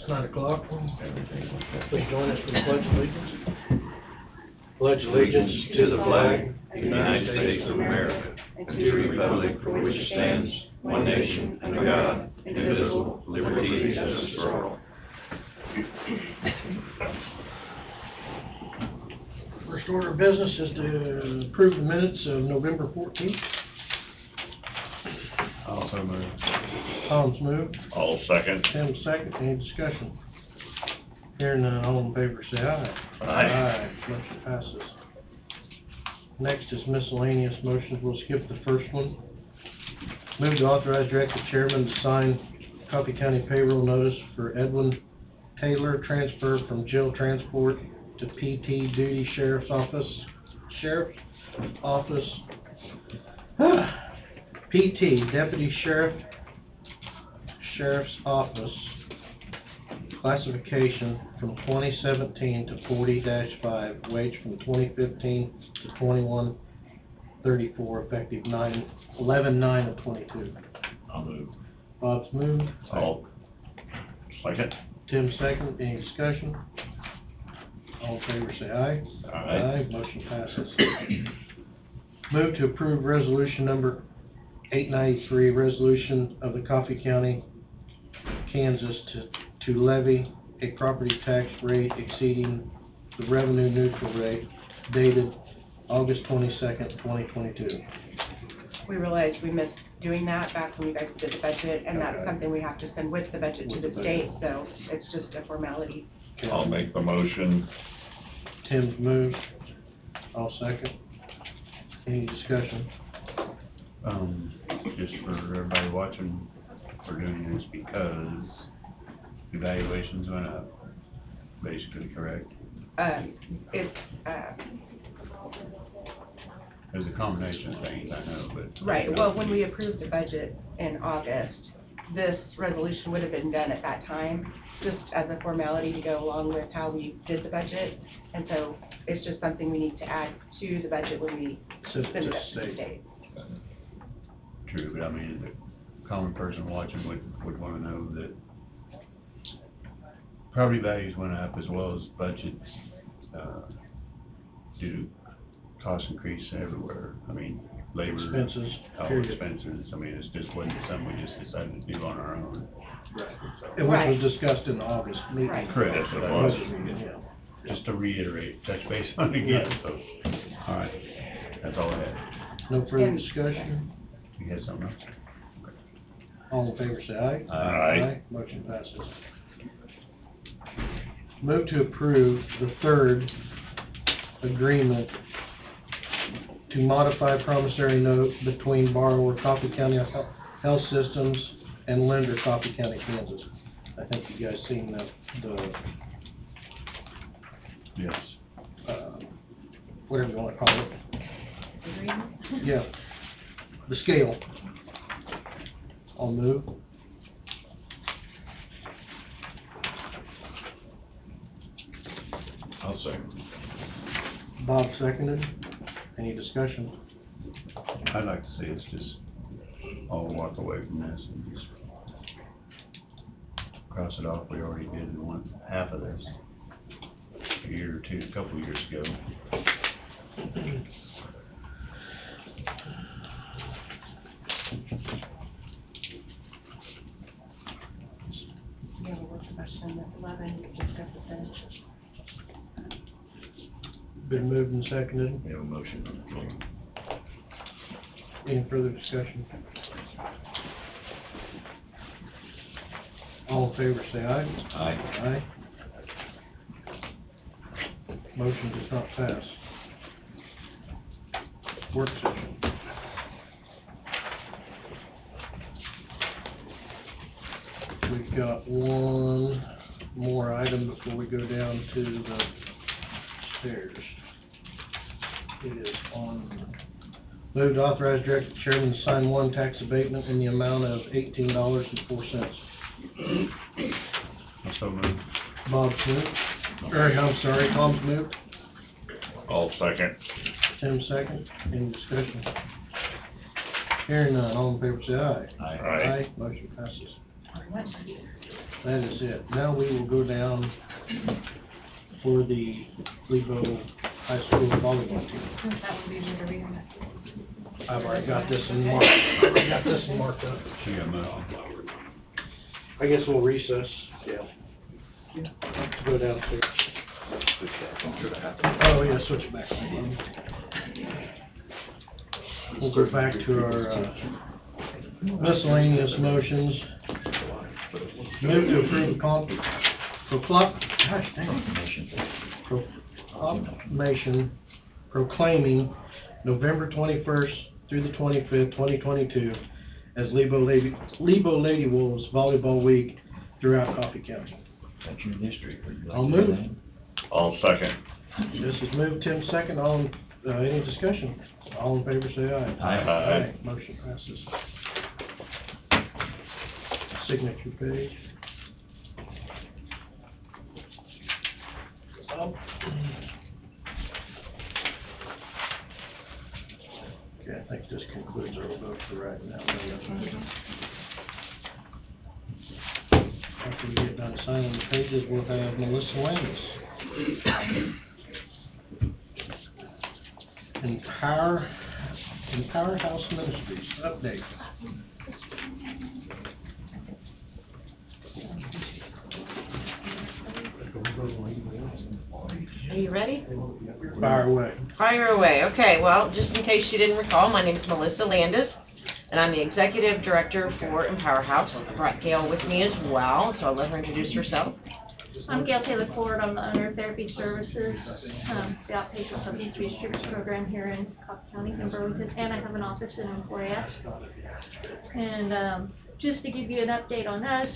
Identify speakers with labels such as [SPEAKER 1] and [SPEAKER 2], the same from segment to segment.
[SPEAKER 1] It's 9 o'clock. Please join us for the Pledge of Allegiance. Pledge allegiance to the flag of the United States of America, and to the republic for which it stands, one nation, under God, indivisible, with liberty and justice for all. First order of business is to approve the minutes of November 14th.
[SPEAKER 2] Also move.
[SPEAKER 1] Tom's moved.
[SPEAKER 3] All second.
[SPEAKER 1] Tim's second. Any discussion? Hearing none, all in favor say aye.
[SPEAKER 3] Aye.
[SPEAKER 1] Motion passes. Next is miscellaneous motions. We'll skip the first one. Move to authorize director chairman to sign Coffee County payroll notice for Edwin Taylor, transfer from jail transport to PT duty sheriff's office. PT, deputy sheriff's office, classification from 2017 to 40-5, wage from 2015 to 2134, effective 11/9 of 22.
[SPEAKER 3] I'll move.
[SPEAKER 1] Bob's moved.
[SPEAKER 3] All second.
[SPEAKER 1] Tim second. Any discussion? All in favor say aye.
[SPEAKER 3] Aye.
[SPEAKER 1] Motion passes. Move to approve resolution number 893, resolution of the Coffee County, Kansas to levy a property tax rate exceeding the revenue neutral rate, dated August 22nd, 2022.
[SPEAKER 4] We realized we missed doing that back when you guys did the budget, and that's
[SPEAKER 1] Okay.
[SPEAKER 4] something we have to send with the budget to
[SPEAKER 1] With
[SPEAKER 4] the
[SPEAKER 1] the
[SPEAKER 4] state,
[SPEAKER 1] budget.
[SPEAKER 4] so it's just a formality.
[SPEAKER 3] I'll make the motion.
[SPEAKER 1] Tim's moved. I'll second. Any discussion?
[SPEAKER 2] Just for everybody watching, we're doing this because evaluations went up, basically, correct?
[SPEAKER 4] It's,
[SPEAKER 2] There's a combination of things, I know, but.
[SPEAKER 4] right, well, when we approved the budget in August, this resolution would have been done at that time, just as a formality to go along with how we did the budget. And so it's just something we need to add to the budget when we
[SPEAKER 1] Send
[SPEAKER 4] send
[SPEAKER 1] it
[SPEAKER 4] it
[SPEAKER 1] to
[SPEAKER 4] up to the
[SPEAKER 1] state.
[SPEAKER 4] state.
[SPEAKER 2] True, but I mean, the common person watching would wanna know that property values went up as well as budgets, due to cost increase everywhere. I mean, labor.
[SPEAKER 1] Expenses,
[SPEAKER 2] All
[SPEAKER 1] period.
[SPEAKER 2] expenses, I mean, it's just wasn't something we just decided to do on our own.
[SPEAKER 1] And which
[SPEAKER 4] Right.
[SPEAKER 1] was discussed in the August meeting.
[SPEAKER 4] Right.
[SPEAKER 2] Correct.
[SPEAKER 3] Yes, it
[SPEAKER 1] That
[SPEAKER 3] was.
[SPEAKER 1] budget meeting, yeah.
[SPEAKER 2] Just to reiterate, touch base on it again, so, all right, that's all I had.
[SPEAKER 1] No further
[SPEAKER 4] And-
[SPEAKER 1] discussion?
[SPEAKER 2] You had something else?
[SPEAKER 1] All in favor say aye.
[SPEAKER 3] Aye.
[SPEAKER 1] Motion passes. Move to approve the third agreement to modify promissory note between borrower Coffee County Health Systems and lender Coffee County, Kansas. I think you guys seen the
[SPEAKER 2] Yes.
[SPEAKER 1] whatever you want to call it.
[SPEAKER 4] Agreement?
[SPEAKER 1] Yeah, the scale. I'll move.
[SPEAKER 3] I'll second.
[SPEAKER 1] Bob seconded. Any discussion?
[SPEAKER 2] I'd like to see us just all walk away from this and just cross it off. We already did half of this a couple years ago.
[SPEAKER 4] Yeah, we'll work question 11, we can discuss it then.
[SPEAKER 1] Been moved and seconded.
[SPEAKER 3] We have a motion on the floor.
[SPEAKER 1] Any further discussion? All in favor say aye.
[SPEAKER 3] Aye.
[SPEAKER 1] Aye. Motion does not pass. Work session. We've got one more item before we go down to the stairs. It is on, move to authorize director chairman to sign one tax abatement in the amount of $18.04.
[SPEAKER 2] Also moved.
[SPEAKER 1] Bob moved, Tom's moved,
[SPEAKER 3] All second.
[SPEAKER 1] Tim second. Any discussion? Hearing none, all in favor say aye.
[SPEAKER 2] Aye.
[SPEAKER 3] Aye.
[SPEAKER 1] Motion passes. that is it. Now we will go down for the Lebo High School volleyball team.
[SPEAKER 5] That would be easy to read.
[SPEAKER 1] I've already got this in marked up.
[SPEAKER 2] She got moved.
[SPEAKER 1] I guess we'll recess. Yeah. Go down to. Oh, yeah, switch it back. We'll go back to our miscellaneous motions. Move to approve proclamation proclaiming November 21st through the 25th, 2022 as Lebo Lady Wolves Volleyball Week throughout Coffee County.
[SPEAKER 6] That's your district.
[SPEAKER 1] I'll move.
[SPEAKER 3] I'll second.
[SPEAKER 1] This is moved, Tim second. Any discussion? All in favor say aye.
[SPEAKER 3] Aye.
[SPEAKER 1] Motion passes. Signature page. Okay, I think this concludes our vote for right now. After we get done signing the pages, we'll have Miscellaneous. Empowerhouse Ministries, update.
[SPEAKER 5] Are you ready?
[SPEAKER 1] Fire away.
[SPEAKER 5] Fire away. Okay, well, just in case you didn't recall, my name is Melissa Landis, and I'm the Executive Director for Empowerhouse. I brought Gail with me as well, so I'll let her introduce herself.
[SPEAKER 7] I'm Gail Taylor Ford. I'm the owner of Therapy Services, the outpatient substance abuse treatment program here in Coffee County, in Burlington, and I have an office in Emporia. And just to give you an update on us,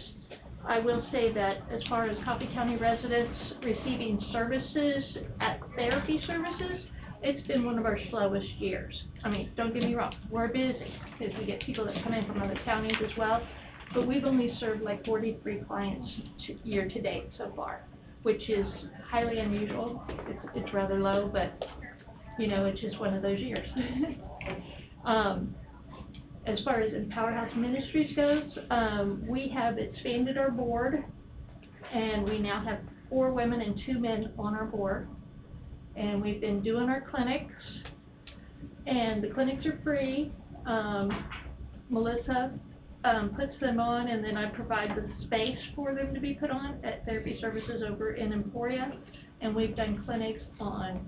[SPEAKER 7] I will say that as far as Coffee County residents receiving services at Therapy Services, it's been one of our slowest years. I mean, don't get me wrong, we're busy because we get people that come in from other counties as well. But we've only served like 43 clients year to date so far, which is highly unusual. It's rather low, but you know, it's just one of those years. As far as Empowerhouse Ministries goes, we have expanded our board, and we now have 4 women and 2 men on our board. And we've been doing our clinics, and the clinics are free. Melissa puts them on, and then I provide the space for them to be put on at Therapy Services over in Emporia. And we've done clinics on,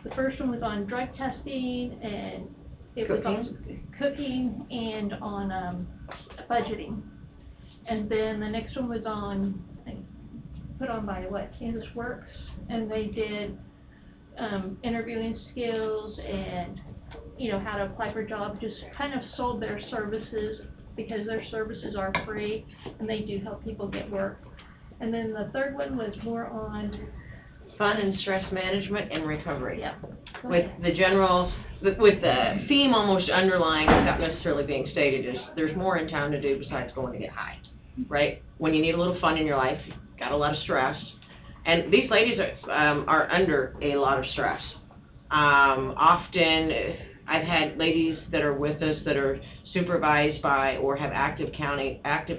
[SPEAKER 7] the first one was on drug testing, and it was on cooking and on budgeting. And then the next one was on, put on by Kansas Works, and they did interviewing skills and, you know, how to apply for jobs, just kind of sold their services because their services are free and they do help people get work. And then the third one was more on
[SPEAKER 5] Fun and stress management and recovery.
[SPEAKER 7] Yeah.
[SPEAKER 5] With the general, with the theme almost underlying, without necessarily being stated, is there's more in town to do besides going to get high, right? When you need a little fun in your life, got a lot of stress, and these ladies are under a lot of stress. Often, I've had ladies that are with us that are supervised by or have active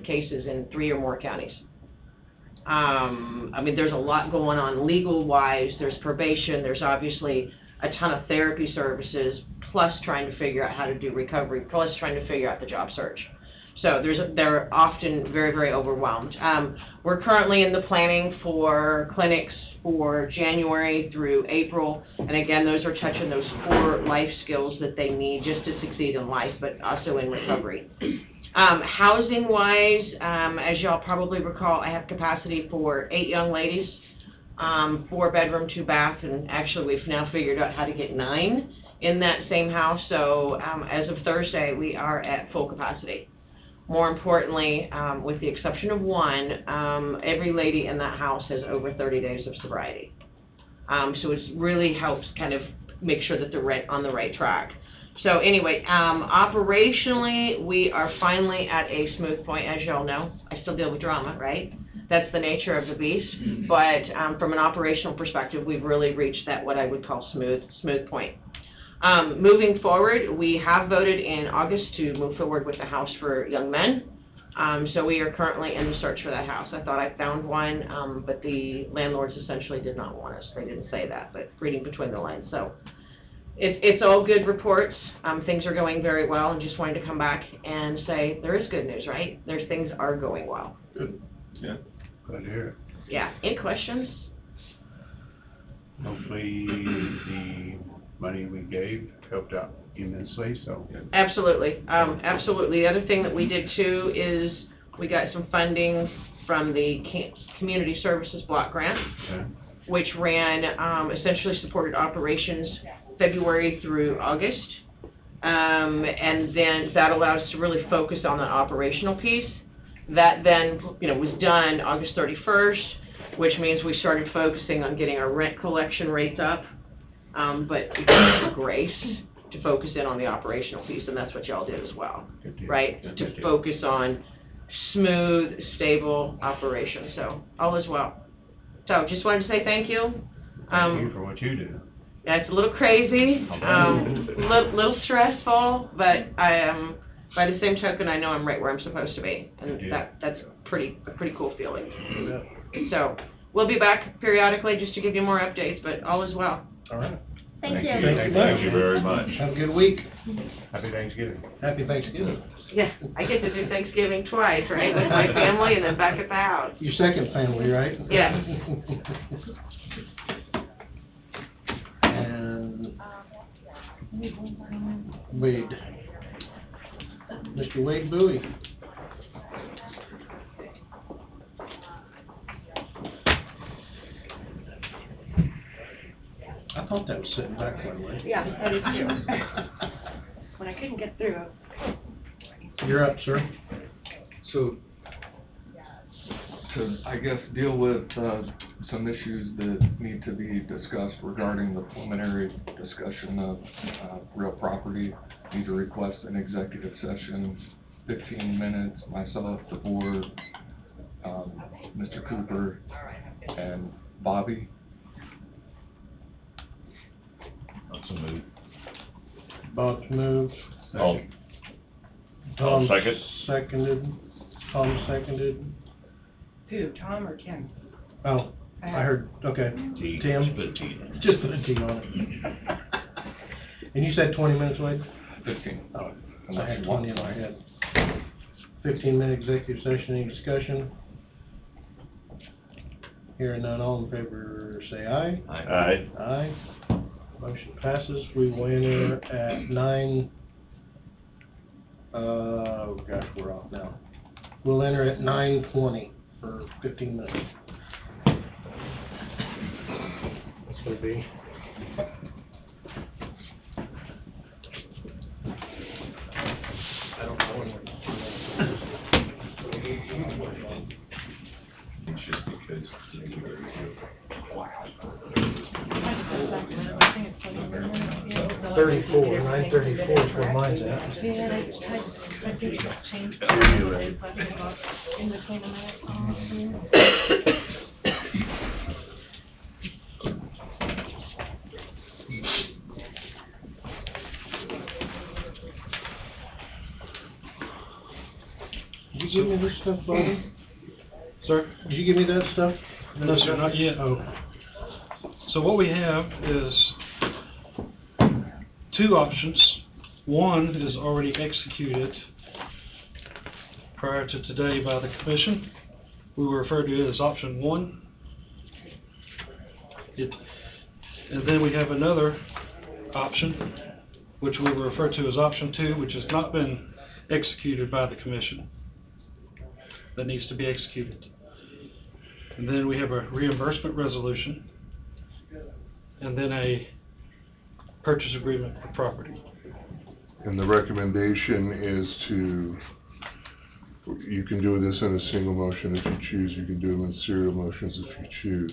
[SPEAKER 5] cases in 3 or more counties. I mean, there's a lot going on legal-wise. There's probation. There's obviously a ton of therapy services, plus trying to figure out how to do recovery, plus trying to figure out the job search. So they're often very, very overwhelmed. We're currently in the planning for clinics for January through April, and again, those are touching those 4 life skills that they need just to succeed in life, but also in recovery. Housing-wise, as y'all probably recall, I have capacity for 8 young ladies, 4 bedroom, 2 bath, and actually we've now figured out how to get 9 in that same house. So as of Thursday, we are at full capacity. More importantly, with the exception of 1, every lady in that house has over 30 days of sobriety. So it really helps kind of make sure that they're on the right track. So anyway, operationally, we are finally at a smooth point, as y'all know. I still deal with drama, right? That's the nature of the beast. But from an operational perspective, we've really reached that what I would call smooth point. Moving forward, we have voted in August to move forward with the house for young men. So we are currently in the search for that house. I thought I found one, but the landlords essentially did not want us. They didn't say that, but reading between the lines. So it's all good reports. Things are going very well, and just wanted to come back and say there is good news, right? Things are going well.
[SPEAKER 2] Good.
[SPEAKER 3] Yeah.
[SPEAKER 2] Glad to hear it.
[SPEAKER 5] Yeah. Any questions?
[SPEAKER 2] Hopefully the money we gave helped out immensely, so.
[SPEAKER 5] Absolutely, absolutely. The other thing that we did too is we got some funding from the Community Services Block Grant,
[SPEAKER 2] Okay.
[SPEAKER 5] which ran, essentially supported operations February through August. And then that allowed us to really focus on the operational piece. That then, was done August 31st, which means we started focusing on getting our rent collection rates up. But it gave us grace to focus in on the operational piece, and that's what y'all did as well,
[SPEAKER 2] Good deal.
[SPEAKER 5] right?
[SPEAKER 2] Good
[SPEAKER 5] To
[SPEAKER 2] deal.
[SPEAKER 5] focus on smooth, stable operation. So all is well. So just wanted to say thank you.
[SPEAKER 2] Thank you for what you do.
[SPEAKER 5] Yeah, it's a little crazy, little stressful, but by the same token, I know I'm right where I'm supposed to be, and
[SPEAKER 2] Yeah.
[SPEAKER 5] that's a pretty cool feeling. So we'll be back periodically just to give you more updates, but all is well.
[SPEAKER 1] All right.
[SPEAKER 7] Thank you.
[SPEAKER 3] Thank you very much.
[SPEAKER 1] Have a good week.
[SPEAKER 2] Happy Thanksgiving.
[SPEAKER 1] Happy Thanksgiving.
[SPEAKER 5] Yeah, I get to do Thanksgiving twice, right, with my family and then back at the house.
[SPEAKER 1] Your second family, right?
[SPEAKER 5] Yes.
[SPEAKER 1] And Wade. Mr. Wade Bowie. I thought that was sitting back one way.
[SPEAKER 4] Yeah, that is true. When I couldn't get through.
[SPEAKER 1] You're up, sir.
[SPEAKER 6] So, to, I guess, deal with some issues that need to be discussed regarding the preliminary discussion of real property, need to request an executive session, 15 minutes, myself, the board, Mr. Cooper, and Bobby.
[SPEAKER 3] That's a move.
[SPEAKER 1] Bob's moved.
[SPEAKER 3] I'll
[SPEAKER 1] Tom
[SPEAKER 3] second.
[SPEAKER 1] seconded. Tom seconded.
[SPEAKER 4] Who, Tom or Kim?
[SPEAKER 1] Oh, I heard, okay.
[SPEAKER 3] T.
[SPEAKER 1] Tim?
[SPEAKER 3] Put a T in it.
[SPEAKER 1] Just put a T on it. And you said 20 minutes, Wade?
[SPEAKER 6] 15.
[SPEAKER 1] Oh, I
[SPEAKER 6] Unless
[SPEAKER 1] had
[SPEAKER 6] you want
[SPEAKER 1] 20 in my
[SPEAKER 6] to.
[SPEAKER 1] head. 15-minute executive session, any discussion? Hearing none, all in favor, say aye.
[SPEAKER 3] Aye.
[SPEAKER 1] Aye. Motion passes. We will enter at 9, oh gosh, we're off now. We'll enter at 9:20 for 15 minutes. That's gonna be. I don't know when
[SPEAKER 3] It's just because you can very good.
[SPEAKER 1] 34, 9:34 is where mine's at.
[SPEAKER 7] I think it's changed. In between a minute.
[SPEAKER 1] Did you give me this stuff, Bobby?
[SPEAKER 8] Sir?
[SPEAKER 1] Did you give me that stuff?
[SPEAKER 8] No, sir, not yet.
[SPEAKER 1] Oh,
[SPEAKER 8] So what we have is two options. One is already executed prior to today by the commission. We will refer to it as option one. And then we have another option, which we will refer to as option two, which has not been executed by the commission. That needs to be executed. And then we have a reimbursement resolution, and then a purchase agreement for property.
[SPEAKER 9] And the recommendation is to, you can do this in a single motion if you choose, you can do them in serial motions if you choose,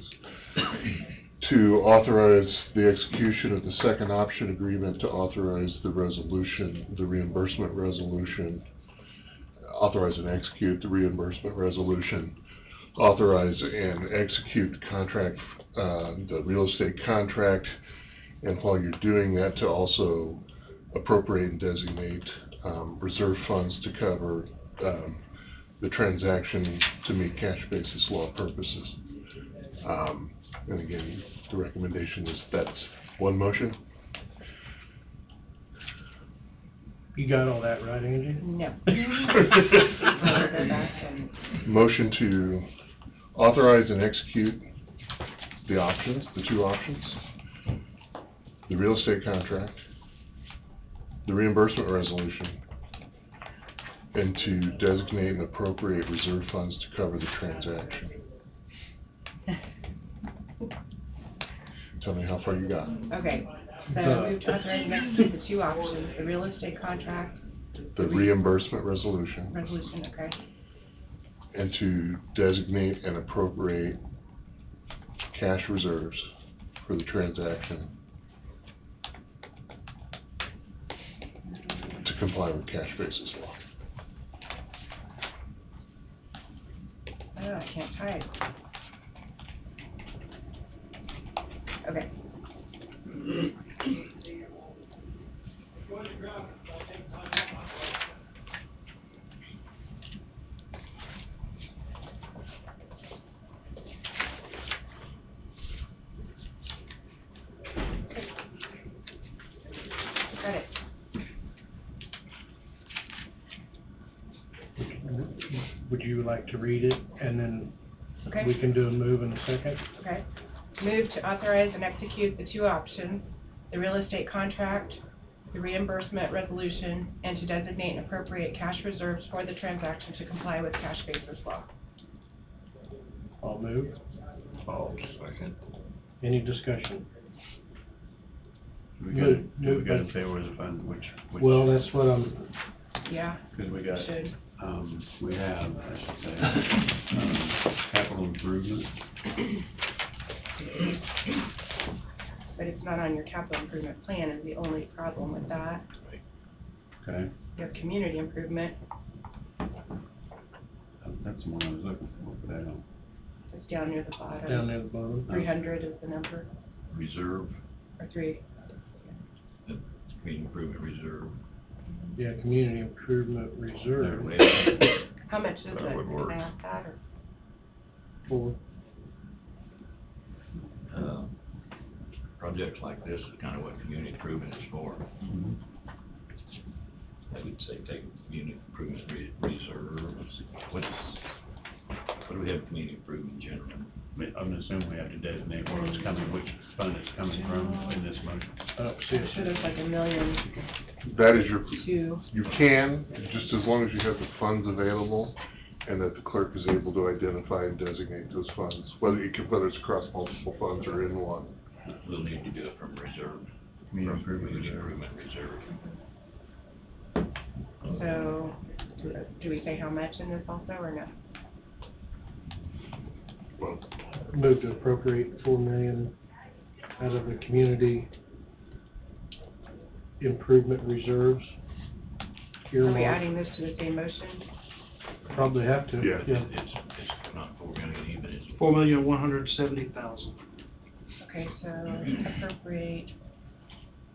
[SPEAKER 9] to authorize the execution of the second option agreement, to authorize the resolution, the reimbursement resolution, authorize and execute the reimbursement resolution, authorize and execute the contract, the real estate contract, and while you're doing that, to also appropriate and designate reserve funds to cover the transaction to meet cash basis law purposes. And again, the recommendation is that's one motion.
[SPEAKER 1] You got all that right, Angie?
[SPEAKER 4] No. I'll go back and,
[SPEAKER 9] Motion to authorize and execute the options, the two options, the real estate contract, the reimbursement resolution, and to designate and appropriate reserve funds to cover the transaction. Tell me how far you got.
[SPEAKER 4] okay, so move to authorize and execute the two options, the real estate contract,
[SPEAKER 9] The reimbursement resolution,
[SPEAKER 4] resolution, okay,
[SPEAKER 9] and to designate and appropriate cash reserves for the transaction to comply with cash basis law.
[SPEAKER 4] oh, I can't type. Okay. Got it.
[SPEAKER 1] Would you like to read it, and then
[SPEAKER 4] Okay.
[SPEAKER 1] we can do a move in a second?
[SPEAKER 4] Okay. Move to authorize and execute the two options, the real estate contract, the reimbursement resolution, and to designate and appropriate cash reserves for the transaction to comply with cash basis law.
[SPEAKER 1] I'll move.
[SPEAKER 3] I'll second.
[SPEAKER 1] Any discussion?
[SPEAKER 2] We
[SPEAKER 1] Good,
[SPEAKER 2] gotta
[SPEAKER 1] good.
[SPEAKER 2] say where the fund, which,
[SPEAKER 1] Well, that's what I'm,
[SPEAKER 4] Yeah,
[SPEAKER 2] because we got,
[SPEAKER 4] should.
[SPEAKER 2] we have, I should say, capital improvement.
[SPEAKER 4] But it's not on your capital improvement plan is the only problem with that.
[SPEAKER 2] Okay,
[SPEAKER 4] You have community improvement,
[SPEAKER 2] that's the one I was looking for, but I don't.
[SPEAKER 4] it's down near the bottom.
[SPEAKER 1] down near the bottom.
[SPEAKER 4] 300 is the number,
[SPEAKER 3] Reserve,
[SPEAKER 4] or 3.
[SPEAKER 3] community improvement reserve.
[SPEAKER 1] Yeah, community improvement reserve.
[SPEAKER 4] How much is it?
[SPEAKER 3] That would work.
[SPEAKER 4] Can I ask that, or?
[SPEAKER 1] For,
[SPEAKER 3] Projects like this is kind of what community improvement is for. I would say take community improvement reserves. What do we have community improvement in general?
[SPEAKER 2] I'm assuming we have to designate where it's coming, which fund it's coming from in this motion.
[SPEAKER 1] I don't see
[SPEAKER 4] I'm sure
[SPEAKER 1] it.
[SPEAKER 4] there's like $1 million
[SPEAKER 9] That is your,
[SPEAKER 4] to,
[SPEAKER 9] you can, just as long as you have the funds available and that the clerk is able to identify and designate those funds, whether it's across multiple funds or in one.
[SPEAKER 3] We'll need to do it from reserve.
[SPEAKER 2] Community improvement
[SPEAKER 3] Community
[SPEAKER 2] reserve.
[SPEAKER 3] improvement reserve.
[SPEAKER 4] so, do we say how much in this also, or no?
[SPEAKER 9] Well,
[SPEAKER 1] Move to appropriate $4 million out of the community improvement reserves.
[SPEAKER 4] Are we
[SPEAKER 1] Earmark.
[SPEAKER 4] adding this to the same motion?
[SPEAKER 1] Probably have to.
[SPEAKER 9] Yeah.
[SPEAKER 3] It's not 4 million even, it's
[SPEAKER 8] $4,170,000.
[SPEAKER 4] Okay, so appropriate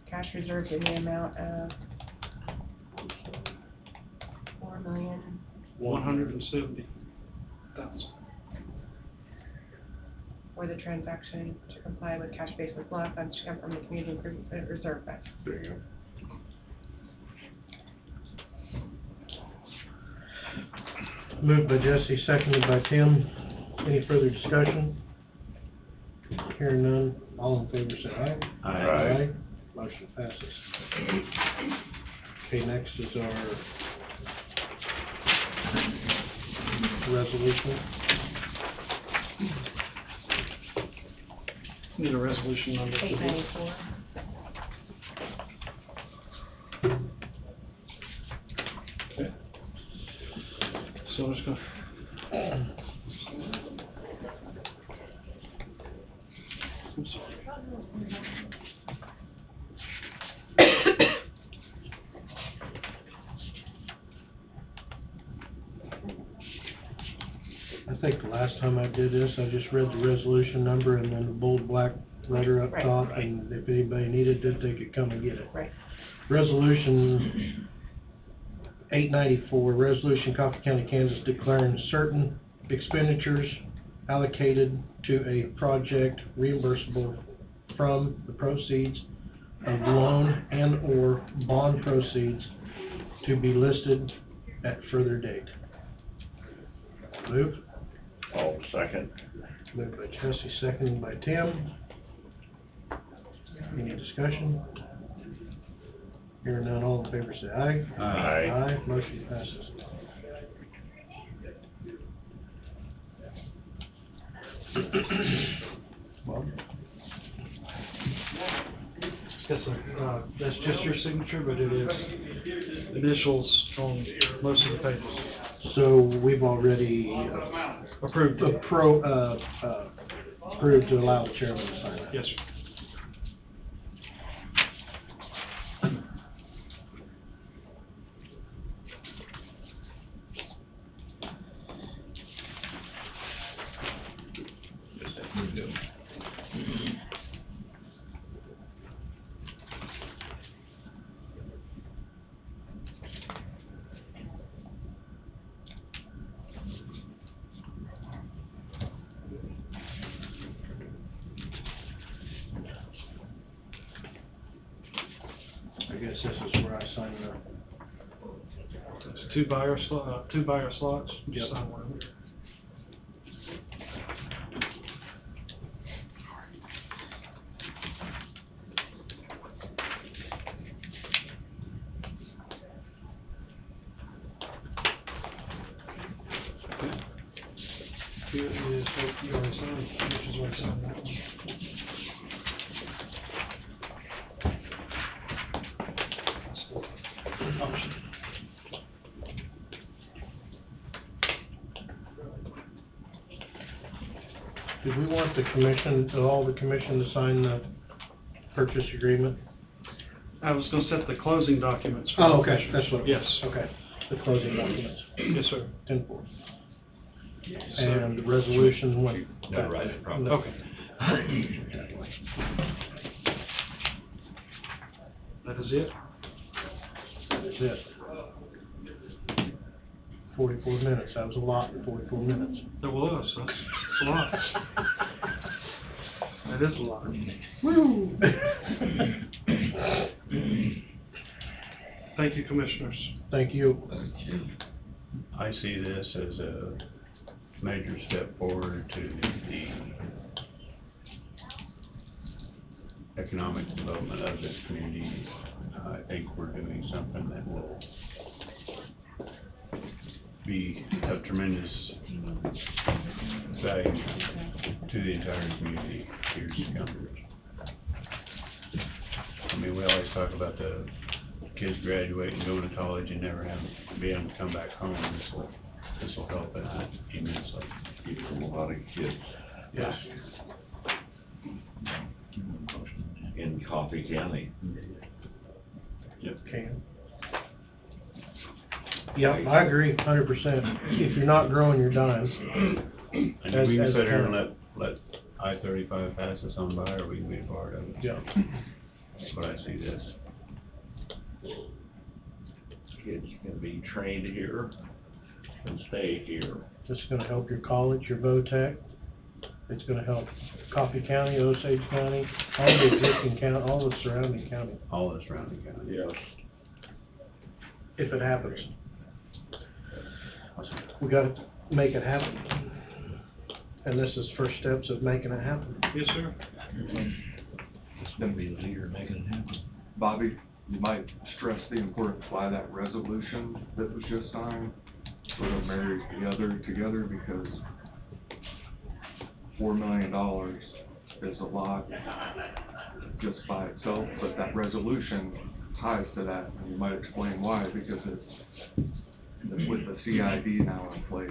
[SPEAKER 4] cash reserves in the amount of
[SPEAKER 8] $170,000.
[SPEAKER 4] for the transaction to comply with cash basis law. Funds to come from the community improvement reserve fund.
[SPEAKER 9] there you go.
[SPEAKER 1] Moved by Jesse, seconded by Tim. Any further discussion? Hearing none, all in favor say aye.
[SPEAKER 2] Aye.
[SPEAKER 1] Motion passes. Okay, next is our resolution.
[SPEAKER 8] Need a resolution number for this.
[SPEAKER 4] 894.
[SPEAKER 8] Okay. So I'm just gonna. I'm sorry.
[SPEAKER 1] I think the last time I did this, I just read the resolution number and then the bold black letter up
[SPEAKER 4] Right,
[SPEAKER 1] top,
[SPEAKER 4] right.
[SPEAKER 1] and if anybody needed it, they could come and get it.
[SPEAKER 4] Right.
[SPEAKER 1] Resolution 894, resolution Coffee County, Kansas declaring certain expenditures allocated to a project reimbursable from the proceeds of loan and/or bond proceeds to be listed at further date. Move.
[SPEAKER 3] All second.
[SPEAKER 1] Moved by Jesse, seconded by Tim. Any discussion? Hearing none, all in favor say aye.
[SPEAKER 3] Aye.
[SPEAKER 1] Aye, motion passes. Bob?
[SPEAKER 8] That's just your signature, but it is initials on most of the pages.
[SPEAKER 1] So we've already
[SPEAKER 8] Approved.
[SPEAKER 1] approved to allow the chairman to sign it.
[SPEAKER 8] Yes, sir.
[SPEAKER 3] Yes, that would do.
[SPEAKER 1] I guess this is where I sign the,
[SPEAKER 8] It's two buyer slots. Just
[SPEAKER 1] Yep.
[SPEAKER 8] sign one of them. Here is what you already signed, which is what I signed that one. Option.
[SPEAKER 1] did we want the commission, all the commission to sign the purchase agreement?
[SPEAKER 8] I was gonna set the closing documents. for
[SPEAKER 1] Oh,
[SPEAKER 8] the
[SPEAKER 1] okay,
[SPEAKER 8] commissioners.
[SPEAKER 1] that's what it was.
[SPEAKER 8] Yes.
[SPEAKER 1] Okay, the closing documents,
[SPEAKER 8] Yes, sir.
[SPEAKER 1] 10-4. And the resolution went.
[SPEAKER 3] No, right, probably.
[SPEAKER 8] Okay. That is it?
[SPEAKER 1] That's it. 44 minutes, that was a lot in 44 minutes.
[SPEAKER 8] There was, that's a lot. That is a lot.
[SPEAKER 1] Woo!
[SPEAKER 8] Thank you, commissioners.
[SPEAKER 1] Thank you.
[SPEAKER 2] I see this as a major step forward to the economic development of this community. I think we're doing something that will be of tremendous value to the entire community years to come. I mean, we always talk about the kids graduating, going to college and never being able to come back home. This will help that immensely.
[SPEAKER 3] From a lot of kids
[SPEAKER 1] Yes.
[SPEAKER 3] in Coffee County.
[SPEAKER 1] Can. Yeah, I agree, 100%. If you're not growing, you're dying.
[SPEAKER 2] And
[SPEAKER 1] As-
[SPEAKER 2] we can
[SPEAKER 1] as
[SPEAKER 2] sit here
[SPEAKER 1] a
[SPEAKER 2] and let I-35 pass us on by, or we can be a part of it.
[SPEAKER 1] Yeah.
[SPEAKER 2] That's what I see this.
[SPEAKER 3] Kids can be trained here and stay here.
[SPEAKER 1] This is gonna help your college, your VOTEC. It's gonna help Coffee County, Osage County, all the existing county, all the surrounding county,
[SPEAKER 2] All the surrounding counties.
[SPEAKER 3] Yes.
[SPEAKER 1] if it happens. We gotta make it happen. And this is first steps of making it happen.
[SPEAKER 8] Yes, sir.
[SPEAKER 3] It's gonna be the leader making it happen.
[SPEAKER 6] Bobby, you might stress the importance why that resolution that was just signed sort of marries the other together, because $4 million is a lot just by itself, but that resolution ties to that, and you might explain why, because it's with the CID now in place.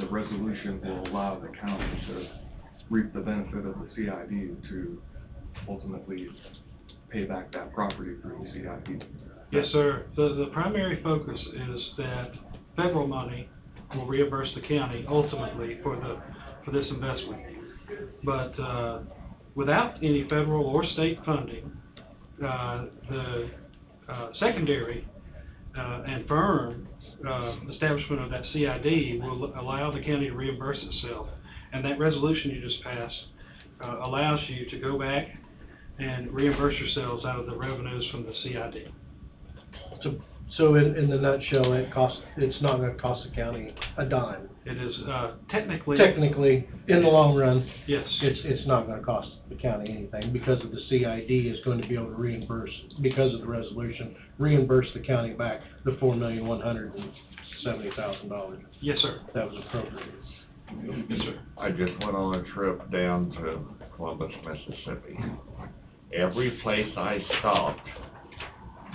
[SPEAKER 6] The resolution will allow the county to reap the benefit of the CID to ultimately pay back that property through the CID.
[SPEAKER 8] Yes, sir. The primary focus is that federal money will reimburse the county ultimately for this investment. But, without any federal or state funding, the secondary and firm establishment of that CID will allow the county to reimburse itself. And that resolution you just passed allows you to go back and reimburse yourselves out of the revenues from the CID.
[SPEAKER 1] So in the nutshell, it's not gonna cost the county a dime.
[SPEAKER 8] It is technically...
[SPEAKER 1] Technically, in the long run,
[SPEAKER 8] Yes.
[SPEAKER 1] it's not gonna cost the county anything because of the CID is going to be able to reimburse, because of the resolution, reimburse the county back the $4,170,000.
[SPEAKER 8] Yes, sir.
[SPEAKER 1] That was appropriated.
[SPEAKER 8] Yes, sir.
[SPEAKER 10] I just went on a trip down to Columbus, Mississippi. Every place I stopped,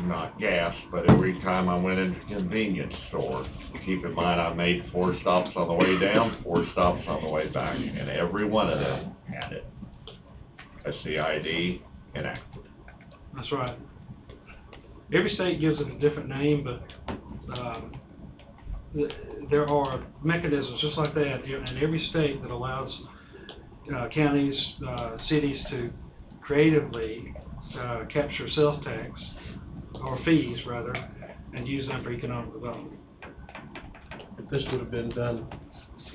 [SPEAKER 10] not gas, but every time I went into a convenience store, keep in mind I made 4 stops on the way down, 4 stops on the way back, and every one of them had it. A CID enacted.
[SPEAKER 8] That's right. Every state gives it a different name, but there are mechanisms just like that in every state that allows counties, cities to creatively capture sales tax, or fees rather, and use them for economic development.
[SPEAKER 1] If this would have been done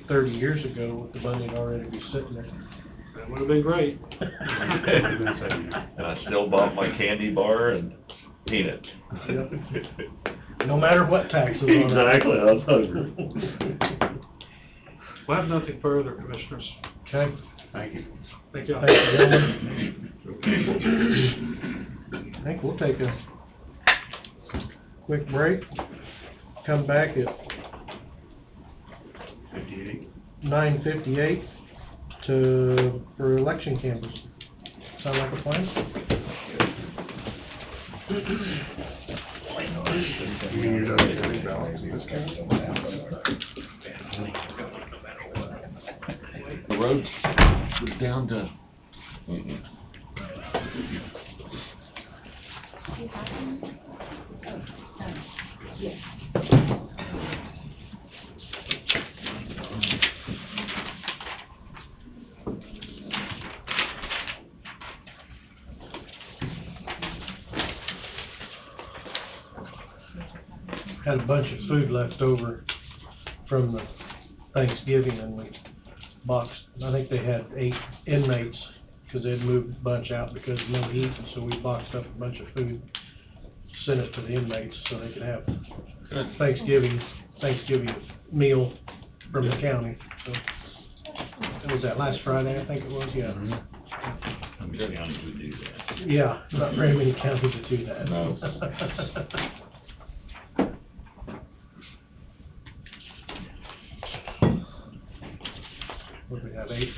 [SPEAKER 1] 30 years ago, with the money would already be sitting there.
[SPEAKER 8] That would have been great.
[SPEAKER 10] And I still bought my candy bar and peanuts.
[SPEAKER 1] Yep. No matter what taxes on it.
[SPEAKER 10] Exactly, I was hungry.
[SPEAKER 8] We'll have nothing further, Commissioners.
[SPEAKER 1] Okay.
[SPEAKER 2] Thank you.
[SPEAKER 8] Thank you.
[SPEAKER 1] Thank you, gentlemen. I think we'll take a quick break, come back at 9:58 for election canvass. Sound like a plan?
[SPEAKER 3] The road was down to,
[SPEAKER 1] Had a bunch of food left over from the Thanksgiving, and we boxed, I think they had 8 inmates, because they'd moved a bunch out because of no heat, and so we boxed up a bunch of food, sent it to the inmates so they could have Thanksgiving meal from the county. So, was that last Friday, I think it was, yeah.
[SPEAKER 3] how many counties would do that?
[SPEAKER 1] Yeah, not very many counties that do that.
[SPEAKER 3] No.
[SPEAKER 1] What do we have, eight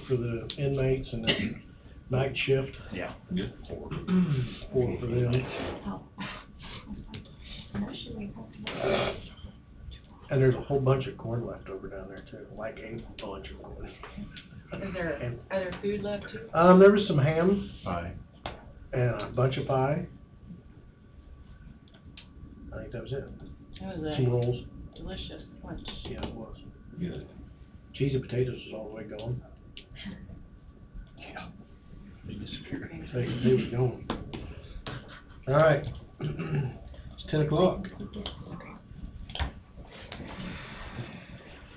[SPEAKER 1] for the inmates, and then night shift,
[SPEAKER 3] Yeah. Good. 4.
[SPEAKER 1] 4 for them. And there's a whole bunch of corn left over down there too, like a bunch of corn.
[SPEAKER 4] Is there other food left too?
[SPEAKER 1] There was some ham
[SPEAKER 2] Bye.
[SPEAKER 1] and a bunch of pie. I think that was it.
[SPEAKER 4] That was
[SPEAKER 1] Some rolls.
[SPEAKER 4] a delicious lunch.
[SPEAKER 1] Yeah, it was.
[SPEAKER 3] Good.
[SPEAKER 1] Cheese and potatoes was all the way gone.
[SPEAKER 3] They disappeared.
[SPEAKER 1] They was gone. All right. It's 10 o'clock.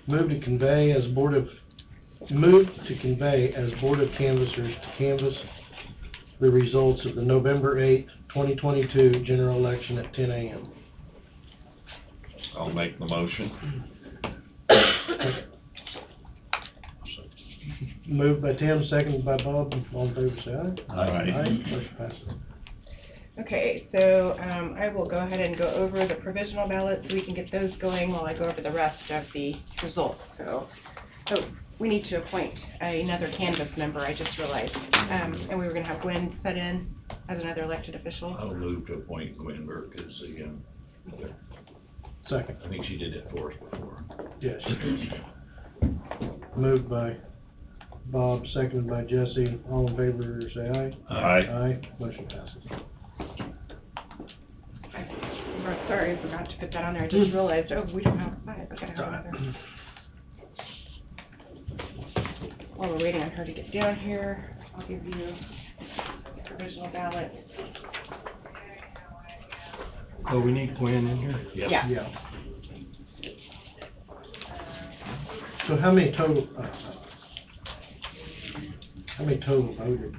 [SPEAKER 1] Move to convey as Board of Canvassers to canvass the results of the November 8th, 2022 general election at 10 a.m.
[SPEAKER 10] I'll make the motion.
[SPEAKER 1] Moved by Tim, seconded by Bob. All in favor, say aye.
[SPEAKER 10] Aye.
[SPEAKER 1] Motion passes.
[SPEAKER 4] Okay, so I will go ahead and go over the provisional ballots so we can get those going while I go over the rest of the results. So we need to appoint another canvass member, I just realized. And we were going to have Gwen set in as another elected official.
[SPEAKER 3] I'll move to appoint Gwen Burke as the,
[SPEAKER 1] Second.
[SPEAKER 3] I think she did that for us before.
[SPEAKER 1] Yes. Moved by Bob, seconded by Jesse. All in favor, say aye.
[SPEAKER 10] Aye.
[SPEAKER 1] Aye. Motion passes.
[SPEAKER 4] Sorry, I forgot to put that on there. I just realized, oh, we don't have 5. I gotta have another. While we're waiting on her to get down here, I'll give you the provisional ballot.
[SPEAKER 11] Oh, we need Gwen in here?
[SPEAKER 4] Yeah.
[SPEAKER 1] Yeah. So how many total voted,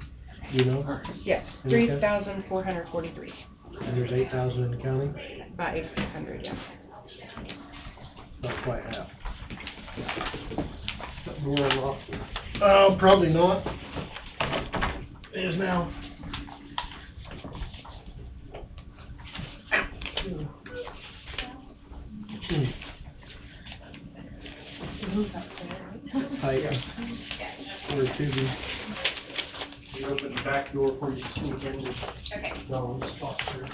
[SPEAKER 1] you know?
[SPEAKER 4] Yes,
[SPEAKER 1] In the county?
[SPEAKER 4] 3,443,
[SPEAKER 1] And there's 8,000 in the county?
[SPEAKER 4] about 8,600, yeah.
[SPEAKER 1] Not quite half. More than off. Oh, probably not. It is now. Tight. Or Tuesday.
[SPEAKER 11] You open the back door before you sneak in.
[SPEAKER 4] Okay.
[SPEAKER 11] No, it's locked through.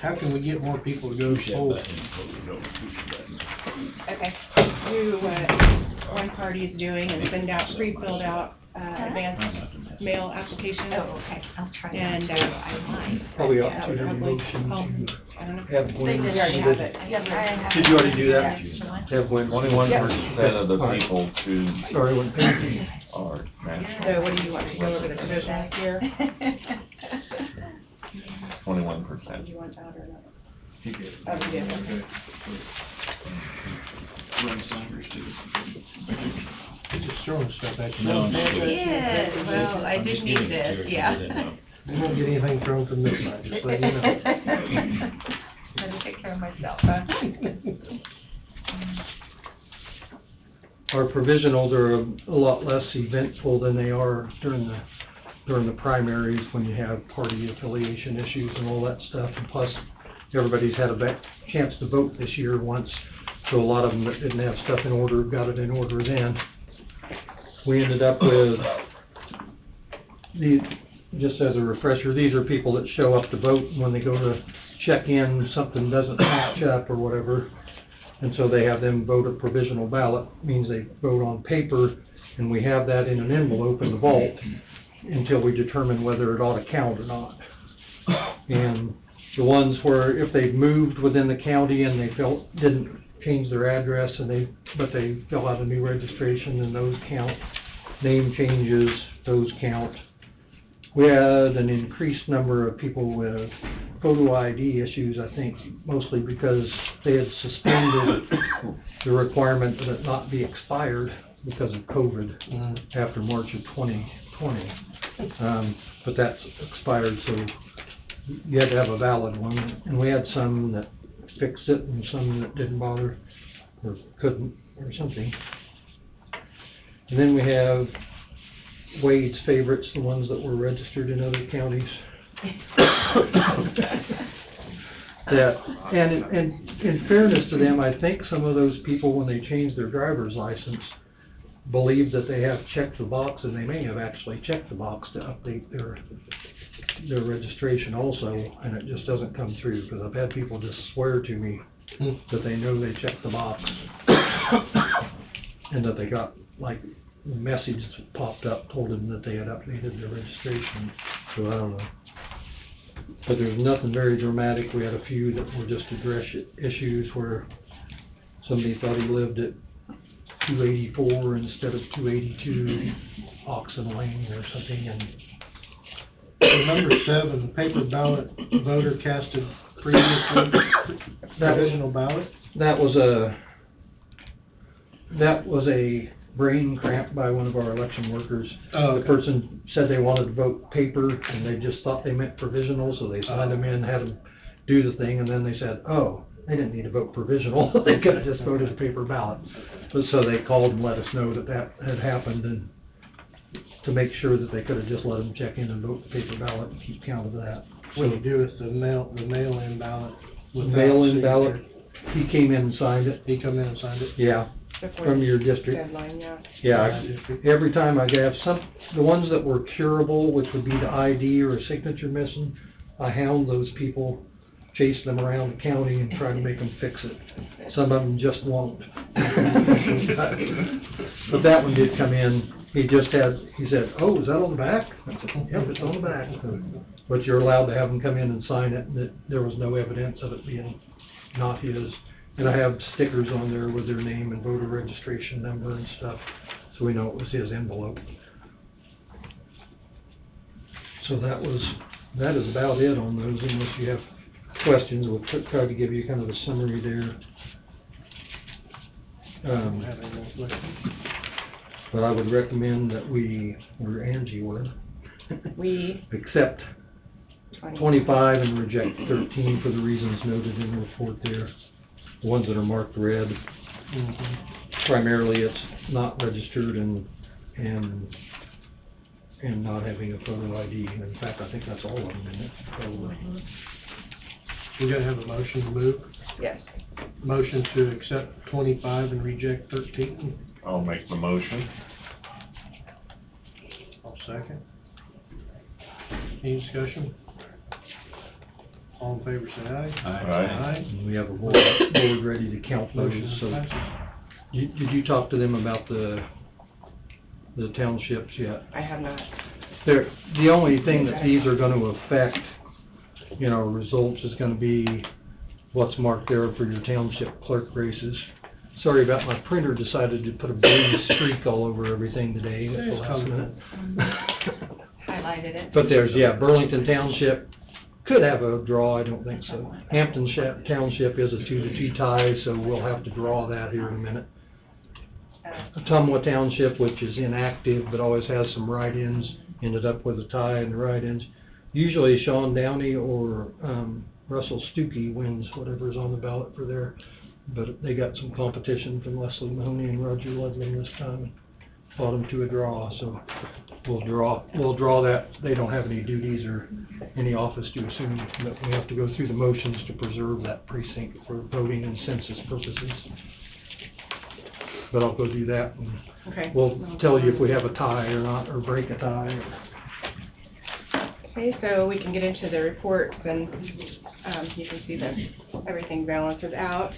[SPEAKER 1] How can we get more people to go forward?
[SPEAKER 4] Okay. Do what one party is doing and send out pre-filled out advanced mail applications.
[SPEAKER 7] Oh, okay, I'll try that.
[SPEAKER 4] And,
[SPEAKER 7] I might.
[SPEAKER 11] Probably
[SPEAKER 4] that
[SPEAKER 11] ought to
[SPEAKER 4] would
[SPEAKER 11] do a
[SPEAKER 4] probably
[SPEAKER 11] motion
[SPEAKER 4] help.
[SPEAKER 11] to
[SPEAKER 4] I don't know.
[SPEAKER 11] have Gwen.
[SPEAKER 4] We already have it.
[SPEAKER 11] Did you already do that?
[SPEAKER 7] Yeah.
[SPEAKER 11] Have Gwen.
[SPEAKER 3] 21% of the
[SPEAKER 11] All right.
[SPEAKER 3] people to
[SPEAKER 11] Sorry, when
[SPEAKER 3] are national,
[SPEAKER 4] So what do you want to go over the provisions here?
[SPEAKER 3] 21%.
[SPEAKER 4] Do you want that or not?
[SPEAKER 11] you did.
[SPEAKER 4] Oh, we did, okay.
[SPEAKER 1] You're just throwing stuff at you.
[SPEAKER 3] No, I'm just
[SPEAKER 7] Yeah, well, I did need this, yeah.
[SPEAKER 1] You won't get anything thrown from this side, just let you know.
[SPEAKER 7] I had to take care of myself, huh?
[SPEAKER 11] Our provisionals are a lot less eventful than they are during the primaries, when you have party affiliation issues and all that stuff. And plus, everybody's had a chance to vote this year once, so a lot of them that didn't have stuff in order got it in order then. We ended up with, just as a refresher, these are people that show up to vote, and when they go to check in, something doesn't match up or whatever, and so they have them vote a provisional ballot, means they vote on paper, and we have that in an envelope in the vault until we determine whether it ought to count or not. And the ones where, if they've moved within the county and they didn't change their address, but they fill out a new registration, and those count. Name changes, those count. We had an increased number of people with photo ID issues, I think, mostly because they had suspended the requirement that it not be expired because of COVID after March of 2020. But that's expired, so you had to have a valid one. And we had some that fixed it and some that didn't bother or couldn't or something. And then we have Wade's favorites, the ones that were registered in other counties. And in fairness to them, I think some of those people, when they changed their driver's license, believe that they have checked the box, and they may have actually checked the box to update their registration also, and it just doesn't come through, because I've had people just swear to me that they know they checked the box, and that they got, like, the message that popped up told them that they had updated their registration, so I don't know. But there's nothing very dramatic. We had a few that were just address issues where somebody thought he lived at 284 instead of 282 Oxen Lane or something, and
[SPEAKER 1] So number 7, paper ballot voter casted previously, provisional ballot.
[SPEAKER 11] that was a brain cramp by one of our election workers.
[SPEAKER 1] Oh,
[SPEAKER 11] The
[SPEAKER 1] okay.
[SPEAKER 11] person said they wanted to vote paper, and they just thought they meant provisional, so they signed them in, had them do the thing, and then they said, oh, they didn't need to vote provisional, they could have just voted a paper ballot. So they called and let us know that had happened, and to make sure that they could have just let them check in and vote the paper ballot and keep count of that.
[SPEAKER 1] What do you do with the mail-in ballot? without
[SPEAKER 11] Mail-in ballot,
[SPEAKER 1] signature?
[SPEAKER 11] he came in and signed it,
[SPEAKER 1] He come in and signed it?
[SPEAKER 11] yeah,
[SPEAKER 4] Before
[SPEAKER 11] from
[SPEAKER 4] the
[SPEAKER 11] your district.
[SPEAKER 4] deadline, yeah.
[SPEAKER 11] Yeah, every time I have the ones that were curable, which would be the ID or a signature missing, I hound those people, chase them around the county and try to make them fix it. Some of them just won't. But that one did come in, he said, oh, is that on the back? I said, yep, it's on the back. But you're allowed to have them come in and sign it, and there was no evidence of it being not his. And I have stickers on there with their name and voter registration number and stuff, so we know it was his envelope. So that is about it on those, unless you have questions, we'll try to give you kind of a summary there.
[SPEAKER 1] Don't have any more questions.
[SPEAKER 11] But I would recommend that we, or Angie would,
[SPEAKER 4] We,
[SPEAKER 11] accept 25 and reject 13 for the reasons noted in the report there. The ones that are marked red, primarily it's not registered and not having a photo ID. In fact, I think that's all of them in it, probably.
[SPEAKER 1] We gotta have a motion to move.
[SPEAKER 4] yes.
[SPEAKER 1] Motion to accept 25 and reject 13.
[SPEAKER 10] I'll make the motion.
[SPEAKER 1] I'll second. Any discussion? All in favor, say aye.
[SPEAKER 10] Aye.
[SPEAKER 11] And we have a board ready to count those,
[SPEAKER 1] Motion
[SPEAKER 11] so.
[SPEAKER 1] passes.
[SPEAKER 11] Did you talk to them about the townships yet?
[SPEAKER 4] I have not.
[SPEAKER 11] The only thing that these are gonna affect, results is gonna be what's marked there for your township clerk races. Sorry about my printer decided to put a blue streak all over everything today at the last minute.
[SPEAKER 4] Highlighted it.
[SPEAKER 11] But there's, Burlington Township could have a draw, I don't think so. Hampton Township is a 2-2 tie, so we'll have to draw that here in a minute. Ottumwa Township, which is inactive but always has some write-ins, ended up with a tie in the write-ins. Usually Sean Downey or Russell Stuckey wins whatever's on the ballot for there, but they got some competition from Leslie Mahoney and Roger Ludlam this time. Fought them to a draw, so we'll draw that. They don't have any duties or any office to assume, but we have to go through the motions to preserve that precinct for voting and census purposes. But I'll go do that, and
[SPEAKER 4] Okay.
[SPEAKER 11] we'll tell you if we have a tie or not, or break a tie.
[SPEAKER 4] Okay, so we can get into the reports, and you can see that everything balances out.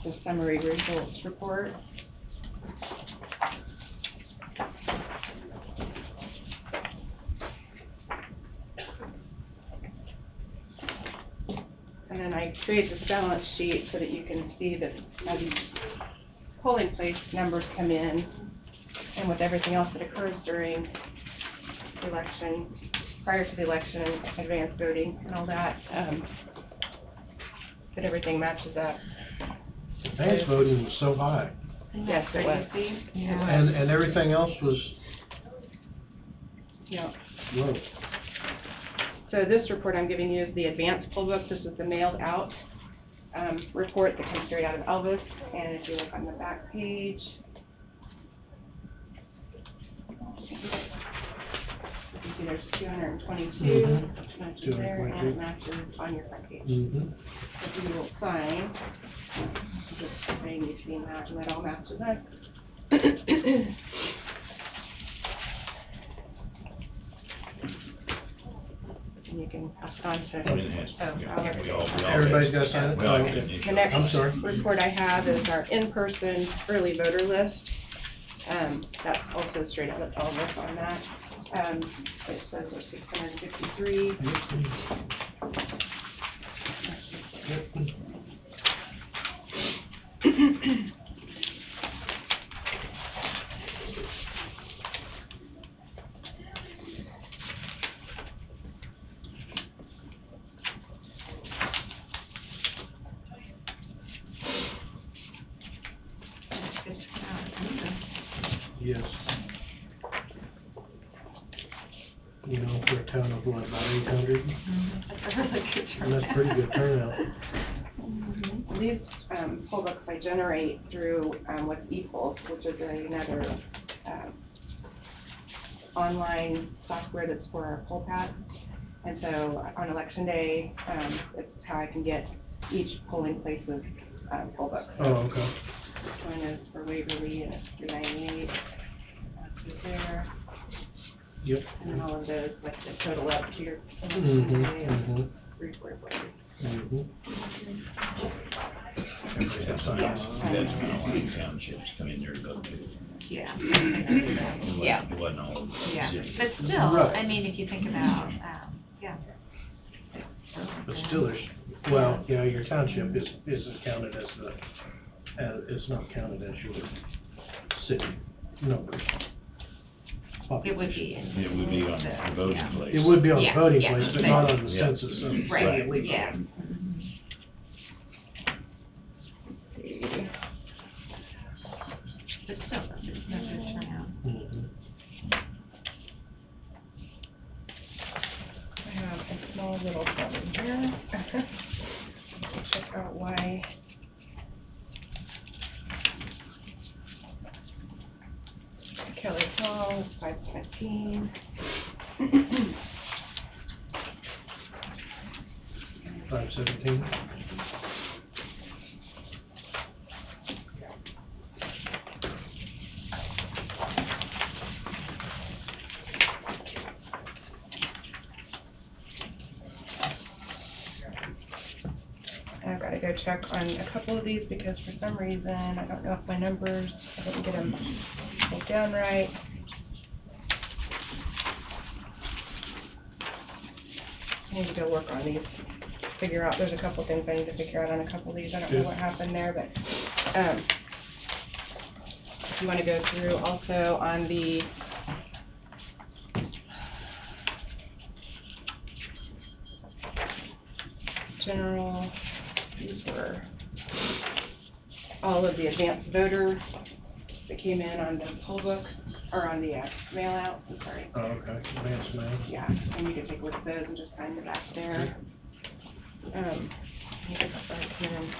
[SPEAKER 4] The summary results report. And then I create this balance sheet so that you can see that as these polling place numbers come in, and with everything else that occurs during the election, prior to the election, advance voting and all that, that everything matches up.
[SPEAKER 1] Advance voting was so high,
[SPEAKER 4] Yes, it was.
[SPEAKER 1] and everything else was
[SPEAKER 4] Yeah.
[SPEAKER 1] low.
[SPEAKER 4] So this report I'm giving you is the advance poll book. This is the mailed out report that comes straight out of Elvis. And if you look on the back page, you can see there's 222, which matches there, and it matches on your front page. If you will sign, just saying you've seen that, and that all matches up. And you can pass it on to.
[SPEAKER 1] Everybody's got to sign it?
[SPEAKER 3] We all
[SPEAKER 1] Oh,
[SPEAKER 3] get
[SPEAKER 1] okay.
[SPEAKER 3] an issue.
[SPEAKER 4] The next
[SPEAKER 1] I'm sorry.
[SPEAKER 4] report I have is our in-person early voter list. That's also straight out of Elvis on that. It says there's 653.
[SPEAKER 1] Yes. For a town of what, about 800? And that's pretty good turnout.
[SPEAKER 4] These poll books I generate through what's ePolls, which is another online software that's for our poll pads. And so on election day, it's how I can get each polling place's poll book.
[SPEAKER 1] Oh, okay.
[SPEAKER 4] This one is for Waverly, and it's 398. That's there.
[SPEAKER 1] Yep.
[SPEAKER 4] And then all of those, like the total up to your election day, and 344.
[SPEAKER 3] Everybody has sign
[SPEAKER 4] Yeah.
[SPEAKER 3] That's kind of like townships come in there to go to.
[SPEAKER 12] Yeah.
[SPEAKER 3] It
[SPEAKER 12] Yeah.
[SPEAKER 3] wasn't all
[SPEAKER 12] Yeah,
[SPEAKER 3] cities.
[SPEAKER 12] but still,
[SPEAKER 1] Right.
[SPEAKER 12] I mean, if you think about, yeah.
[SPEAKER 1] But still, your township isn't counted as it's not counted as your city numbers.
[SPEAKER 12] It would be in.
[SPEAKER 2] It would be on the voting
[SPEAKER 12] Yeah.
[SPEAKER 2] place.
[SPEAKER 1] It would be on the
[SPEAKER 12] Yeah,
[SPEAKER 1] voting
[SPEAKER 12] yeah,
[SPEAKER 1] place, but not on the
[SPEAKER 2] yeah.
[SPEAKER 1] census of
[SPEAKER 12] Right,
[SPEAKER 1] city of Lee.
[SPEAKER 12] yeah. But still, it's not good turnout.
[SPEAKER 1] Mhm.
[SPEAKER 4] I have a small little problem here. Check out why. Kelly Hall, 517.
[SPEAKER 1] 517.
[SPEAKER 4] I've got to go check on a couple of these because for some reason, I don't know if my numbers, I didn't get them pulled down right. I need to go work on these, figure out, there's a couple things I need to figure out on a couple of these. I don't know what happened there, but, if you want to go through also on the general, these were all of the advanced voter that came in on the poll book, or on the mail out, I'm sorry.
[SPEAKER 1] Oh, okay, advance mail.
[SPEAKER 4] Yeah, and you can take a look at those and just sign the back there. I need to go back in.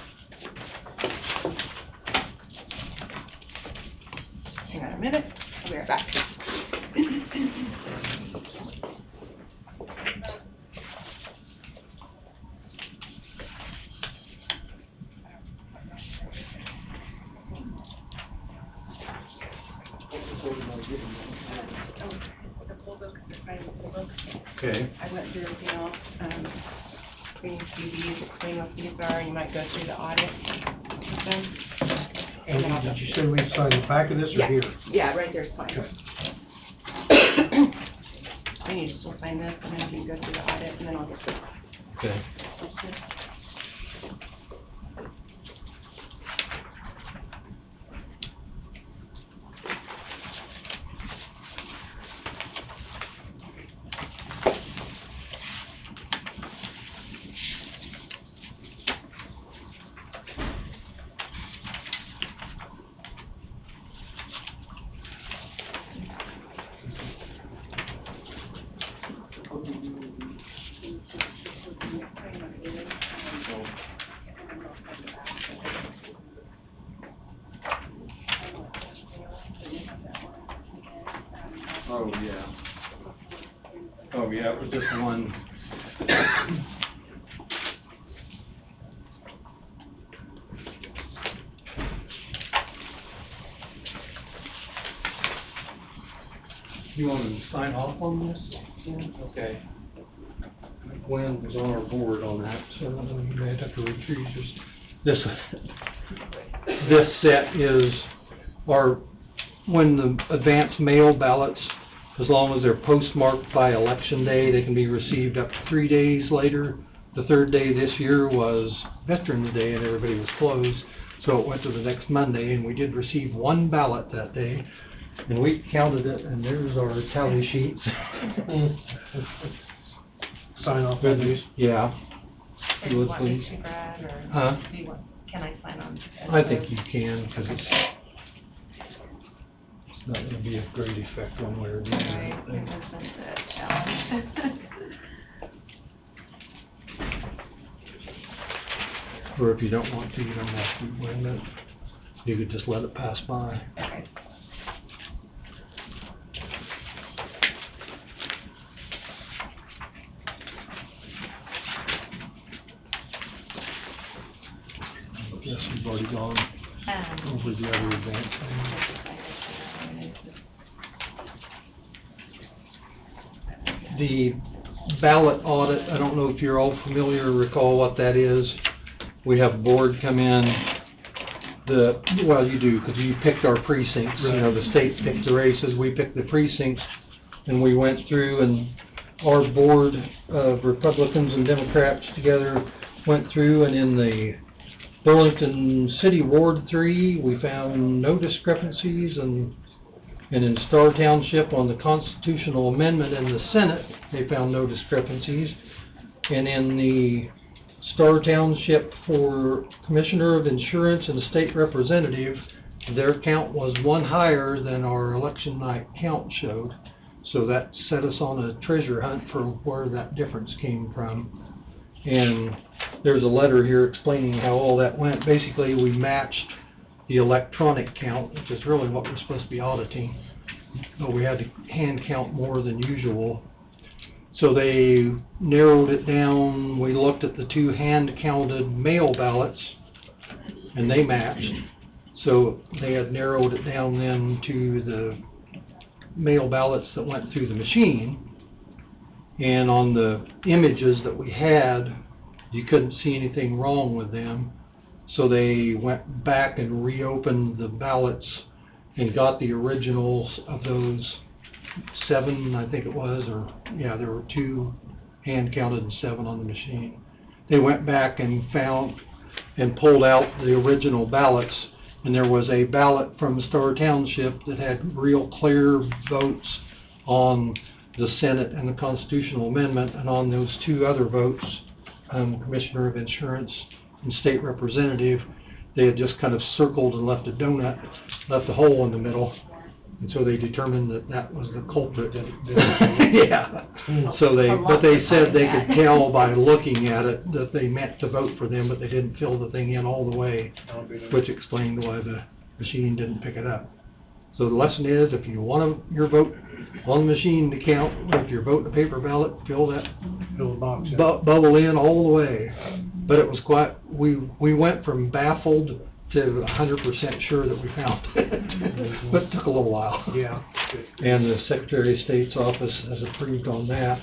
[SPEAKER 4] Hang on a minute, I'll be right back. The poll book, the signing poll book.
[SPEAKER 11] Okay.
[SPEAKER 4] I went through everything else, screening CVs, explain what these are, and you might go through the audit with them.
[SPEAKER 1] And did you say we sign the back of this or
[SPEAKER 4] Yeah.
[SPEAKER 1] here?
[SPEAKER 4] Yeah, right there's fine.
[SPEAKER 1] Okay.
[SPEAKER 4] I need to still sign this, and then you can go through the audit, and then I'll get this.
[SPEAKER 11] Okay. Oh, yeah. Oh, yeah, it was just one. You want to sign off on this? Okay. Gwen was on our board on that, so you may have to recuse yourself. This set is our, when the advance mail ballots, as long as they're postmarked by election day, they can be received up to 3 days later. The third day this year was Veterans Day and everybody was closed, so it went to the next Monday, and we did receive one ballot that day. And we counted it, and there's our tally sheets.
[SPEAKER 1] Sign off on these?
[SPEAKER 11] Yeah.
[SPEAKER 12] Do you want me to, Brad, or
[SPEAKER 11] Huh?
[SPEAKER 12] do you want, can I sign on?
[SPEAKER 11] I think you can, because it's not going to be of great effect one way or the
[SPEAKER 12] Right,
[SPEAKER 11] other.
[SPEAKER 12] it wasn't a challenge.
[SPEAKER 11] Or if you don't want to, you don't have to win it. You could just let it pass by.
[SPEAKER 4] Okay.
[SPEAKER 11] Yes, we've already gone over the other advance things. The ballot audit, I don't know if you're all familiar or recall what that is. We have a board come in, well, you do, because you picked our precincts, you know, the state picked the races, we picked the precincts, and we went through, and our board of Republicans and Democrats together went through, and in the Burlington City Ward 3, we found no discrepancies, and And in Starr Township, on the constitutional amendment in the Senate, they found no discrepancies. And in the Starr Township for Commissioner of Insurance and State Representative, their count was one higher than our election night count showed. So that set us on a treasure hunt for where that difference came from. And there's a letter here explaining how all that went. Basically, we matched the electronic count, which is really what we're supposed to be auditing, but we had to hand count more than usual. So they narrowed it down. We looked at the two hand-counted mail ballots, and they matched. So they had narrowed it down then to the mail ballots that went through the machine. And on the images that we had, you couldn't see anything wrong with them. So they went back and reopened the ballots and got the originals of those 7, I think it was, or yeah, there were 2 hand counted and 7 on the machine. They went back and found and pulled out the original ballots, and there was a ballot from Starr Township that had real clear votes on the Senate and the constitutional amendment, and on those 2 other votes, Commissioner of Insurance and State Representative, they had just kind of circled and left a donut, left a hole in the middle, and so they determined that that was the culprit. Yeah. So but they said they could tell by looking at it that they meant to vote for them, but they didn't fill the thing in all the way, which explained why the machine didn't pick it up. So the lesson is, if you want your vote on the machine to count, if you're voting a paper ballot, fill the box, bubble in all the way. But it was quite, we went from baffled to 100% sure that we found it. But it took a little while.
[SPEAKER 1] Yeah.
[SPEAKER 11] And the Secretary of State's office has approved on that.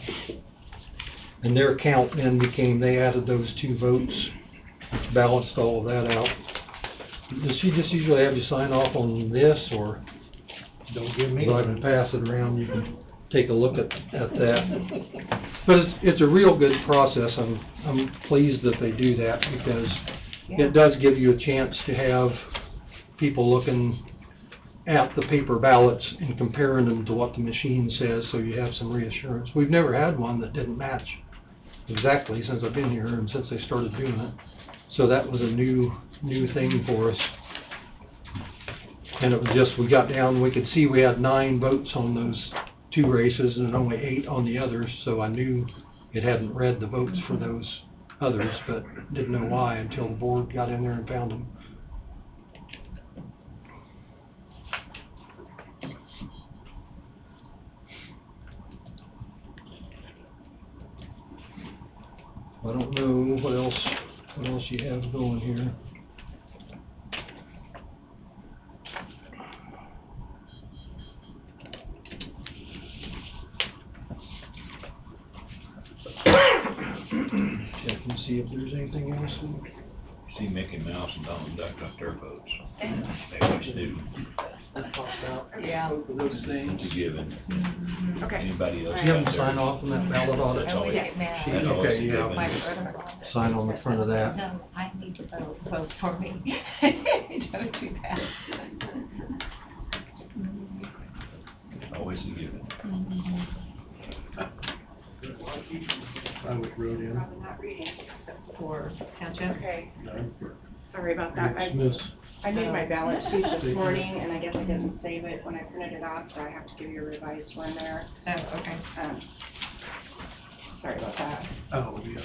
[SPEAKER 11] And their count then became, they added those 2 votes, balanced all of that out. Does she just usually have you sign off on this, or?
[SPEAKER 1] Don't give me.
[SPEAKER 11] So I can pass it around, you can take a look at that. But it's a real good process. I'm pleased that they do that, because it does give you a chance to have people looking at the paper ballots and comparing them to what the machine says, so you have some reassurance. We've never had one that didn't match exactly since I've been here and since they started doing it. So that was a new thing for us. And it was just, we got down, we could see we had 9 votes on those 2 races and only 8 on the others, so I knew it hadn't read the votes for those others, but didn't know why until the board got in there and found them. I don't know what else you have going here. Check and see if there's anything else.
[SPEAKER 3] See Mickey Mouse and Donald Duck got their votes. They always do.
[SPEAKER 12] Yeah.
[SPEAKER 3] It's a given.
[SPEAKER 4] Okay.
[SPEAKER 3] Anybody else?
[SPEAKER 11] You have
[SPEAKER 3] got
[SPEAKER 11] to
[SPEAKER 3] their-
[SPEAKER 11] sign off on that ballot on it.
[SPEAKER 3] That's always-
[SPEAKER 12] get mad.
[SPEAKER 3] that's always
[SPEAKER 11] Okay,
[SPEAKER 3] a
[SPEAKER 11] yeah.
[SPEAKER 3] given.
[SPEAKER 11] Sign on the front of that.
[SPEAKER 12] No, I need to vote for me. Don't do that.
[SPEAKER 3] Always a given.
[SPEAKER 1] I was wrote in.
[SPEAKER 4] Probably not reading.
[SPEAKER 12] For township.
[SPEAKER 4] Okay,
[SPEAKER 1] No.
[SPEAKER 4] sorry about that.
[SPEAKER 1] Dismiss.
[SPEAKER 4] I made my balance sheet this morning, and I guess I didn't save it when I printed it off, so I have to give you a revised one there.
[SPEAKER 12] Oh, okay.
[SPEAKER 4] Sorry about that.
[SPEAKER 1] Oh, yeah.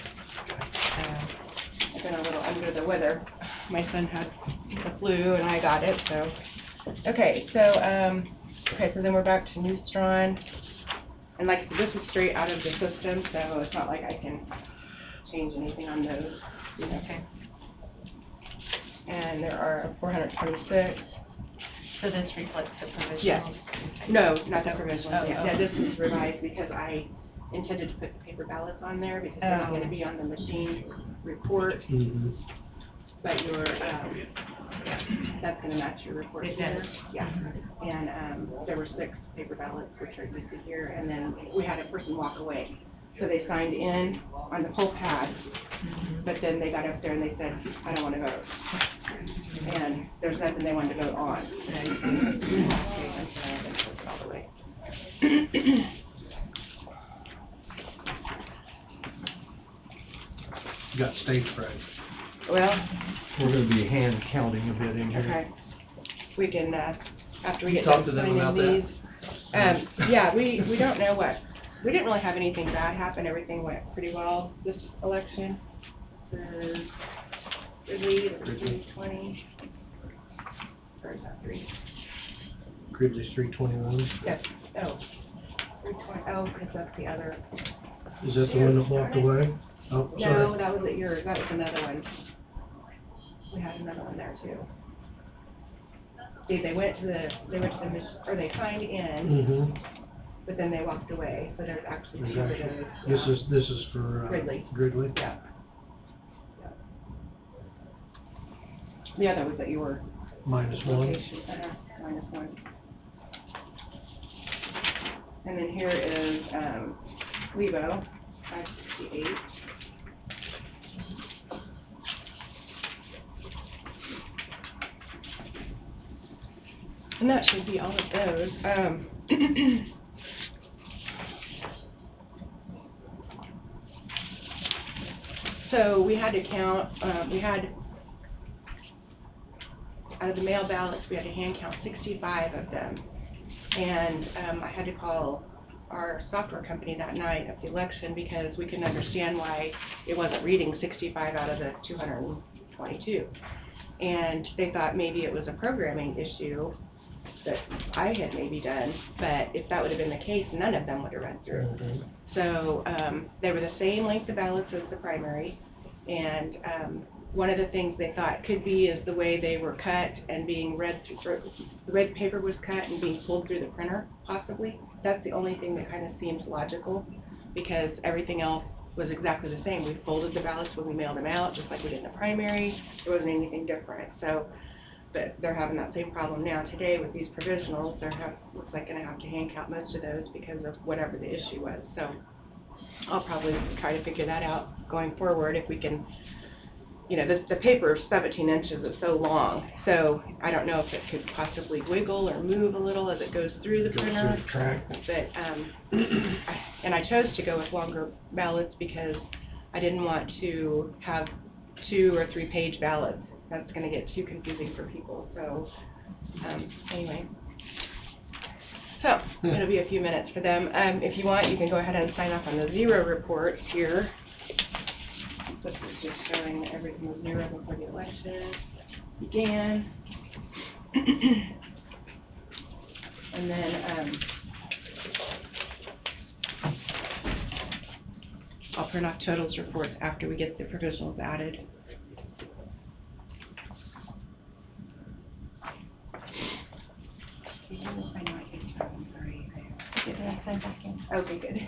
[SPEAKER 4] I've been a little under the weather. My son had the flu, and I got it, so. Okay, so then we're back to Newstron. And like, this is straight out of the system, so it's not like I can change anything on those.
[SPEAKER 12] Okay.
[SPEAKER 4] And there are 426.
[SPEAKER 12] So this reflects the provisional?
[SPEAKER 4] Yes.
[SPEAKER 12] Okay.
[SPEAKER 4] No, not the provisional.
[SPEAKER 12] Oh,
[SPEAKER 4] Yeah,
[SPEAKER 12] okay.
[SPEAKER 4] this is revised because I intended to put the paper ballots on there because they're not gonna be on the machine report,
[SPEAKER 1] Mm-hmm.
[SPEAKER 4] but your, that's gonna match your report
[SPEAKER 12] It
[SPEAKER 4] here.
[SPEAKER 12] does.
[SPEAKER 4] Yeah. And, there were 6 paper ballots, which are listed here, and then we had a person walk away. So they signed in on the whole pad, but then they got up there and they said, I don't wanna vote. And there's nothing they wanted to vote on. Okay, I'm sorry, I'm gonna flip it all the way.
[SPEAKER 1] Got stage fright.
[SPEAKER 4] Well,
[SPEAKER 11] We're gonna be hand counting a bit in here.
[SPEAKER 4] okay. We can, after we
[SPEAKER 11] You
[SPEAKER 4] get
[SPEAKER 11] talk
[SPEAKER 4] done
[SPEAKER 11] to them
[SPEAKER 4] signing
[SPEAKER 11] about
[SPEAKER 4] these.
[SPEAKER 11] that?
[SPEAKER 4] Yeah, we don't know we didn't really have anything bad happen. Everything went pretty well this election. Ridley, 320. Or is that 3?
[SPEAKER 1] Gridley's 321.
[SPEAKER 4] Yes, oh. 320, oh, because that's the other.
[SPEAKER 1] Is that the one that walked away? Oh,
[SPEAKER 4] No,
[SPEAKER 1] sorry.
[SPEAKER 4] that was at yours. That was another one. We had another one there too. See, they went to the or they signed in,
[SPEAKER 1] Mm-hmm.
[SPEAKER 4] but then they walked away. So there's actually two of
[SPEAKER 1] Exactly.
[SPEAKER 4] those.
[SPEAKER 1] This is for,
[SPEAKER 4] Gridley.
[SPEAKER 1] Gridley?
[SPEAKER 4] Yeah. The other was at your
[SPEAKER 1] -1.
[SPEAKER 4] location. -1. And then here is, Lebo, 568. And that should be all of those. So we had to count, out of the mail ballots, we had to hand count 65 of them. And I had to call our software company that night of the election because we couldn't understand why it wasn't reading 65 out of the 222. And they thought maybe it was a programming issue that I had maybe done, but if that would have been the case, none of them would have run through.
[SPEAKER 1] Mhm.
[SPEAKER 4] So they were the same length of ballots as the primary, and one of the things they thought could be is the way they were cut and being read through, the way the paper was cut and being pulled through the printer, possibly. That's the only thing that kind of seems logical, because everything else was exactly the same. We folded the ballots when we mailed them out, just like we did in the primary. There wasn't anything different. So, but they're having that same problem now today with these provisionals. Looks like gonna have to hand count most of those because of whatever the issue was. So I'll probably try to figure that out going forward if we can. You know, the paper is 17 inches, it's so long, so I don't know if it could possibly wiggle or move a little as it goes through the printer. But, and I chose to go with longer ballots because I didn't want to have 2 or 3 page ballots. That's gonna get too confusing for people, so, anyway. So, it'll be a few minutes for them. If you want, you can go ahead and sign off on the 0 reports here. This is just showing that everything was 0 before the election began. And then, I'll print off totals reports after we get the provisionals added. I know I can't tell, I'm sorry.
[SPEAKER 12] Get the next time back in.
[SPEAKER 4] Okay, good.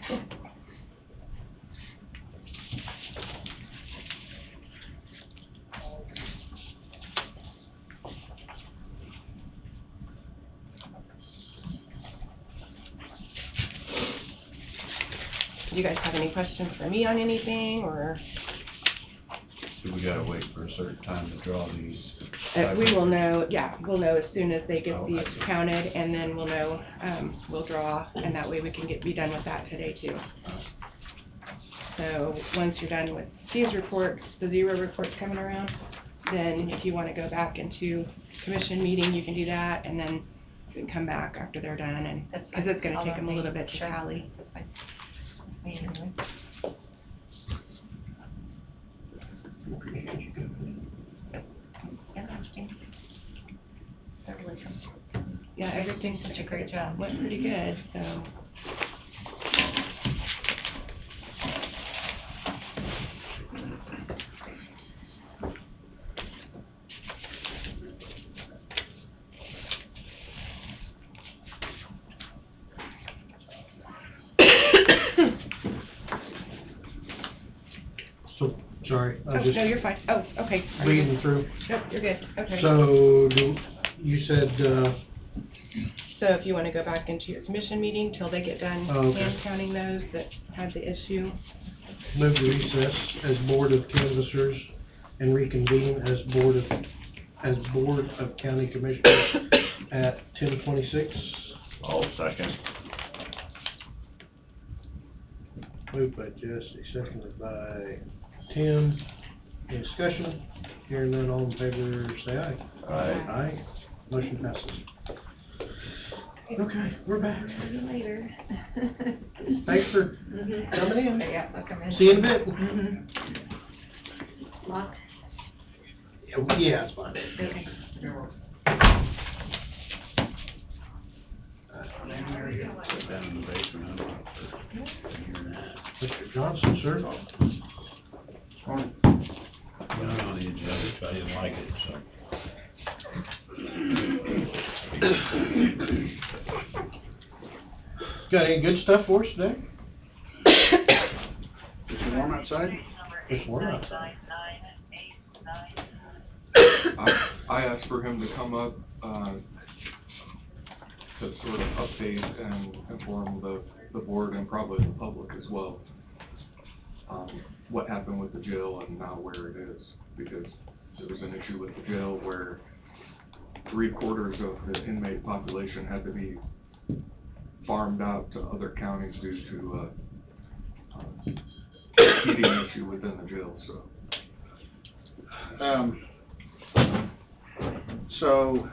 [SPEAKER 4] Do you guys have any questions for me on anything, or?
[SPEAKER 2] Do we gotta wait for a certain time to draw these?
[SPEAKER 4] We will know, yeah, we'll know as soon as they get
[SPEAKER 2] Oh,
[SPEAKER 4] these
[SPEAKER 2] I see.
[SPEAKER 4] counted, and then we'll know, we'll draw, and that way we can be done with that today too. So, once you're done with these reports, the 0 reports coming around, then if you wanna go back into commission meeting, you can do that, and then you can come back after they're done, and,
[SPEAKER 12] That's
[SPEAKER 4] cause it's gonna
[SPEAKER 12] fine.
[SPEAKER 4] take them a little bit to
[SPEAKER 12] Sure.
[SPEAKER 4] tally.
[SPEAKER 12] That's fine. Me anyway. Yeah, interesting. Everyone's
[SPEAKER 4] Yeah, everything's
[SPEAKER 12] such a great job.
[SPEAKER 4] went pretty good, so.
[SPEAKER 1] So, sorry,
[SPEAKER 4] Oh,
[SPEAKER 1] I'm just
[SPEAKER 4] no, you're fine. Oh, okay. Are you-
[SPEAKER 1] reading through.
[SPEAKER 4] Nope, you're good. Okay.
[SPEAKER 1] So, you said,
[SPEAKER 4] So if you want to go back into your commission meeting till they get done
[SPEAKER 1] Oh, okay.
[SPEAKER 4] hand counting those that had the issue.
[SPEAKER 1] move to recess as Board of Canvassers and reconvene as Board of as Board of County Commissioners at 10:26.
[SPEAKER 10] I'll second.
[SPEAKER 1] Moved by Jesse, seconded by Tim. Any discussion? Hearing none, all in favor, say aye.
[SPEAKER 10] Aye.
[SPEAKER 1] Aye. Motion passes. Okay, we're back.
[SPEAKER 7] See you later.
[SPEAKER 1] Thanks for coming in.
[SPEAKER 4] Yeah, I'll come in.
[SPEAKER 1] See you in a bit.
[SPEAKER 7] Locked.
[SPEAKER 1] Yeah, it's fine.
[SPEAKER 4] Okay.
[SPEAKER 2] Sit down in the basement, I'm not for a year and a half.
[SPEAKER 1] Mr. Johnson, sir.
[SPEAKER 2] Went on the agenda, so I didn't like it, so.
[SPEAKER 1] Got any good stuff for us today?
[SPEAKER 6] Is it warm outside?
[SPEAKER 1] It's warm outside.
[SPEAKER 6] I asked for him to come up, to sort of update and inform the board and probably the public as well, what happened with the jail and now where it is, because there was an issue with the jail where 3/4 of the inmate population had to be farmed out to other counties due to, heating issue within the jail, so.
[SPEAKER 13] So,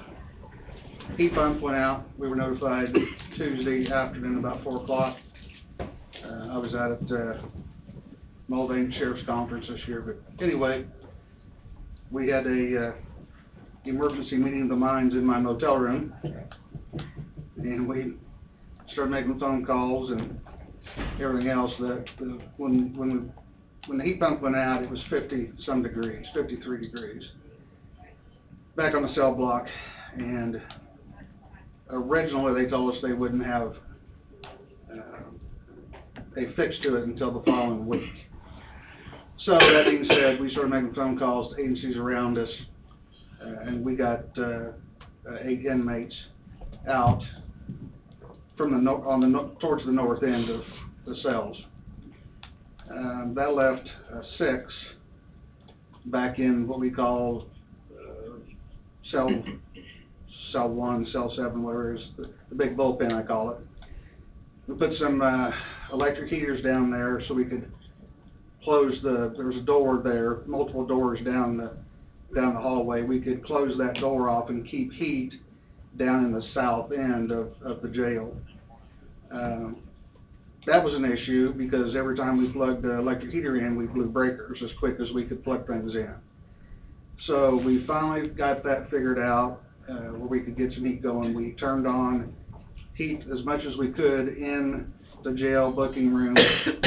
[SPEAKER 13] heat pump went out, we were notified Tuesday afternoon about 4 o'clock. I was out at, Mulvane Sheriff's Conference this year, but anyway, we had a, emergency meeting of the minds in my motel room. And we started making phone calls and everything else that, when the heat pump went out, it was 50-some degrees, 53 degrees. Back on the cell block, and originally they told us they wouldn't have a fix to it until the following week. So that being said, we started making phone calls to agencies around us, and we got 8 inmates out from the towards the north end of the cells. That left 6 back in what we call cell 1, cell 7, whatever it is, the big bullpen I call it. We put some electric heaters down there so we could close there was a door there, multiple doors down the hallway. We could close that door off and keep heat down in the south end of the jail. That was an issue because every time we plugged the electric heater in, we blew breakers as quick as we could plug things in. So we finally got that figured out, where we could get some heat going. We turned on heat as much as we could in the jail booking room,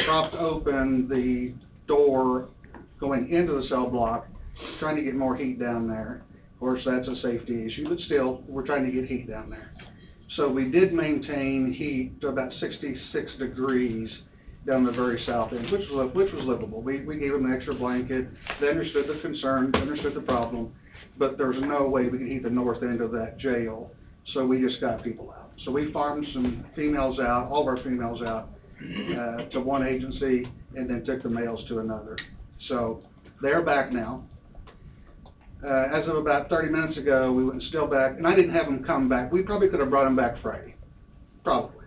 [SPEAKER 13] propped open the door going into the cell block, trying to get more heat down there. Of course, that's a safety issue, but still, we're trying to get heat down there. So we did maintain heat to about 66 degrees down the very south end, which was livable. We gave them an extra blanket. They understood the concern, they understood the problem, but there was no way we could heat the north end of that jail. So we just got people out. So we farmed some females out, all of our females out, to one agency, and then took the males to another. So they're back now. As of about 30 minutes ago, we went still back, and I didn't have them come back. We probably could have brought them back Friday, probably.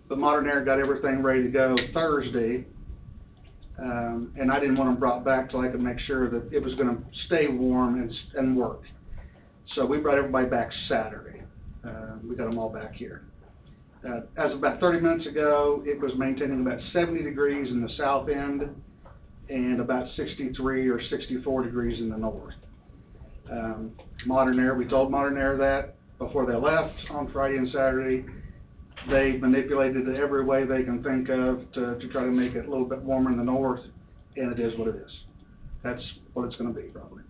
[SPEAKER 13] But Modern Air got everything ready to go Thursday, and I didn't want them brought back till I could make sure that it was going to stay warm and work. So we brought everybody back Saturday. We got them all back here. As of about 30 minutes ago, it was maintaining about 70 degrees in the south end and about 63 or 64 degrees in the north. Modern Air, we told Modern Air that before they left on Friday and Saturday. They manipulated it every way they can think of to try to make it a little bit warmer in the north, and it is what it is. That's what it's going to be, probably.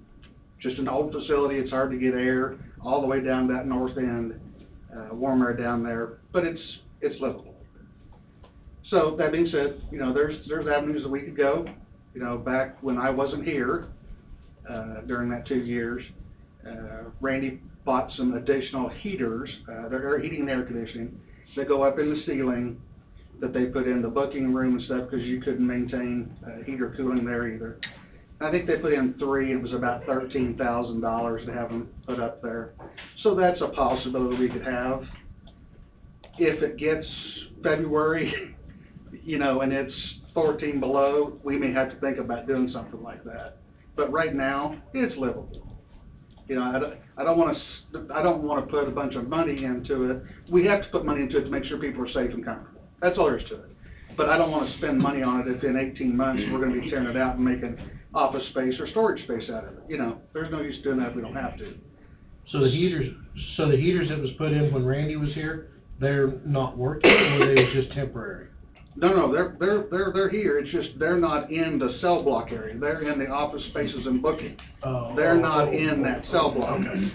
[SPEAKER 13] Just an old facility, it's hard to get air all the way down that north end, warm air down there, but it's livable. So that being said, you know, there's avenues that we could go. You know, back when I wasn't here, during that 2 years, Randy bought some additional heaters, they're air heating and air conditioning, that go up in the ceiling that they put in the booking room and stuff because you couldn't maintain heat or cooling there either. I think they put in 3, and it was about $13,000 to have them put up there. So that's a possibility we could have. If it gets February, you know, and it's 14 below, we may have to think about doing something like that. But right now, it's livable. You know, I don't want to put a bunch of money into it. We have to put money into it to make sure people are safe and comfortable. That's all there is to it. But I don't want to spend money on it if in 18 months we're going to be tearing it out and making office space or storage space out of it. You know, there's no use doing that if we don't have to.
[SPEAKER 1] So the heaters that was put in when Randy was here, they're not working, or they was just temporary?
[SPEAKER 13] No, they're here. It's just they're not in the cell block area. They're in the office spaces and booking. They're not in that cell block.
[SPEAKER 1] Okay.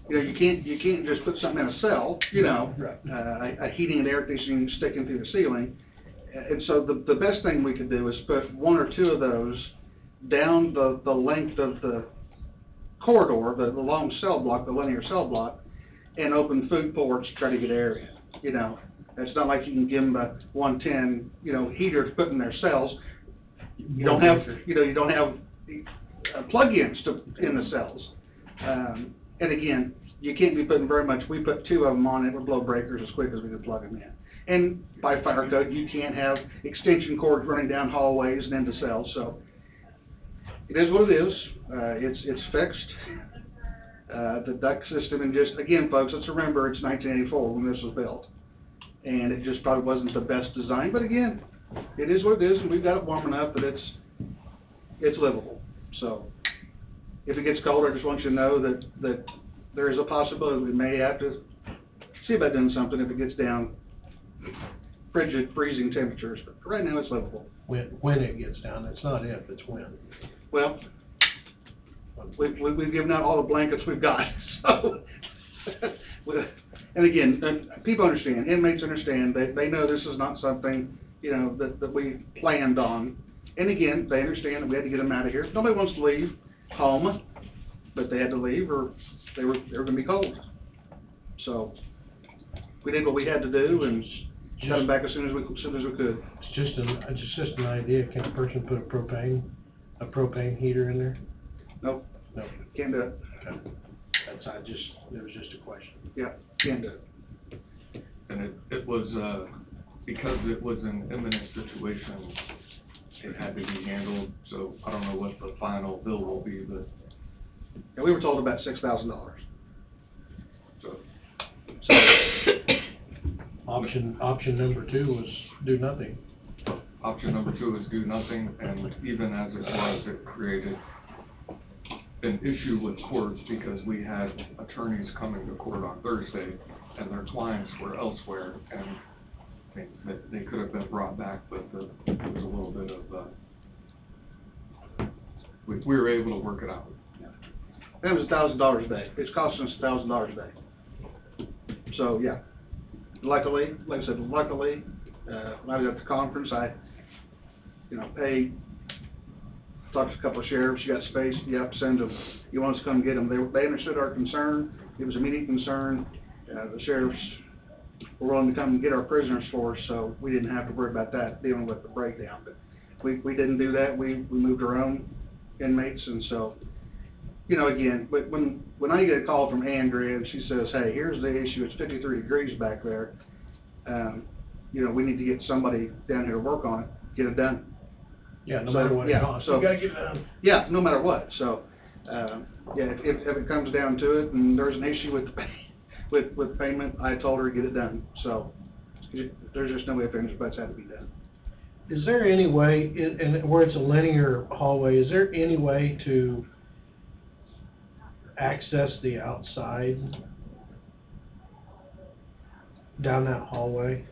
[SPEAKER 13] You know, you can't just put something in a cell. You know,
[SPEAKER 1] Right.
[SPEAKER 13] a heating and air conditioning sticking through the ceiling. And so the best thing we could do is put 1 or 2 of those down the length of the corridor, the long cell block, the linear cell block, and open food ports to try to get air in. You know, it's not like you can give them a 110, you know, heater to put in their cells. You don't have plug-ins in the cells. And again, you can't be putting very much. We put 2 of them on it. We'll blow breakers as quick as we can plug them in. And by fire code, you can't have extension cords running down hallways and into cells. So it is what it is. It's fixed. The duct system, and just again, folks, let's remember it's 1984 when this was built, and it just probably wasn't the best design. But again, it is what it is, and we've got it warm enough that it's livable. So if it gets colder, I just want you to know that there is a possibility we may have to see about doing something if it gets down frigid, freezing temperatures. But right now, it's livable.
[SPEAKER 1] When it gets down, it's not if, it's when.
[SPEAKER 13] Well, we've given out all the blankets we've got, so. And again, people understand, inmates understand, they know this is not something, you know, that we planned on. And again, they understand that we had to get them out of here. Nobody wants to leave home, but they had to leave or they were going to be cold. So we did what we had to do and got them back as soon as we could.
[SPEAKER 1] It's just an idea. Can a person put a propane heater in there?
[SPEAKER 13] Nope.
[SPEAKER 1] Nope.
[SPEAKER 13] Can't do it.
[SPEAKER 1] Okay. It was just a question.
[SPEAKER 13] Yeah, can't do it.
[SPEAKER 6] And it was, because it was an imminent situation, it had to be handled, so I don't know what the final bill will be, but.
[SPEAKER 13] And we were told about $6,000.
[SPEAKER 6] So.
[SPEAKER 1] Option number 2 was do nothing.
[SPEAKER 6] Option number 2 is do nothing, and even as it was, it created an issue with courts because we had attorneys coming to court on Thursday, and their clients were elsewhere, and they could have been brought back, but there was a little bit of, we were able to work it out.
[SPEAKER 13] That was $1,000 a day. It's costing us $1,000 a day. So, yeah. Luckily, like I said, when I was at the conference, I, talked to a couple of sheriffs. You got space, you have to send them. You want us to come get them. They understood our concern. It was an immediate concern. The sheriffs were willing to come and get our prisoners for us, so we didn't have to worry about that, dealing with the breakdown. But we didn't do that. We moved our own inmates, and so, again, when I get a call from Andrea and she says, hey, here's the issue, it's 53 degrees back there, we need to get somebody down here to work on it, get it done.
[SPEAKER 1] Yeah, no matter what it costs, you gotta get it done.
[SPEAKER 13] Yeah, no matter what. So, if it comes down to it and there's an issue with payment, I told her to get it done. So, there's just no way ifs, ands, or buts had to be done.
[SPEAKER 1] Is there any way, where it's a linear hallway, is there any way to access the outside down that hallway?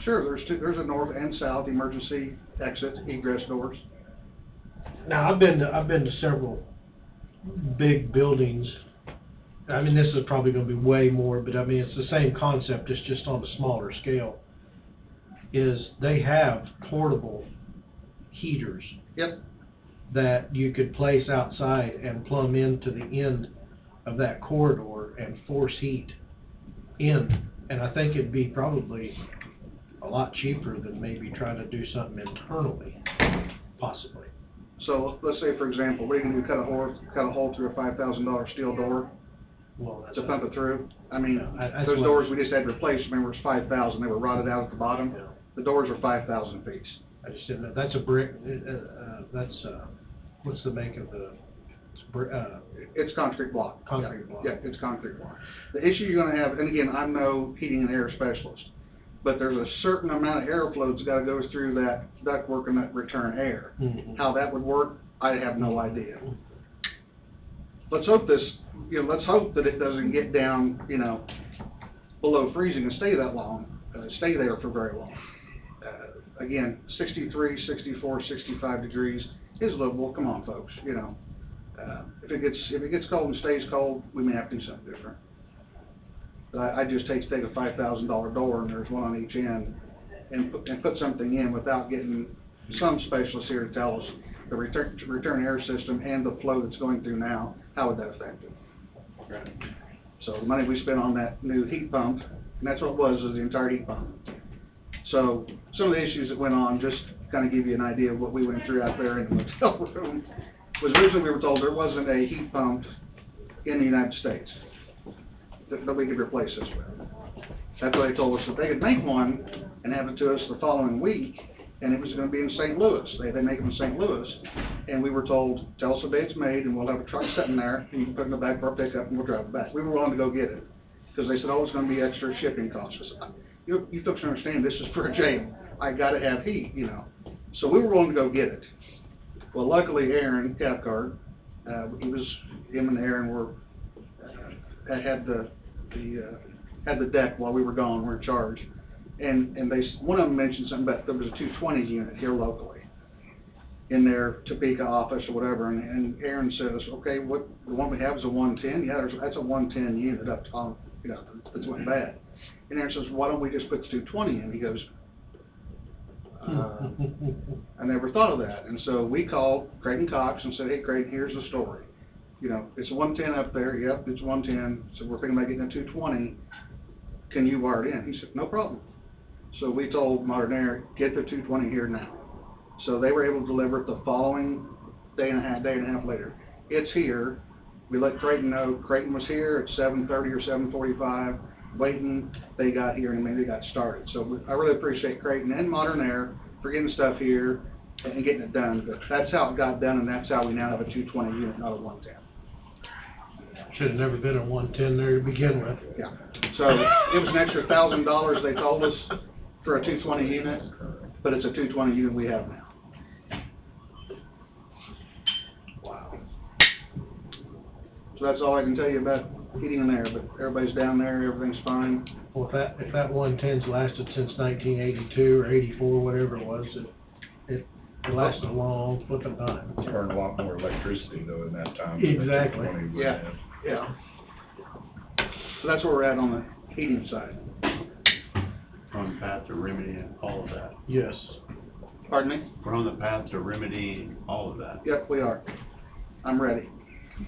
[SPEAKER 13] Sure, there's a north and south emergency exit egress doors.
[SPEAKER 1] Now, I've been to several big buildings. I mean, this is probably going to be way more, but I mean, it's the same concept, it's just on a smaller scale. Is they have portable heaters.
[SPEAKER 13] Yep. That
[SPEAKER 1] you could place outside and plumb into the end of that corridor and force heat in. And I think it'd be probably a lot cheaper than maybe trying to do something internally, possibly.
[SPEAKER 13] So let's say, for example, what are you gonna do, cut a hole through a $5,000 steel door
[SPEAKER 1] Well, that's.
[SPEAKER 13] to pump it through? I mean,
[SPEAKER 1] That's
[SPEAKER 13] those
[SPEAKER 1] what-
[SPEAKER 13] doors we just had replaced, remember, it was 5,000, they were rotted out at the bottom.
[SPEAKER 1] Yeah.
[SPEAKER 13] The doors are 5,000 apiece.
[SPEAKER 1] I just didn't know, that's a brick, that's, what's the make of the,
[SPEAKER 13] It's concrete block.
[SPEAKER 1] Concrete
[SPEAKER 13] Yeah.
[SPEAKER 1] block.
[SPEAKER 13] Yeah, it's concrete block. The issue you're gonna have, and again, I'm no heating and air specialist, but there's a certain amount of airflow that's gotta go through that ductwork and that return air.
[SPEAKER 1] Mhm.
[SPEAKER 13] How that would work, I have no idea. Let's hope let's hope that it doesn't get down, below freezing and stay that long, stay there for very long. Again, 63, 64, 65 degrees is livable, come on, folks, If it gets cold and stays cold, we may have to do something different. But I just hate to take a $5,000 door and there's one on each end and put something in without getting some specialist here to tell us the return air system and the flow that's going through now, how would that affect it? So the money we spent on that new heat pump, and that's what it was the entire heat pump. So some of the issues that went on, just to kind of give you an idea of what we went through out there in the hotel room, was originally we were told there wasn't a heat pump in the United States that we could replace this with. That's what they told us, that they could make one and have it to us the following week, and it was gonna be in St. Louis. They make them in St. Louis, and we were told, tell us the day it's made, and we'll have a truck sitting there, and you can put it in the back of our pickup, and we'll drive it back. We were willing to go get it, because they said, oh, it's gonna be extra shipping costs. I said, you folks understand, this is for a jail. I gotta have heat, So we were willing to go get it. Well, luckily Aaron Cathcart, him and Aaron were, had the deck while we were gone, we were in charge. And one of them mentioned something about there was a 220 unit here locally in their Topeka office or whatever, and Aaron says, okay, what, the one we have is a 110? Yeah, that's a 110 unit up on, that's went bad. And Aaron says, why don't we just put the 220 in? He goes, I never thought of that. And so we called Creighton Cox and said, hey, Creighton, here's the story. It's a 110 up there. Yep, it's 110. So we're thinking about getting a 220. Can you wire it in? He said, no problem. So we told Modern Air, get the 220 here now. So they were able to deliver it the following day and a half later. It's here. We let Creighton know. Creighton was here at 7:30 or 7:45, waiting. They got here and they got started. So I really appreciate Creighton and Modern Air for getting stuff here and getting it done. But that's how it got done, and that's how we now have a 220 unit, not a 110.
[SPEAKER 1] Should have never been a 110 there to begin with.
[SPEAKER 13] Yeah. So it was an extra $1,000 they told us for a 220 unit, but it's a 220 unit we have now.
[SPEAKER 1] Wow.
[SPEAKER 13] So that's all I can tell you about heating and air, but everybody's down there, everything's fine.
[SPEAKER 1] Well, if that 110's lasted since 1982 or 84, whatever it was, it lasted a long flipping time.
[SPEAKER 2] Burned a lot more electricity though in that time.
[SPEAKER 1] Exactly.
[SPEAKER 2] than the 220 would
[SPEAKER 13] Yeah.
[SPEAKER 2] have.
[SPEAKER 13] Yeah. So that's where we're at on the heating side.
[SPEAKER 2] On the path to remedying all of that.
[SPEAKER 1] Yes.
[SPEAKER 13] Pardon me?
[SPEAKER 2] We're on the path to remedying all of that.
[SPEAKER 13] Yep, we are. I'm ready.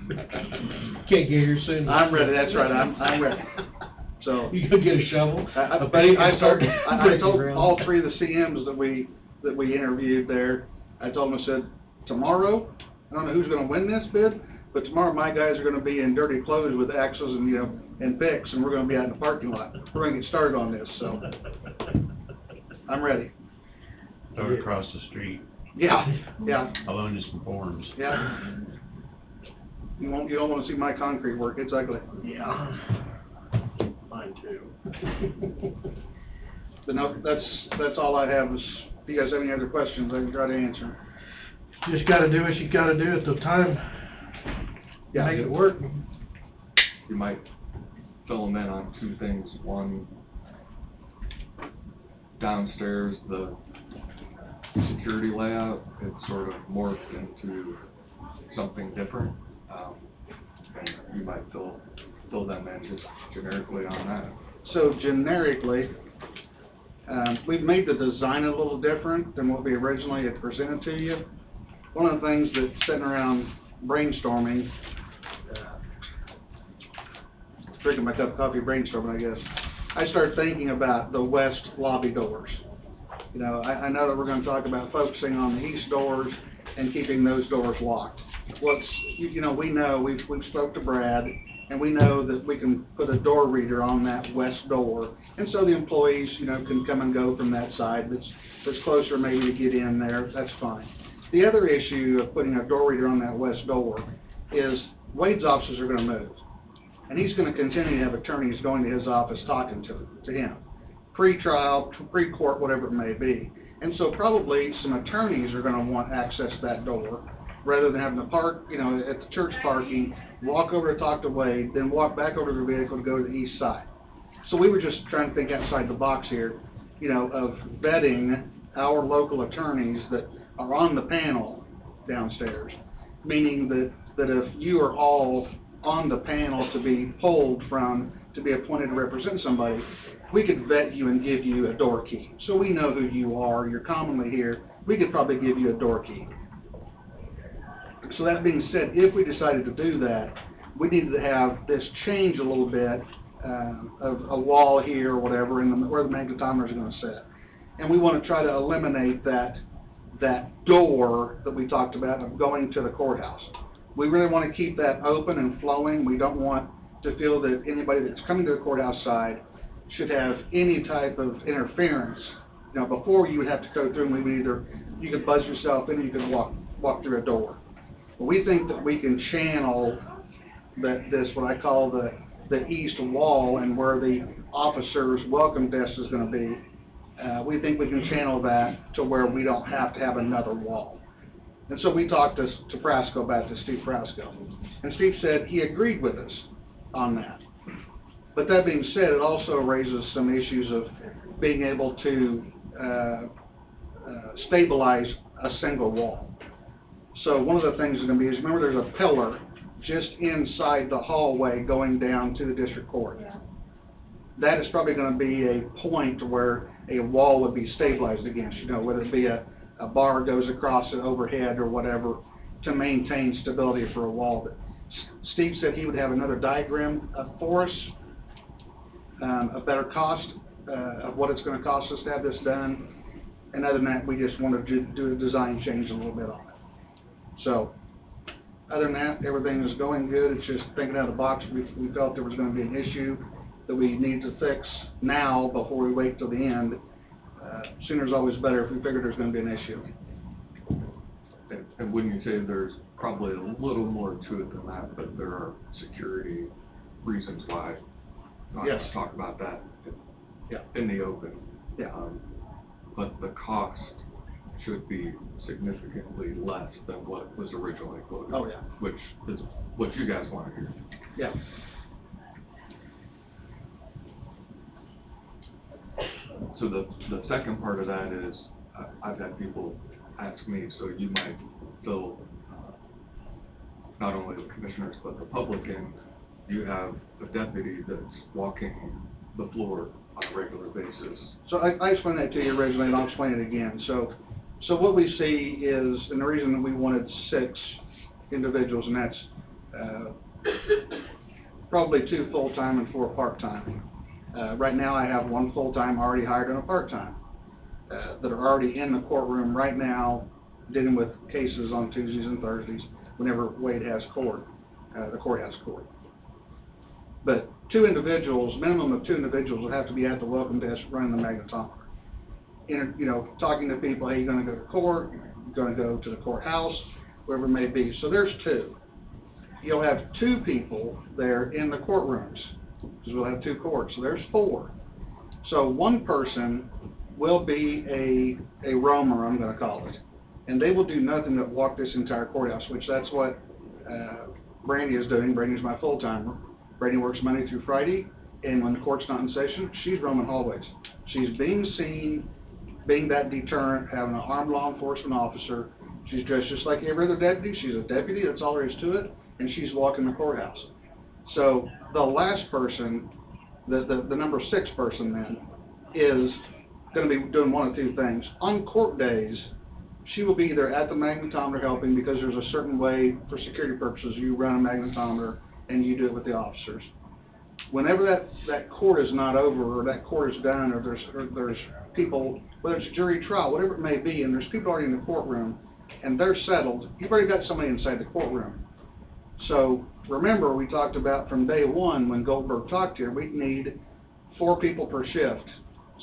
[SPEAKER 1] Can't get here soon.
[SPEAKER 13] I'm ready, that's right, I'm ready. So.
[SPEAKER 1] You gonna get a shovel?
[SPEAKER 13] I
[SPEAKER 1] A pick and start
[SPEAKER 13] told
[SPEAKER 1] breaking
[SPEAKER 13] all
[SPEAKER 1] ground?
[SPEAKER 13] three of the CMs that we interviewed there, I told them, I said, tomorrow, I don't know who's gonna win this bid, but tomorrow my guys are gonna be in dirty clothes with axes and picks, and we're gonna be out in the parking lot. We're gonna get started on this, so I'm ready.
[SPEAKER 2] Throw it across the street.
[SPEAKER 13] Yeah, yeah,
[SPEAKER 2] I'll loan you some forms.
[SPEAKER 13] yeah. You don't wanna see my concrete work, it's ugly.
[SPEAKER 1] Yeah. Mine too.
[SPEAKER 13] But no, that's all I have. Is if you guys have any other questions, I can try to answer them.
[SPEAKER 1] Just gotta do what you gotta do at the time.
[SPEAKER 13] Yeah.
[SPEAKER 1] Make it work.
[SPEAKER 6] You might fill them in on two things. One, downstairs, the security layout, it's sort of morphed into something different. And you might fill them in just generically on that.
[SPEAKER 13] So generically, we've made the design a little different than what we originally had presented to you. One of the things that's sitting around brainstorming, drinking my cup of coffee brainstorming, I guess, I started thinking about the west lobby doors. I know that we're going to talk about focusing on the east doors and keeping those doors locked. We know, we've spoke to Brad, and we know that we can put a door reader on that west door, and so the employees, can come and go from that side that's closer maybe to get in there, that's fine. The other issue of putting a door reader on that west door is Wade's offices are gonna move. And he's gonna continue to have attorneys going to his office talking to him, pre-trial, pre-court, whatever it may be. And so probably some attorneys are gonna want access to that door, rather than having to park, at the church parking, walk over to talk to Wade, then walk back over to the vehicle to go to the east side. So we were just trying to think outside the box here, of vetting our local attorneys that are on the panel downstairs, meaning that if you are all on the panel to be pulled from, to be appointed to represent somebody, we could vet you and give you a door key. So we know who you are, you're commonly here, we could probably give you a door key. So that being said, if we decided to do that, we needed to have this change a little bit, of a wall here or whatever, where the magnetometer is going to sit. And we want to try to eliminate that door that we talked about of going to the courthouse. We really want to keep that open and flowing. We don't want to feel that anybody that's coming to the courthouse side should have any type of interference. Before you would have to go through and you could buzz yourself in and you could walk through a door. But we think that we can channel this, what I call the east wall, and where the officer's welcome desk is going to be. We think we can channel that to where we don't have to have another wall. And so we talked to Prasco about this, Steve Prasco. And Steve said he agreed with us on that. But that being said, it also raises some issues of being able to stabilize a single wall. So one of the things is going to be, remember there's a pillar just inside the hallway going down to the district court.
[SPEAKER 4] Yeah.
[SPEAKER 13] That is probably going to be a point where a wall would be stabilized against, whether it be a bar goes across it overhead or whatever, to maintain stability for a wall. But Steve said he would have another diagram for us, a better cost of what it's going to cost us to have this done. And other than that, we just wanted to do a design change a little bit on it. So, other than that, everything is going good. It's just thinking out of the box. We felt there was going to be an issue that we need to fix now before we wait till the end. Sooner is always better if we figure there's going to be an issue.
[SPEAKER 6] And wouldn't you say there's probably a little more to it than that, but there are security reasons why not
[SPEAKER 13] Yes.
[SPEAKER 6] to talk about that
[SPEAKER 13] Yeah.
[SPEAKER 6] in the open.
[SPEAKER 13] Yeah.
[SPEAKER 6] But the cost should be significantly less than what was originally quoted.
[SPEAKER 13] Oh, yeah.
[SPEAKER 6] Which is what you guys want to hear.
[SPEAKER 13] Yeah.
[SPEAKER 6] So the second part of that is, I've had people ask me, so you might fill not only the commissioners, but the public in. You have a deputy that's walking the floor on a regular basis.
[SPEAKER 13] So I explained that to you originally, and I'll explain it again. So what we see is, and the reason that we wanted 6 individuals, and that's probably 2 full-time and 4 part-time. Right now I have 1 full-time already hired and a part-time that are already in the courtroom right now dealing with cases on Tuesdays and Thursdays whenever Wade has court, the court has court. But 2 individuals, minimum of 2 individuals will have to be at the welcome desk running the magnetometer. Talking to people, hey, you're going to go to court, you're going to go to the courthouse, wherever it may be. So there's 2. You'll have 2 people there in the courtrooms, because we'll have 2 courts, so there's 4. So 1 person will be a roamer, I'm going to call it, and they will do nothing but walk this entire courthouse, which that's what Brandy is doing. Brandy's my full-timer. Brandy works Monday through Friday, and when the court's not in session, she's roaming hallways. She's being seen, being that deterrent, having an armed law enforcement officer. She's dressed just like every other deputy. She's a deputy, that's all there is to it, and she's walking the courthouse. So the last person, the number 6 person then, is going to be doing one of 2 things. On court days, she will be either at the magnetometer helping, because there's a certain way, for security purposes, you run a magnetometer and you do it with the officers. Whenever that court is not over, or that court is done, or there's people, whether it's a jury trial, whatever it may be, and there's people already in the courtroom, and they're settled, you've already got somebody inside the courtroom. So, remember, we talked about from day one, when Goldberg talked here, we need 4 people per shift,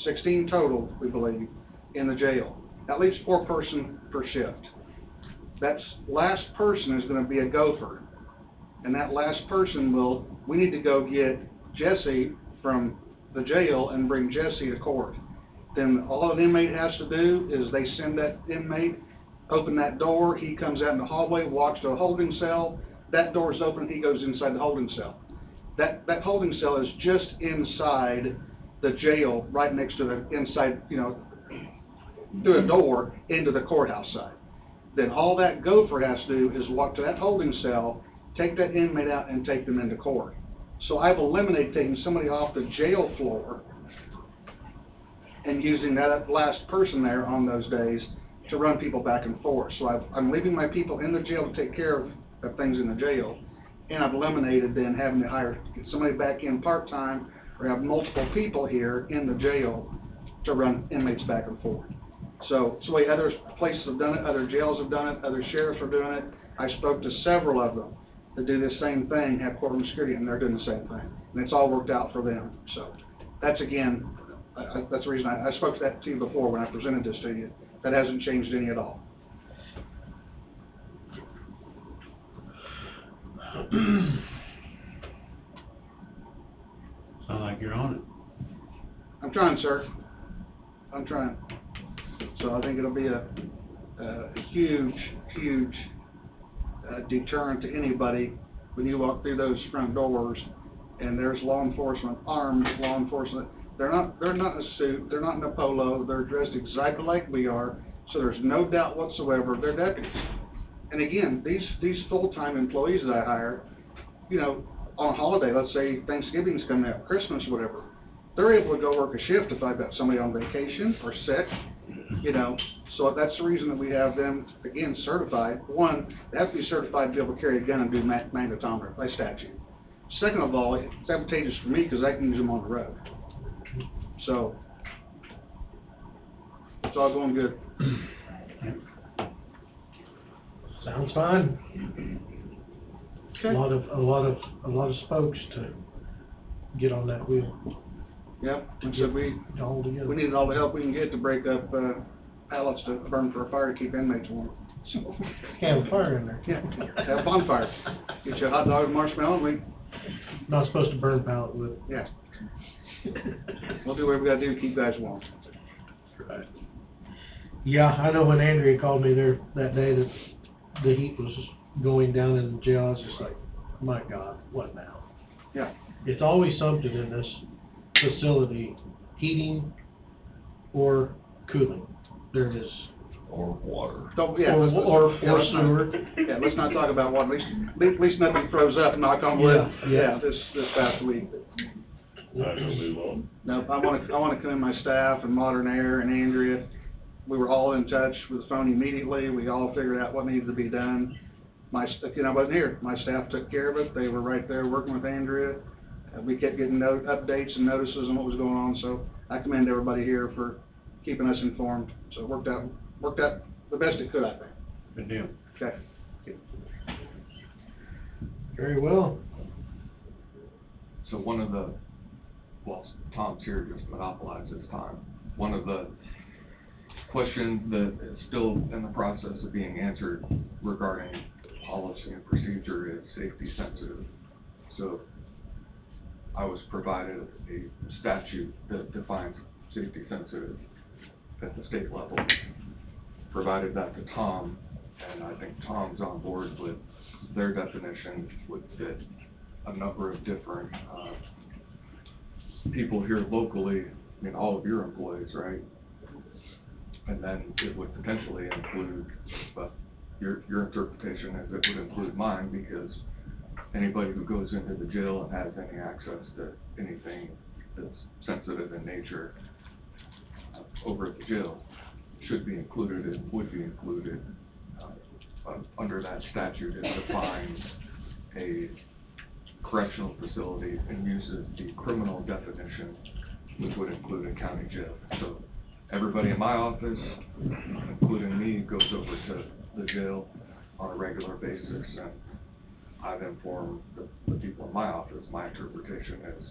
[SPEAKER 13] 16 total, we believe, in the jail. At least 4 person per shift. That last person is gonna be a gopher. And that last person we need to go get Jesse from the jail and bring Jesse to court. Then all an inmate has to do is they send that inmate, open that door, he comes out in the hallway, walks to a holding cell, that door's open, he goes inside the holding cell. That holding cell is just inside the jail, right next to the inside, through a door into the courthouse side. Then all that gopher has to do is walk to that holding cell, take that inmate out and take them into court. So I've eliminated taking somebody off the jail floor and using that last person there on those days to run people back and forth. So I'm leaving my people in the jail to take care of things in the jail, and I've eliminated then having to get somebody back in part-time or have multiple people here in the jail to run inmates back and forth. So other places have done it, other jails have done it, other sheriffs are doing it. I spoke to several of them that do the same thing, have courtroom security, and they're doing the same thing. And it's all worked out for them. So that's, again, that's the reason I spoke to that to you before when I presented this to you. That hasn't changed any at all.
[SPEAKER 2] Sound like you're on it.
[SPEAKER 13] I'm trying, sir. I'm trying. So I think it'll be a huge deterrent to anybody when you walk through those front doors and there's law enforcement, armed law enforcement. They're not in a suit, they're not in a polo, they're dressed exactly like we are, so there's no doubt whatsoever they're deputies. And again, these full-time employees that I hire, on a holiday, let's say Thanksgiving's coming up, Christmas, whatever, they're able to go work a shift if I've got somebody on vacation or sick, So that's the reason that we have them, again, certified. One, they have to be certified to be able to carry a gun and do magnetometer by statute. Second of all, it's advantageous for me because I can use them on the road. So it's all going good.
[SPEAKER 1] Sounds fine.
[SPEAKER 13] Okay.
[SPEAKER 1] A lot of spokes to get on that wheel.
[SPEAKER 13] Yep. And so we
[SPEAKER 1] All together.
[SPEAKER 13] needed all the help we can get to break up pallets to burn for a fire to keep inmates warm. So,
[SPEAKER 1] Have a fire in there.
[SPEAKER 13] yeah, have a bonfire. Get you a hot dog and marshmallow, and
[SPEAKER 1] Not supposed to burn pallet wood.
[SPEAKER 13] yeah. We'll do whatever we gotta do to keep guys warm.
[SPEAKER 1] Right. Yeah, I know when Andrea called me there that day that the heat was going down in the jail, I was just like, my God, what now?
[SPEAKER 13] Yeah.
[SPEAKER 1] It's always something in this facility, heating or cooling. There it is.
[SPEAKER 10] Or water.
[SPEAKER 13] So, yeah.
[SPEAKER 1] Or sewer.
[SPEAKER 13] Yeah, let's not talk about water. At least nothing froze up, knock on wood.
[SPEAKER 1] Yeah.
[SPEAKER 13] This past week.
[SPEAKER 10] Not gonna move on.
[SPEAKER 13] No, I wanna commend my staff and Modern Air and Andrea. We were all in touch with the phone immediately. We all figured out what needed to be done. I wasn't here. My staff took care of it. They were right there working with Andrea. We kept getting updates and notices on what was going on, so I commend everybody here for keeping us informed. So it worked out the best it could, I think.
[SPEAKER 2] Good deal.
[SPEAKER 13] Okay.
[SPEAKER 1] Very well.
[SPEAKER 6] So Tom's here just monopolize his time. One of the questions that is still in the process of being answered regarding policy and procedure is safety sensitive. So I was provided a statute that defines safety sensitive at the state level. Provided that to Tom, and I think Tom's on board with their definition would fit a number of different people here locally, all of your employees, right? And then it would potentially include, but your interpretation is it would include mine, because anybody who goes into the jail and has any access to anything that's sensitive in nature over at the jail should be included and would be included under that statute. It defines a correctional facility and uses the criminal definition, which would include a county jail. So everybody in my office, including me, goes over to the jail on a regular basis, and I've informed the people in my office, my interpretation is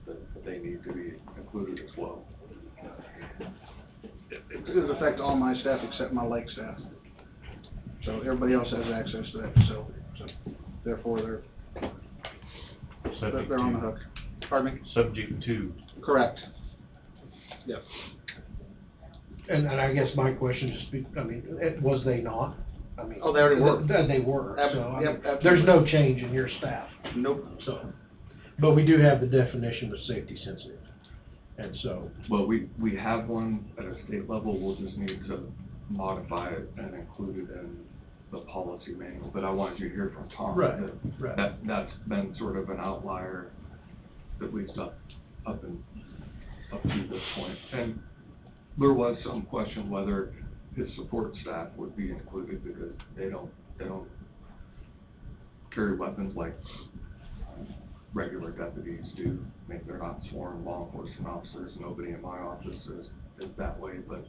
[SPEAKER 6] that they need to be included as well.
[SPEAKER 13] It does affect all my staff except my lake staff. So everybody else has access to that facility, so therefore they're on the hook. Pardon me?
[SPEAKER 2] Subject to.
[SPEAKER 13] Correct. Yep.
[SPEAKER 1] And I guess my question is, was they not? I mean.
[SPEAKER 13] Oh, they already were.
[SPEAKER 1] They were,
[SPEAKER 13] Yep,
[SPEAKER 1] so, I
[SPEAKER 13] yep,
[SPEAKER 1] mean,
[SPEAKER 13] absolutely.
[SPEAKER 1] there's no change in your staff,
[SPEAKER 13] Nope.
[SPEAKER 1] so. But we do have the definition of safety sensitive, and so.
[SPEAKER 6] Well, we have one at a state level, we'll just need to modify it and include it in the policy manual, but I wanted you to hear from Tom.
[SPEAKER 1] Right,
[SPEAKER 6] that-
[SPEAKER 1] right.
[SPEAKER 6] That's been sort of an outlier, at least up to this point. And there was some question whether his support staff would be included, because they don't carry weapons like regular deputies do. I mean, they're not sworn law enforcement officers, nobody in my office is that way, but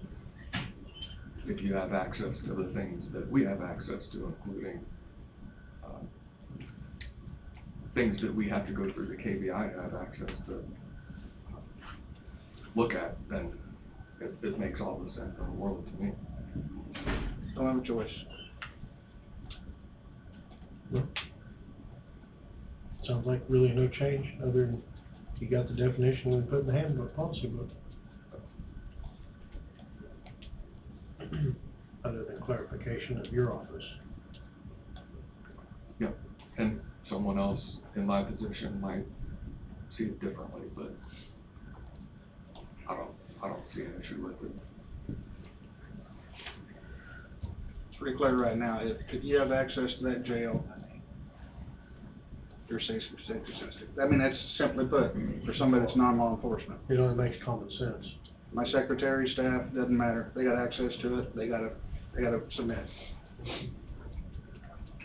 [SPEAKER 6] if you have access to the things that we have access to, including things that we have to go through the KBI to have access to look at, then it makes all the sense in the world to me.
[SPEAKER 13] Don't have a choice.
[SPEAKER 1] Sounds like really no change, other than you got the definition we put in the handbook, policy book. Other than clarification of your office.
[SPEAKER 6] Yep, and someone else in my position might see it differently, but I don't see an issue with it.
[SPEAKER 13] It's pretty clear right now, if you have access to that jail, you're safety sensitive. I mean, that's simply put, for somebody that's non-law enforcement.
[SPEAKER 1] It only makes common sense.
[SPEAKER 13] My secretary, staff, doesn't matter, they got access to it, they gotta submit.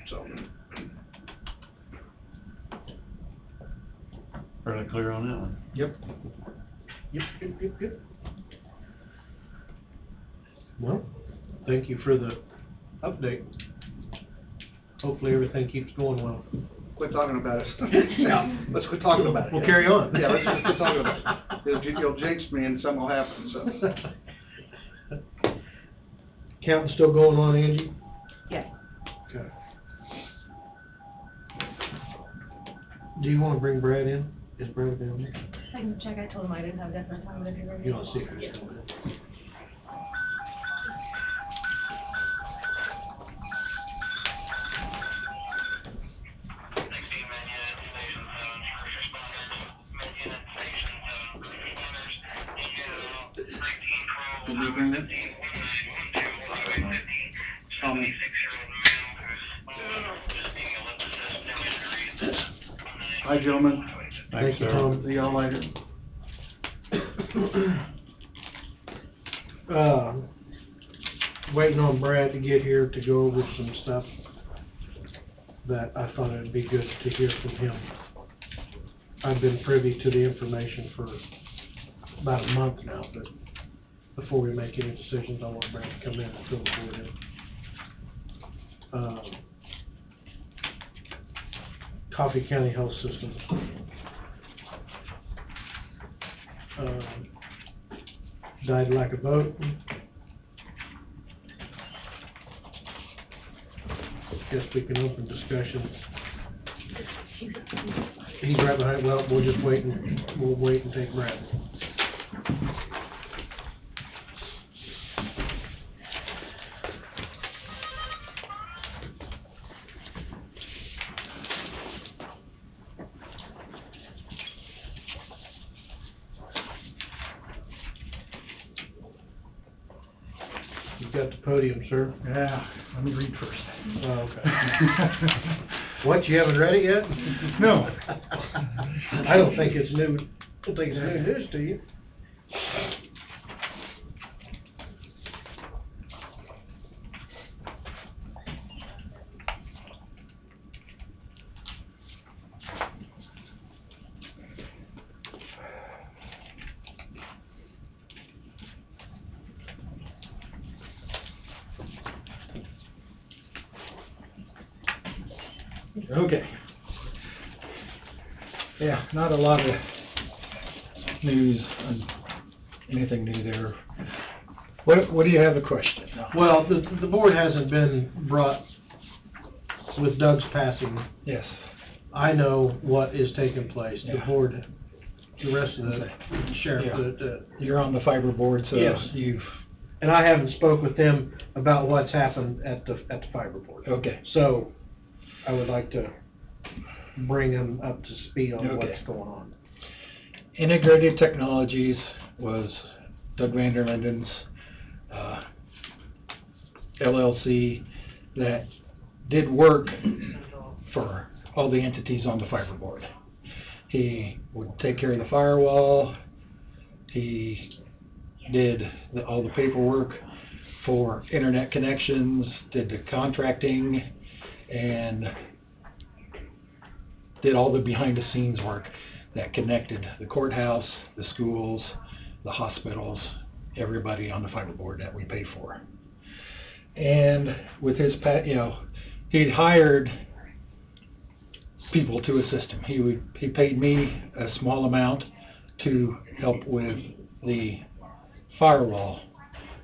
[SPEAKER 13] So,
[SPEAKER 2] Fairly clear on that one.
[SPEAKER 13] yep.
[SPEAKER 1] Yep. Well, thank you for the update. Hopefully everything keeps going well.
[SPEAKER 13] Quit talking about it. Yeah, let's quit talking about it.
[SPEAKER 1] We'll carry on.
[SPEAKER 13] Yeah, let's just quit talking about it. You'll jinx me and something will happen, so.
[SPEAKER 1] Counting still going on, Angie?
[SPEAKER 4] Yes.
[SPEAKER 1] Okay. Do you wanna bring Brad in? Is Brad down there?
[SPEAKER 7] I can check, I told him I didn't have definite time, but if you're ready.
[SPEAKER 1] You wanna see if he's coming in?
[SPEAKER 13] Did you bring it? Hi, gentlemen.
[SPEAKER 1] Thank you,
[SPEAKER 2] sir.
[SPEAKER 1] Tom.
[SPEAKER 13] See y'all later.
[SPEAKER 1] Waiting on Brad to get here to go over some stuff that I thought it'd be good to hear from him. I've been privy to the information for about a month now, but before we make any decisions, I want Brad to come in and fill the board in. Coffee County Health System. Died like a boat. Guess we can open discussion. He's right behind, well, we'll wait and take Brad. You've got the podium, sir.
[SPEAKER 14] Yeah, let me read first.
[SPEAKER 1] Oh, okay. What, you haven't read it yet?
[SPEAKER 14] No.
[SPEAKER 1] I don't think it's new news to you.
[SPEAKER 14] Okay. Yeah, not a lot of news, anything new there. What do you have a question?
[SPEAKER 1] Well, the board hasn't been brought, with Doug's passing,
[SPEAKER 14] Yes.
[SPEAKER 1] I know what is taking place. The
[SPEAKER 14] Yeah.
[SPEAKER 1] board, the rest of the sheriff,
[SPEAKER 14] Yeah. You're on the fiber board, so
[SPEAKER 1] Yes.
[SPEAKER 14] you've,
[SPEAKER 1] and I haven't spoke with them about what's happened at the fiber board.
[SPEAKER 14] okay.
[SPEAKER 1] So, I would like to bring them up to speed on
[SPEAKER 14] Okay.
[SPEAKER 1] what's going on.
[SPEAKER 14] Integrated Technologies was Doug Vanderlinden's LLC that did work for all the entities on the fiber board. He would take care of the firewall, he did all the paperwork for internet connections, did the contracting, and did all the behind-the-scenes work that connected the courthouse, the schools, the hospitals, everybody on the fiber board that we pay for. And with his, he'd hired people to assist him. He paid me a small amount to help with the firewall.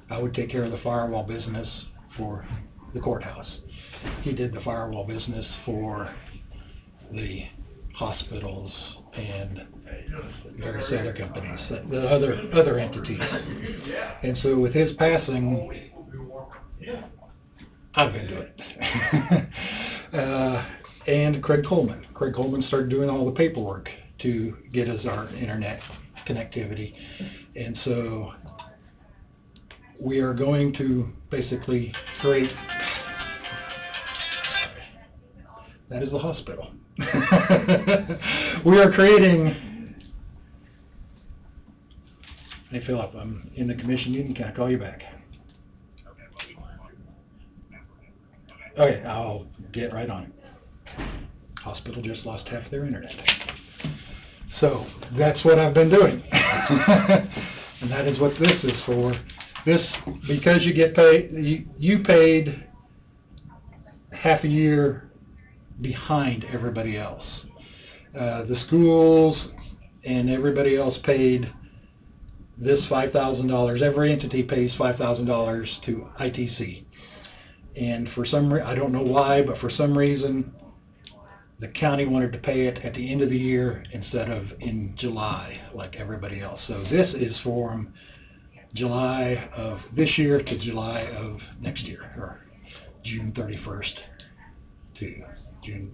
[SPEAKER 14] I would take care of the firewall business for the courthouse. He did the firewall business for the hospitals and various other companies, the other entities. And so with his passing, I've been doing it. And Craig Coleman. Craig Coleman started doing all the paperwork to get us our internet connectivity. And so we are going to basically create, that is the hospital. We are creating, hey Philip, I'm in the commission meeting, can I call you back? Okay, I'll get right on it. Hospital just lost half their internet. So, that's what I've been doing. And that is what this is for. This, because you get paid, you paid half a year behind everybody else. The schools and everybody else paid this $5,000. Every entity pays $5,000 to ITC. And for some reason, I don't know why, but for some reason, the county wanted to pay it at the end of the year instead of in July, like everybody else. So this is from July of this year to July of next year, or June 31st to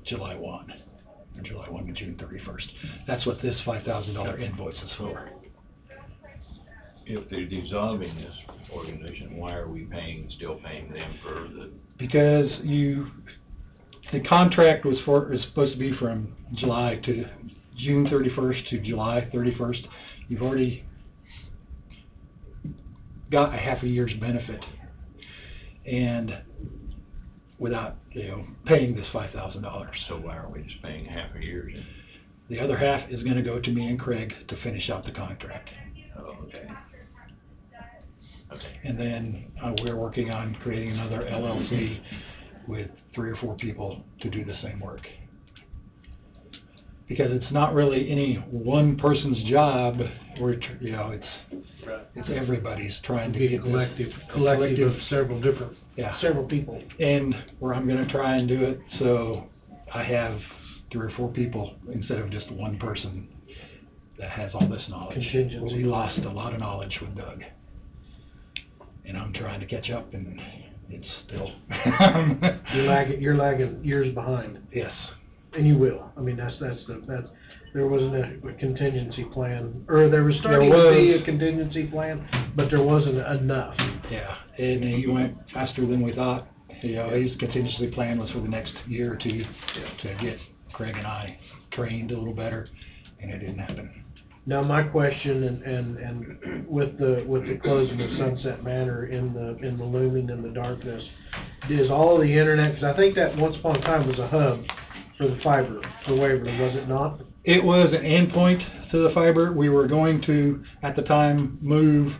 [SPEAKER 14] July 1, or July 1 to June 31st. That's what this $5,000 invoice is for.
[SPEAKER 3] If they're dissolving this organization, why are we still paying them for the?
[SPEAKER 14] Because the contract is supposed to be from July to June 31st to July 31st. You've already got a half a year's benefit, and without paying this $5,000.
[SPEAKER 3] So why are we just paying half a year?
[SPEAKER 14] The other half is going to go to me and Craig to finish out the contract.
[SPEAKER 3] Oh, okay.
[SPEAKER 14] And then we're working on creating another LLC with 3 or 4 people to do the same work. Because it's not really any one person's job. It's everybody's trying to
[SPEAKER 1] Be a
[SPEAKER 14] get
[SPEAKER 1] collective of several people.
[SPEAKER 14] And where I'm going to try and do it, so I have 3 or 4 people instead of just one person that has all this knowledge.
[SPEAKER 1] Contingency.
[SPEAKER 14] We lost a lot of knowledge with Doug. And I'm trying to catch up, and it's still.
[SPEAKER 1] You're lagging years behind.
[SPEAKER 14] Yes.
[SPEAKER 1] And you will. I mean, that's there wasn't a contingency plan, or there was starting to be a contingency plan, but there wasn't enough.
[SPEAKER 14] Yeah, and he went faster than we thought. His contingency plan was for the next year or 2 to get Craig and I trained a little better, and it didn't happen.
[SPEAKER 1] Now, my question, and with the closing of Sunset Manor in the looming in the darkness, is all the internet, because I think that once upon a time was a hub for the fiber for Waverly, was it not?
[SPEAKER 14] It was an endpoint to the fiber. We were going to, at the time, move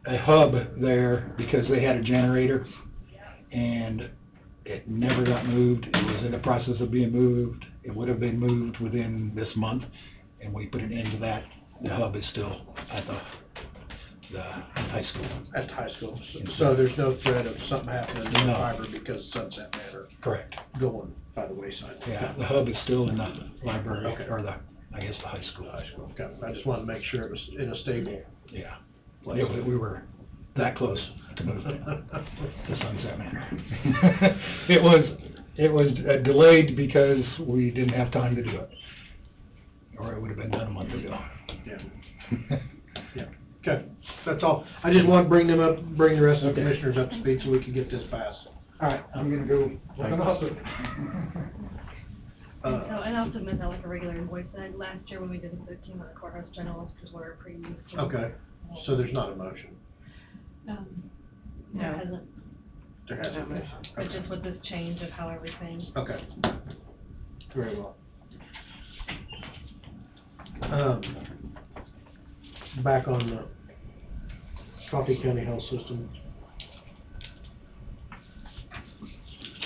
[SPEAKER 14] a hub there because they had a generator, and It never got moved. It was in the process of being moved. It would have been moved within this month, and we put an end to that. The hub is still at the high school.
[SPEAKER 1] At the high school. So there's no threat of something happening to the
[SPEAKER 14] No.
[SPEAKER 1] fiber because of Sunset Manor
[SPEAKER 14] Correct.
[SPEAKER 1] going by the wayside?
[SPEAKER 14] Yeah, the hub is still in the library,
[SPEAKER 1] Okay.
[SPEAKER 14] or I guess the high school.
[SPEAKER 1] High school, okay. I just wanted to make sure it was in a stable
[SPEAKER 14] Yeah.
[SPEAKER 1] place.
[SPEAKER 14] Yeah, we were that close to moving to Sunset Manor. It was delayed because we didn't have time to do it, or it would have been done a month ago.
[SPEAKER 1] Yeah. Yeah, okay, that's all. I just want to bring the rest of the commissioners up to speed so we can get this passed.
[SPEAKER 14] All right, I'm gonna go look on the hospital.
[SPEAKER 15] And I'll submit that like a regular invoice. Last year when we did the 15 on the courthouse general, because we're pre.
[SPEAKER 1] Okay, so there's not a motion?
[SPEAKER 15] There
[SPEAKER 4] No.
[SPEAKER 15] hasn't,
[SPEAKER 1] There hasn't been?
[SPEAKER 15] but just with this change of how everything.
[SPEAKER 1] Okay, very well. Back on the Coffee County Health System.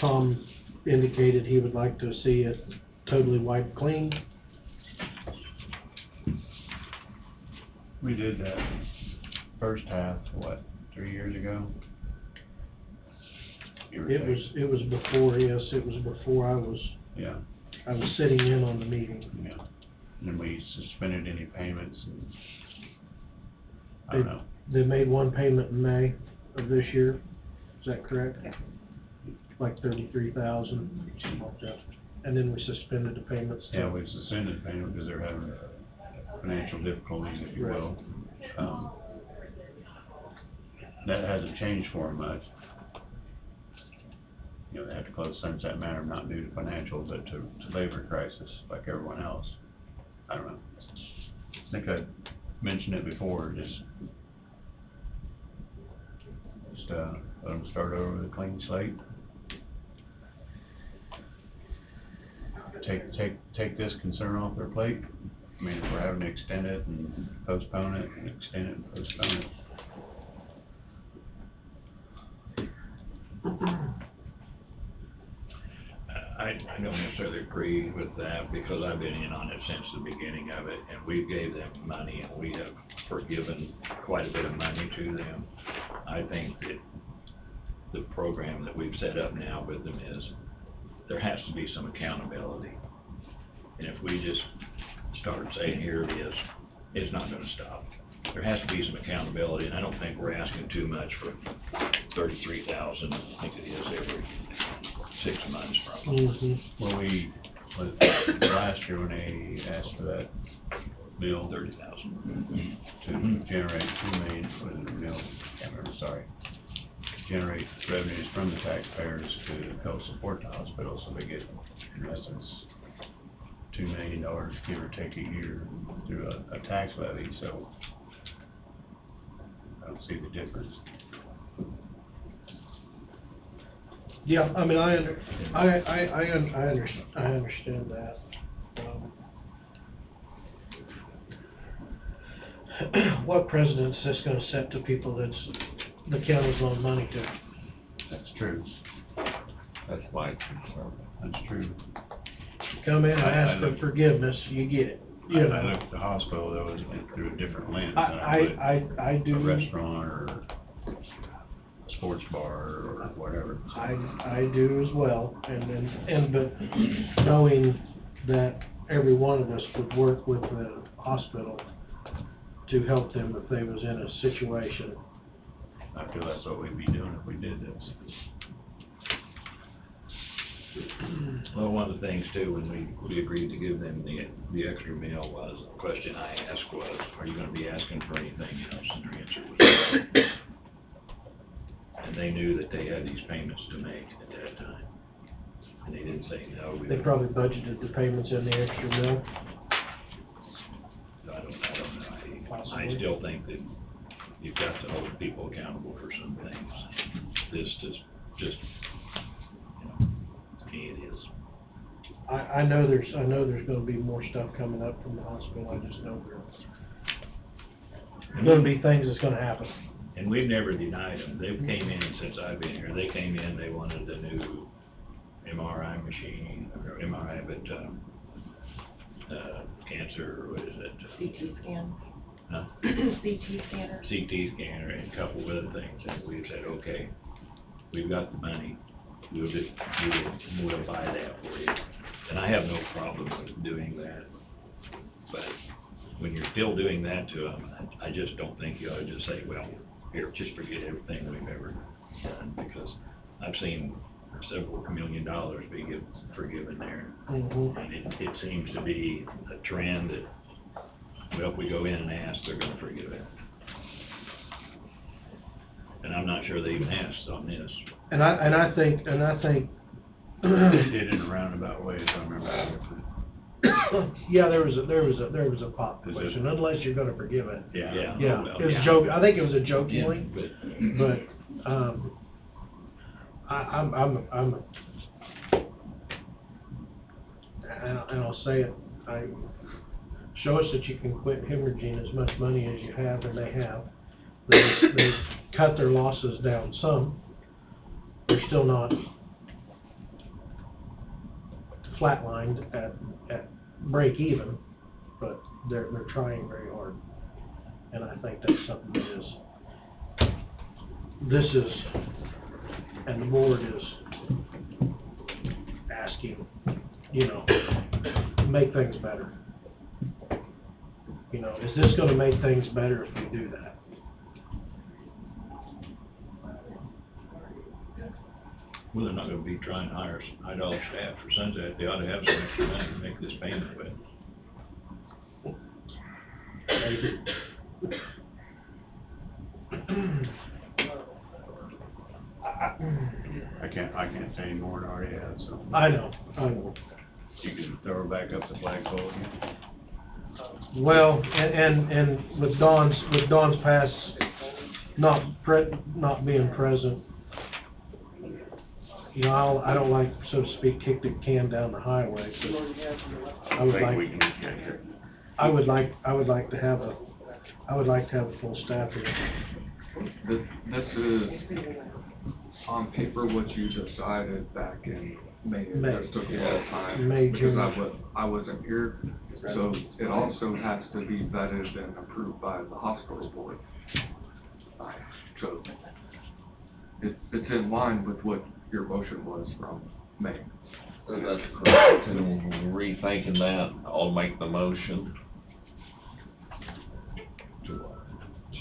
[SPEAKER 1] Tom indicated he would like to see it totally wiped clean.
[SPEAKER 2] We did that first half, 3 years ago? Give or take.
[SPEAKER 1] It was before, yes, it was before I was sitting in on the meeting.
[SPEAKER 2] Yeah, and then we suspended any payments and, I don't know.
[SPEAKER 1] They made one payment in May of this year, is that correct?
[SPEAKER 4] Yeah.
[SPEAKER 1] Like 33,000, something like that. And then we suspended the payments.
[SPEAKER 2] Yeah, we suspended payment because they're having financial difficulties, if you will. That hasn't changed for them much. You know, they have to close Sunset Manor, not due to financial, but to labor crisis, like everyone else. I don't know. I think I mentioned it before, just let them start over with a clean slate. Take this concern off their plate. I mean, if we're having to extend it and postpone it, and extend it and postpone it.
[SPEAKER 3] I don't necessarily agree with that, because I've been in on it since the beginning of it, and we gave them money, and we have forgiven quite a bit of money to them. I think that the program that we've set up now with them is, there has to be some accountability. And if we just start saying, here it is, it's not gonna stop. There has to be some accountability, and I don't think we're asking too much for 33,000, I think it is every 6 months probably.
[SPEAKER 2] Well, last year when they asked for that bill,
[SPEAKER 3] 30,000.
[SPEAKER 2] to generate $2 million for the bill, can't remember, sorry. Generate revenues from the taxpayers to help support the hospital, so they get, in essence, $2 million, give or take a year, through a tax levy, so I don't see the difference.
[SPEAKER 1] Yeah, I mean, I understand that. What precedent is this gonna set to people that's, the county's loaned money to?
[SPEAKER 2] That's true.
[SPEAKER 10] That's my concern.
[SPEAKER 2] That's true.
[SPEAKER 1] Come in and ask for forgiveness, you get it, you
[SPEAKER 2] I
[SPEAKER 1] know.
[SPEAKER 2] look at the hospital, though, through a different lens than
[SPEAKER 1] I do.
[SPEAKER 2] a restaurant or a sports bar or whatever.
[SPEAKER 1] I do as well, but knowing that every one of us would work with the hospital to help them if they was in a situation.
[SPEAKER 2] I feel that's what we'd be doing if we did this.
[SPEAKER 3] Well, one of the things too, when we agreed to give them the extra meal, was, the question I asked was, are you gonna be asking for anything else? And their answer was no. And they knew that they had these payments to make at that time. And they didn't say no.
[SPEAKER 1] They probably budgeted the payments in the extra bill.
[SPEAKER 3] I don't know. I still think that you've got to hold people accountable for some things. This is just, you know, to me it is.
[SPEAKER 1] I know there's gonna be more stuff coming up from the hospital, I just know there's gonna be things that's gonna happen.
[SPEAKER 3] And we've never denied them. They came in, since I've been here, they came in, they wanted the new MRI machine, or MRI, but, cancer, what is it?
[SPEAKER 4] CT scan.
[SPEAKER 3] Huh?
[SPEAKER 4] CT scanner.
[SPEAKER 3] CT scanner and a couple of other things, and we said, okay, we've got the money, we'll buy that for you. And I have no problem with doing that, but when you're still doing that to them, I just don't think you ought to just say, well, here, just forget everything we've ever done, because I've seen several $1 million be forgiven there.
[SPEAKER 1] Mhm.
[SPEAKER 3] And it seems to be a trend that, well, if we go in and ask, they're gonna forgive it. And I'm not sure they even asked on this.
[SPEAKER 1] And I think,
[SPEAKER 2] They did it in a roundabout way, if I remember correctly.
[SPEAKER 1] yeah, there was a pop question, unless you're gonna forgive it.
[SPEAKER 3] Yeah.
[SPEAKER 1] Yeah,
[SPEAKER 3] Well,
[SPEAKER 1] it was
[SPEAKER 3] yeah.
[SPEAKER 1] joke, I think it was a jokingly,
[SPEAKER 3] But,
[SPEAKER 1] but, I'm, and I'll say it, show us that you can quit hemorrhaging as much money as you have, and they have. They've cut their losses down some. They're still not flatlined at break even, but they're trying very hard. And I think that's something that and the board is asking, make things better. Is this gonna make things better if we do that?
[SPEAKER 3] well, they're not gonna be trying to hire high-dollar staff for Sunset. They ought to have some extra money to make this payment with.
[SPEAKER 2] I can't say any more than I already have, so.
[SPEAKER 1] I know.
[SPEAKER 2] You can throw her back up the flagpole again.
[SPEAKER 1] Well, and with Dawn's pass not being present, I don't like, so to speak, kick the can down the highway, but I would like to have a full staff here.
[SPEAKER 6] This is on paper what you decided back in May. It
[SPEAKER 1] May.
[SPEAKER 6] just took a little time.
[SPEAKER 1] May,
[SPEAKER 6] Because
[SPEAKER 1] June.
[SPEAKER 6] I wasn't here, so it also has to be vetted and approved by the hospital board. So it's in line with what your motion was from May.
[SPEAKER 10] That's correct, and rethinking that, I'll make the motion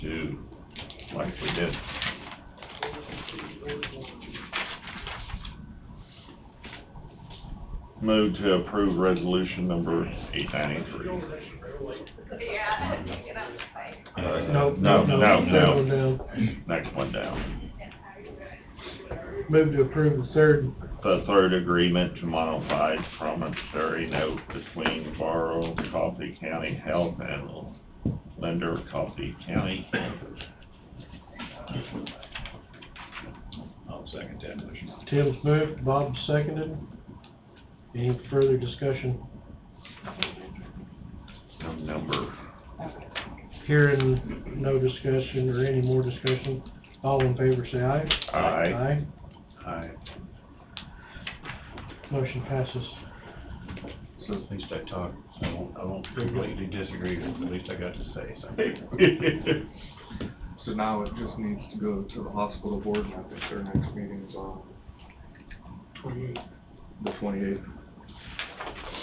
[SPEAKER 10] to, like we did. Move to approve resolution number 893.
[SPEAKER 1] No.
[SPEAKER 10] Next one down.
[SPEAKER 1] Move to approve
[SPEAKER 10] The third agreement to modify promissory note between Barrow, Coffee County Health and lender Coffee County.
[SPEAKER 3] I'll second that motion.
[SPEAKER 1] Tim's moved, Bob seconded. Any further discussion?
[SPEAKER 10] Some number.
[SPEAKER 1] Hearing no discussion or any more discussion, all in favor say aye.
[SPEAKER 10] Aye.
[SPEAKER 2] Aye.
[SPEAKER 1] Motion passes.
[SPEAKER 2] So at least I talked, so I won't completely disagree, but at least I got to say something.
[SPEAKER 6] So now it just needs to go to the hospital board, and I think their next meeting is on
[SPEAKER 1] 28.
[SPEAKER 6] the 28th.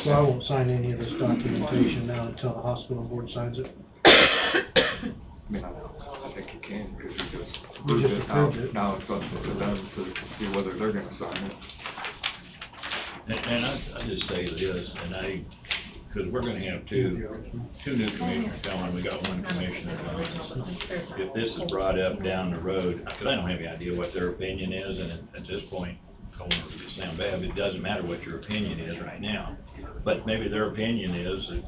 [SPEAKER 1] So I won't sign any of this documentation now until the hospital board signs it.
[SPEAKER 6] I mean, I think you can, because you just
[SPEAKER 1] We
[SPEAKER 6] approved
[SPEAKER 1] just
[SPEAKER 6] it. Now,
[SPEAKER 1] approved it.
[SPEAKER 6] now it's up to them to see whether they're gonna sign it.
[SPEAKER 3] And I just say this, because we're gonna have two new commissioners coming, we got one commissioner coming. If this is brought up down the road, because I don't have any idea what their opinion is, and at this point, I don't want to sound bad, but it doesn't matter what your opinion is right now. But maybe their opinion is that,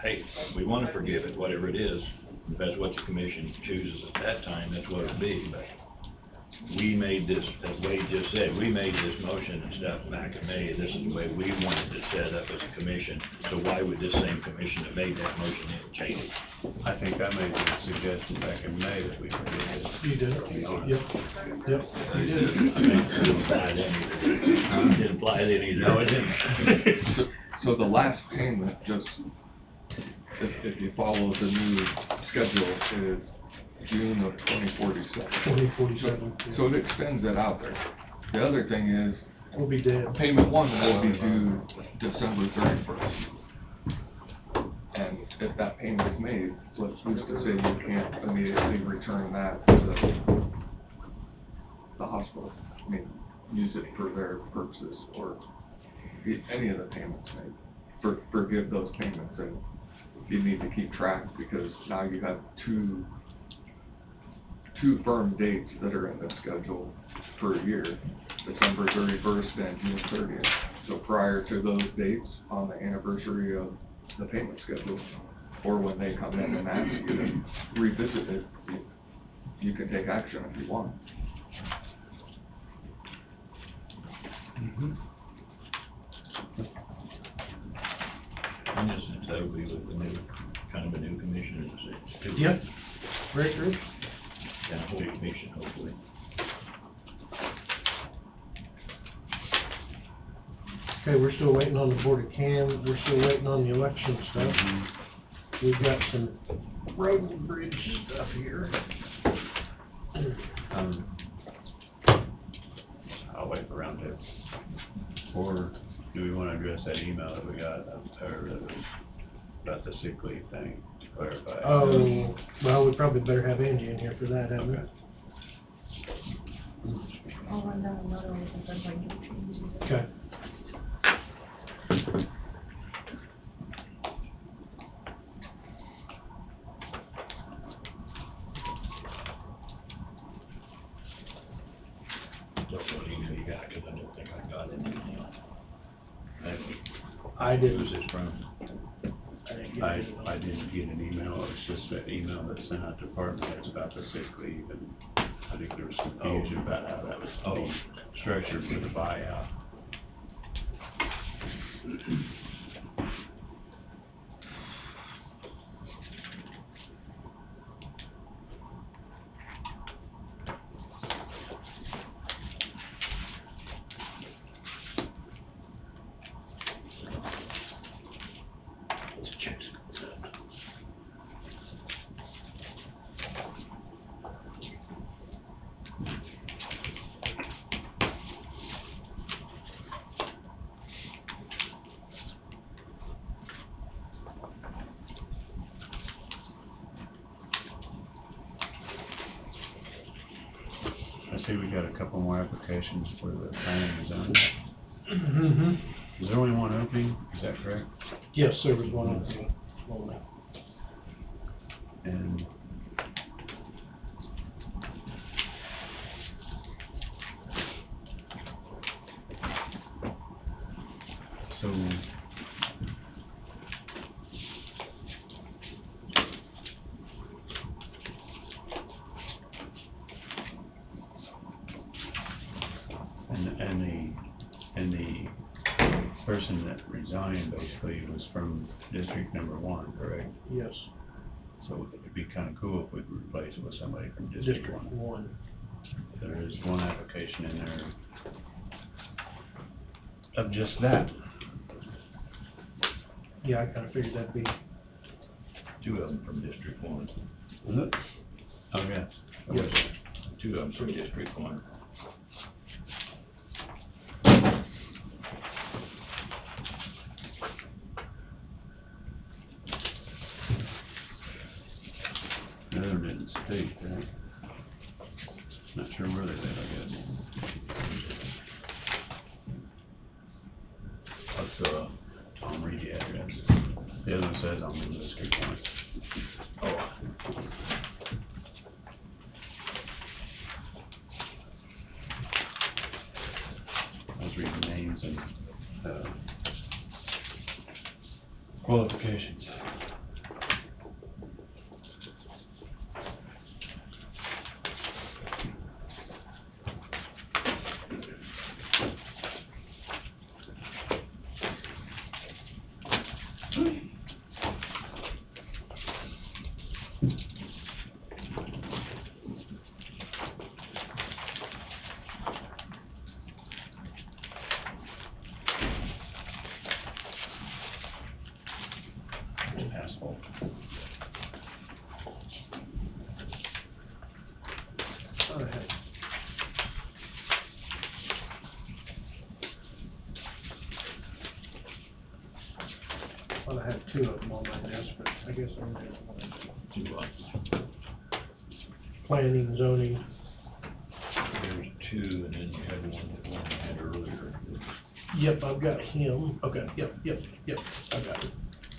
[SPEAKER 3] hey, we want to forgive it, whatever it is. If that's what the commission chooses at that time, that's what it'll be. But we made this, as Wade just said, we made this motion and stuff back in May, and this is the way we wanted to set up as a commission. So why would this same commission that made that motion change it?
[SPEAKER 2] I think I made the suggestion back in May that we could do this.
[SPEAKER 1] You did, yep, you did.
[SPEAKER 3] Didn't fly then either.
[SPEAKER 2] No, it didn't.
[SPEAKER 6] So the last payment, just, if you follow the new schedule, is June of 2047.
[SPEAKER 1] 2047.
[SPEAKER 6] So it extends that out there. The other thing is,
[SPEAKER 1] We'll be dead.
[SPEAKER 6] payment one will be due December 31st. And if that payment is made, what's used to say you can't immediately return that to the hospital. I mean, use it for their purposes, or any of the payments made. Forgive those payments, and you need to keep track, because now you have two firm dates that are in the schedule per year, December 31st and June 30th. So prior to those dates, on the anniversary of the payment schedule, or when they come in and ask you to revisit it, you can take action if you want.
[SPEAKER 3] And this is, that would be with the new, kind of a new commission, is it?
[SPEAKER 1] Yep, very good.
[SPEAKER 3] And a whole commission, hopefully.
[SPEAKER 1] Okay, we're still waiting on the Board of Cam, we're still waiting on the election stuff. We've got some road and bridge stuff here.
[SPEAKER 2] I'll wait for Roundtable. Or do we want to address that email that we got about the sick leave thing, to clarify?
[SPEAKER 1] Oh, well, we probably better have Angie in here for that, haven't we?
[SPEAKER 15] I'll run down another one since I'm going to change it.
[SPEAKER 1] Okay.
[SPEAKER 3] Don't know what email you got, because I don't think I got an email.
[SPEAKER 1] I didn't.
[SPEAKER 3] Who's this from?
[SPEAKER 2] I didn't get an email, it was just an email that sent out to department heads about the sick leave, and I think there was confusion about how that was to be structured with the buyout. I see we got a couple more applications for the planning and zoning.
[SPEAKER 1] Mm-hmm.
[SPEAKER 2] Is there only one opening, is that correct?
[SPEAKER 1] Yes, there was one opening only.
[SPEAKER 2] And so and the person that resigned basically was from District Number 1, correct?
[SPEAKER 1] Yes,
[SPEAKER 2] So it'd be kind of cool if we could replace it with somebody from District
[SPEAKER 1] District
[SPEAKER 2] 1.
[SPEAKER 1] 1.
[SPEAKER 2] There is one application in there of just that.
[SPEAKER 1] Yeah, I kind of figured that'd be,
[SPEAKER 3] Two of them from District 1.
[SPEAKER 2] Was it? Oh, yeah.
[SPEAKER 1] yes.
[SPEAKER 3] Two of them from District 1.
[SPEAKER 2] The other didn't state that. Not sure where they live, I guess.
[SPEAKER 3] What's,
[SPEAKER 2] Tom, read the address. The other one says I'm in District 1.
[SPEAKER 3] oh,
[SPEAKER 2] I was reading names and, qualifications.
[SPEAKER 1] two of them on my desk, but I guess I'm gonna
[SPEAKER 3] Do what?
[SPEAKER 1] planning, zoning.
[SPEAKER 3] There's two, and then you had one that one you had earlier.
[SPEAKER 1] Yep, I've got him. Okay, yep, I got it.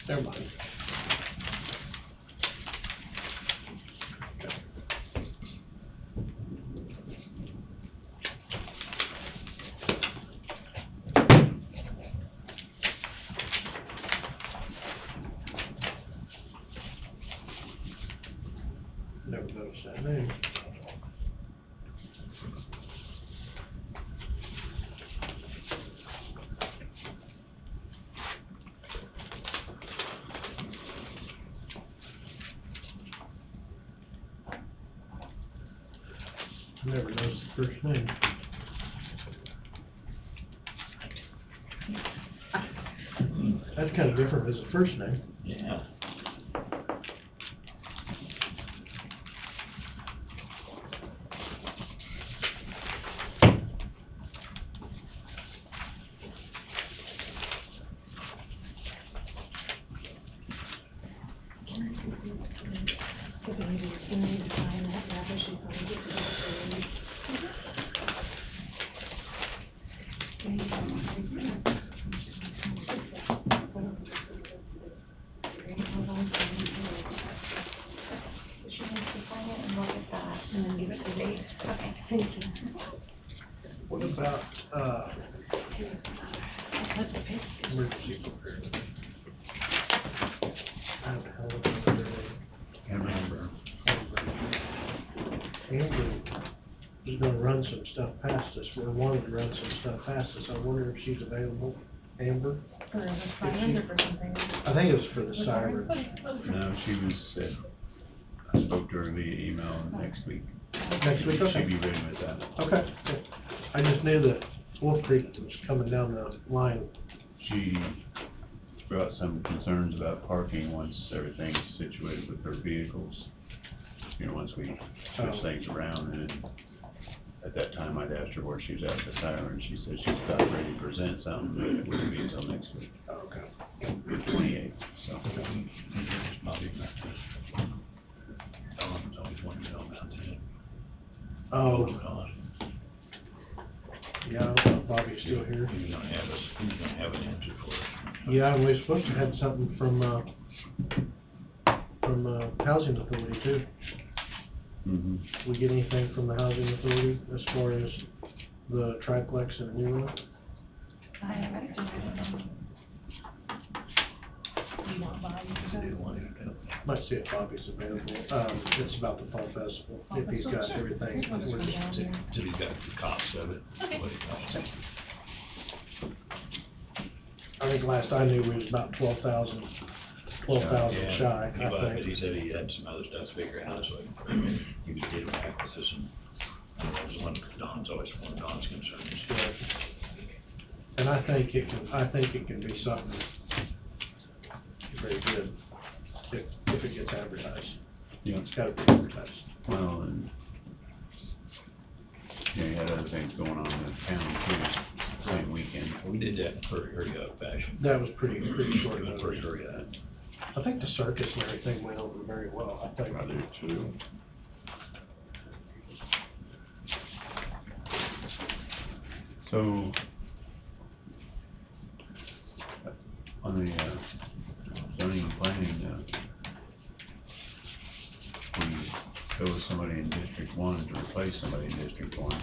[SPEAKER 1] Never mind. Never noticed that name. I never noticed the first name. That's kind of different as a first name.
[SPEAKER 3] Yeah.
[SPEAKER 7] She needs to sign it and look at that, and then give it to Dave. Okay, thank you.
[SPEAKER 1] What about, emergency preparedness? How the hell is her name?
[SPEAKER 3] Can't remember.
[SPEAKER 1] Amber is gonna run some stuff past us, or wanted to run some stuff past us. I wonder if she's available. Amber?
[SPEAKER 7] For the sirens or for something?
[SPEAKER 1] I think it was for the siren.
[SPEAKER 2] No, she was, I spoke to her via email next week.
[SPEAKER 1] Next week, okay.
[SPEAKER 2] She'd be ready with that.
[SPEAKER 1] Okay, good. I just knew that Wolf Creek was coming down the line.
[SPEAKER 2] She brought some concerns about parking once everything's situated with her vehicles. You know, once we switch things around, and at that time I'd asked her where she was at the siren. She said she's about ready to present something, but it wouldn't be until next week.
[SPEAKER 1] Okay.
[SPEAKER 2] The 28th, so.
[SPEAKER 3] Bobby Don's always wanted to know about that.
[SPEAKER 1] Oh,
[SPEAKER 3] Don,
[SPEAKER 1] yeah, I don't know if Bobby's still here.
[SPEAKER 3] he's gonna have an answer for us.
[SPEAKER 1] Yeah, and we're supposed to have something from Housing Authority too.
[SPEAKER 2] Mm-hmm.
[SPEAKER 1] We get anything from the Housing Authority as far as the triplex and new one?
[SPEAKER 7] I haven't done it. You want Bobby to
[SPEAKER 3] They
[SPEAKER 7] go?
[SPEAKER 3] wanted to.
[SPEAKER 1] Might see if Bobby's available. It's about the fall festival, if he's got everything.
[SPEAKER 7] Here's one that's from down there.
[SPEAKER 3] So he's got the cops of it.
[SPEAKER 7] Okay.
[SPEAKER 3] What he calls it.
[SPEAKER 1] I think last I knew, we was about 12,000
[SPEAKER 3] Yeah,
[SPEAKER 1] shy,
[SPEAKER 3] he
[SPEAKER 1] I
[SPEAKER 3] was, but
[SPEAKER 1] think.
[SPEAKER 3] he said he had some other stuff to figure out, so he was getting back with us, and that was one of Don's, always one of Don's concerns.
[SPEAKER 1] Yeah. And I think it can be something very good if it gets advertised.
[SPEAKER 2] Yeah.
[SPEAKER 1] It's gotta be advertised.
[SPEAKER 2] Well, and, yeah, you had other things going on in the town too, same weekend.
[SPEAKER 3] We did that in a pretty hurry-up fashion.
[SPEAKER 1] That was pretty short
[SPEAKER 3] It was pretty
[SPEAKER 1] notice.
[SPEAKER 3] hurry-up.
[SPEAKER 1] I think the circus and everything went over very well, I think.
[SPEAKER 10] I do too.
[SPEAKER 2] So, on the, zoning and planning, we go with somebody in District 1 to replace somebody in District 1.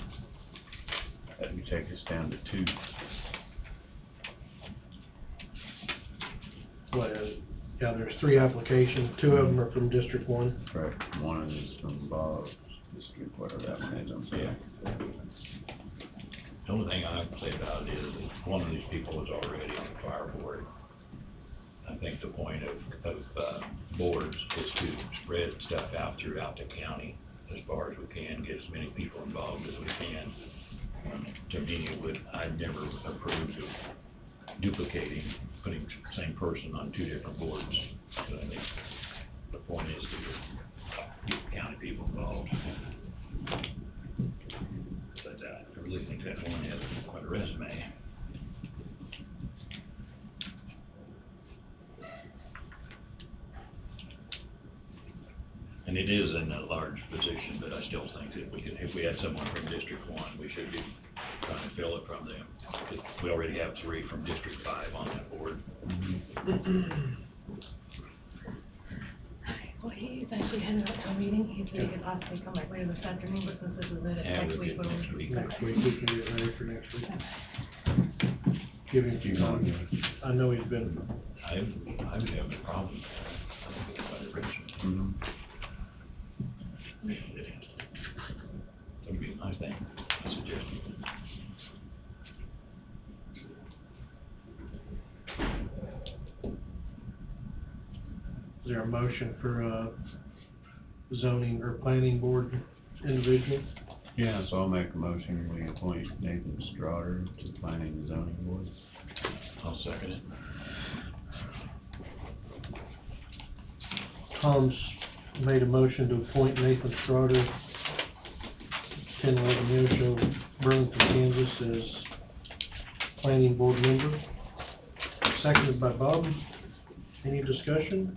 [SPEAKER 2] That would take us down to 2.
[SPEAKER 1] What is it? Yeah, there's 3 applications, 2 of them are from District 1.
[SPEAKER 2] Correct. One is from Bob's district, whatever that one is, I'm sorry.
[SPEAKER 3] The only thing I would say about it is that one of these people is already on the fire board. I think the point of boards is to spread stuff out throughout the county as far as we can, get as many people involved as we can. To me, I'd never approved of duplicating, putting the same person on 2 different boards. So I think the point is to get the county people involved. But I really think that one has quite a resume. And it is in a large position, but I still think that if we had someone from District 1, we should be trying to fill it from them. 'Cause we already have 3 from District 5 on that board.
[SPEAKER 15] Well, he's actually heading out to a meeting, he could possibly come back later this afternoon, but since this is it, it's
[SPEAKER 3] Yeah,
[SPEAKER 15] next
[SPEAKER 3] we'll
[SPEAKER 15] week.
[SPEAKER 3] get next week.
[SPEAKER 1] Next week, we can get ready for next week. Give him
[SPEAKER 2] You
[SPEAKER 1] some
[SPEAKER 2] want
[SPEAKER 1] time. I know he's been,
[SPEAKER 3] I would have a problem. I think it's about original. That would be my thing, a suggestion.
[SPEAKER 1] is there a motion for a zoning or planning board individual?
[SPEAKER 2] Yeah, so I'll make a motion, we appoint Nathan Strotter to the planning and zoning board.
[SPEAKER 3] I'll second it.
[SPEAKER 1] Tom's made a motion to appoint Nathan Strotter, 1011 Neosho, Burlington, Kansas, as planning board member. Seconded by Bob. Any discussion?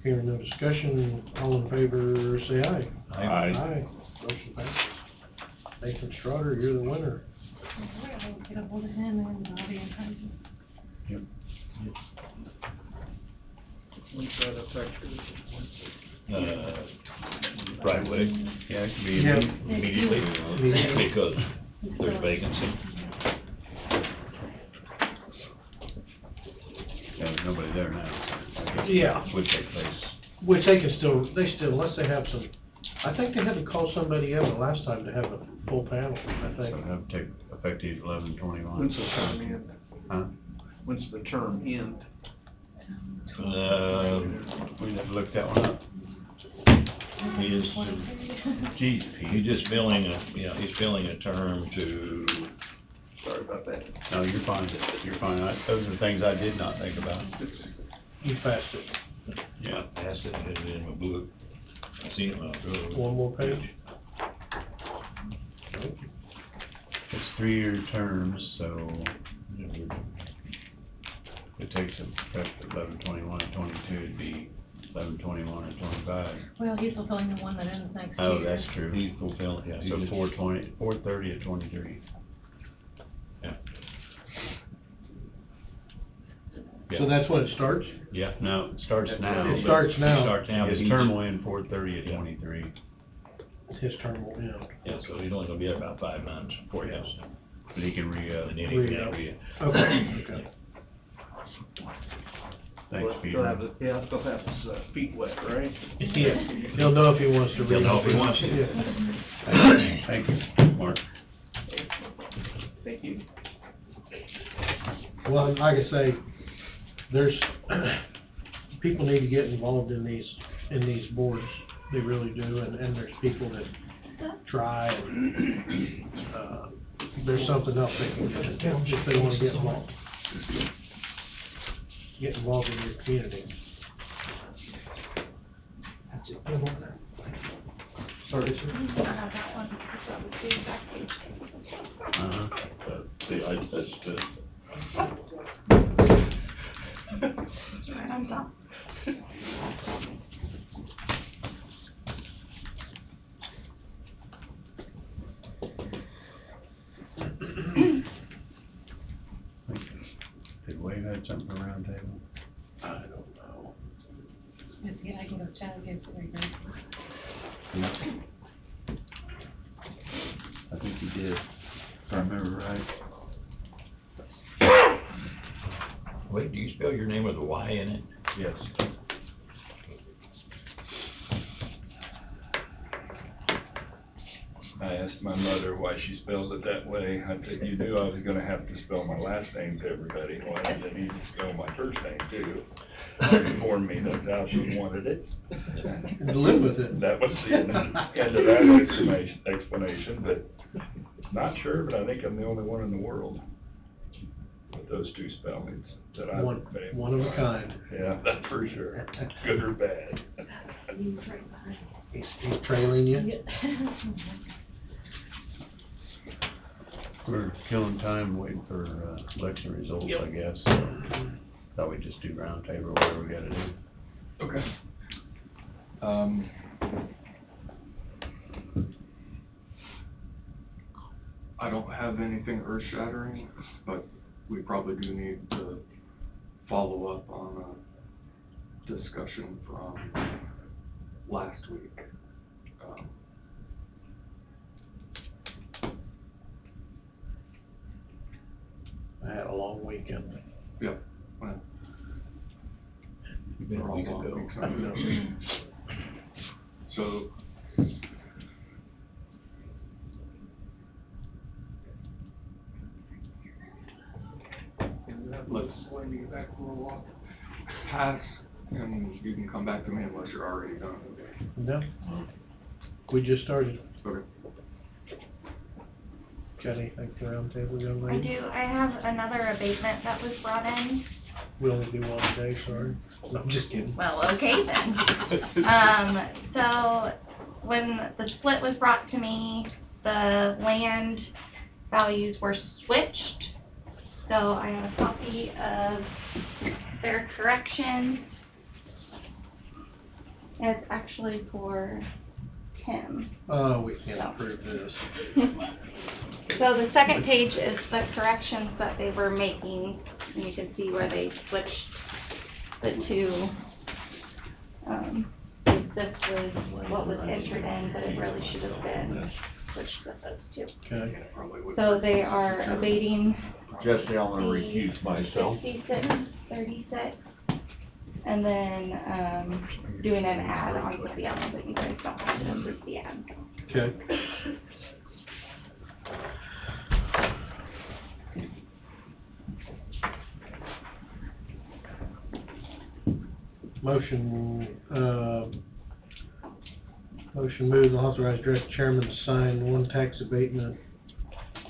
[SPEAKER 1] Hearing no discussion, all in favor, say aye. Aye. Motion passed. Nathan Strotter, you're the winner.
[SPEAKER 15] I'll get a hold of him and Bobby and Hunter.
[SPEAKER 2] Yep.
[SPEAKER 6] When's that effective?
[SPEAKER 3] Right away.
[SPEAKER 2] Yeah, it could be
[SPEAKER 1] Yeah.
[SPEAKER 3] Immediately, because there's vacancy.
[SPEAKER 2] Yeah, there's nobody there now. I guess
[SPEAKER 1] Yeah.
[SPEAKER 2] it would take place.
[SPEAKER 1] Which they can still, unless they have some, I think they had to call somebody in the last time to have a full panel, I
[SPEAKER 2] So
[SPEAKER 1] think.
[SPEAKER 2] it'll have to take effective 11/21.
[SPEAKER 6] When's the term end?
[SPEAKER 2] Huh?
[SPEAKER 6] When's the term end?
[SPEAKER 2] We never looked that one up.
[SPEAKER 3] He is,
[SPEAKER 2] Geez,
[SPEAKER 3] he's just filling he's filling a term to,
[SPEAKER 6] Sorry about that.
[SPEAKER 2] No, you're fine, you're fine. Those are the things I did not think about.
[SPEAKER 1] You passed it.
[SPEAKER 3] yeah, pass it, and then we'll move it. I seen it when I drove.
[SPEAKER 1] One more page.
[SPEAKER 2] It's 3-year terms, so it takes effect 11/21/22, it'd be 11/21/25.
[SPEAKER 15] Well, he's fulfilling the one that ends next year.
[SPEAKER 2] Oh, that's true.
[SPEAKER 3] He's fulfilling, yeah.
[SPEAKER 2] So 4/30/23.
[SPEAKER 1] So that's when it starts?
[SPEAKER 3] Yeah.
[SPEAKER 2] No, it starts now.
[SPEAKER 1] It starts now.
[SPEAKER 3] Starts now.
[SPEAKER 2] His
[SPEAKER 3] but
[SPEAKER 2] term
[SPEAKER 3] he's-
[SPEAKER 2] will end 4/30/23.
[SPEAKER 1] His term will end.
[SPEAKER 3] Yeah, so he's only gonna be there about 5 months before he has,
[SPEAKER 2] But he can re-up.
[SPEAKER 3] and then he
[SPEAKER 1] Re-up.
[SPEAKER 3] can re.
[SPEAKER 1] Okay.
[SPEAKER 2] Thanks, Peter.
[SPEAKER 6] Yeah, still have his feet wet, right?
[SPEAKER 1] Yeah, he'll know if he wants to read.
[SPEAKER 3] He'll know if he wants to.
[SPEAKER 1] Yeah.
[SPEAKER 2] Thank you, Mark.
[SPEAKER 6] Thank you.
[SPEAKER 1] Well, like I say, there's, people need to get involved in these boards, they really do, and there's people that try, and, there's something else they can get into if they wanna get involved. Get involved in your community. That's it. Sorry, sir.
[SPEAKER 7] I have that one, because that was the exact page.
[SPEAKER 10] See, I just,
[SPEAKER 7] It's right on top.
[SPEAKER 2] Did Wade had something for Roundtable?
[SPEAKER 1] I don't know.
[SPEAKER 15] Yeah, I can go chat again for you guys.
[SPEAKER 2] I think he did, if I remember right.
[SPEAKER 3] Wait, do you spell your name with a Y in it?
[SPEAKER 2] Yes.
[SPEAKER 6] I asked my mother why she spells it that way. I said, you knew I was gonna have to spell my last name to everybody. Why did I need to spell my first name too? She informed me that's how she wanted it.
[SPEAKER 1] Live with it.
[SPEAKER 6] That was the end of that explanation, but not sure, but I think I'm the only one in the world with those two spellings that I've been able to
[SPEAKER 1] One of a
[SPEAKER 6] find.
[SPEAKER 1] kind.
[SPEAKER 6] Yeah, that's for sure. Good or bad.
[SPEAKER 1] He's trailing you.
[SPEAKER 2] We're killing time waiting for, election results, I guess, so thought we'd just do Roundtable or whatever we gotta do.
[SPEAKER 6] Okay. I don't have anything earth-shattering, but we probably do need to follow up on a discussion from last week.
[SPEAKER 1] I had a long weekend.
[SPEAKER 6] Yep. Well,
[SPEAKER 3] You've been a week ago.
[SPEAKER 1] I know.
[SPEAKER 6] So, let's let me get back for a walk. Pass, and you can come back to me unless you're already done.
[SPEAKER 1] No, we just started.
[SPEAKER 6] Okay.
[SPEAKER 1] Got anything for roundtable, young
[SPEAKER 7] I
[SPEAKER 1] lady?
[SPEAKER 7] do, I have another abatement that was brought in.
[SPEAKER 1] We only do one a day, sorry. No, I'm just kidding.
[SPEAKER 7] Well, okay then. So when the split was brought to me, the land values were switched. So I have a copy of their correction. It's actually for Tim.
[SPEAKER 1] Oh, we can't
[SPEAKER 7] No.
[SPEAKER 1] approve this.
[SPEAKER 7] So the second page is the corrections that they were making, and you can see where they switched the two. This was what was entered in, but it really should have been switched with those two.
[SPEAKER 1] Okay.
[SPEAKER 7] So they are abating
[SPEAKER 10] Jesse, I'm gonna recuse myself.
[SPEAKER 7] 6636, and then, doing an add on to the other, but you guys don't have to approve the add.
[SPEAKER 1] Okay. Motion moved to authorize direct chairman to sign one tax abatement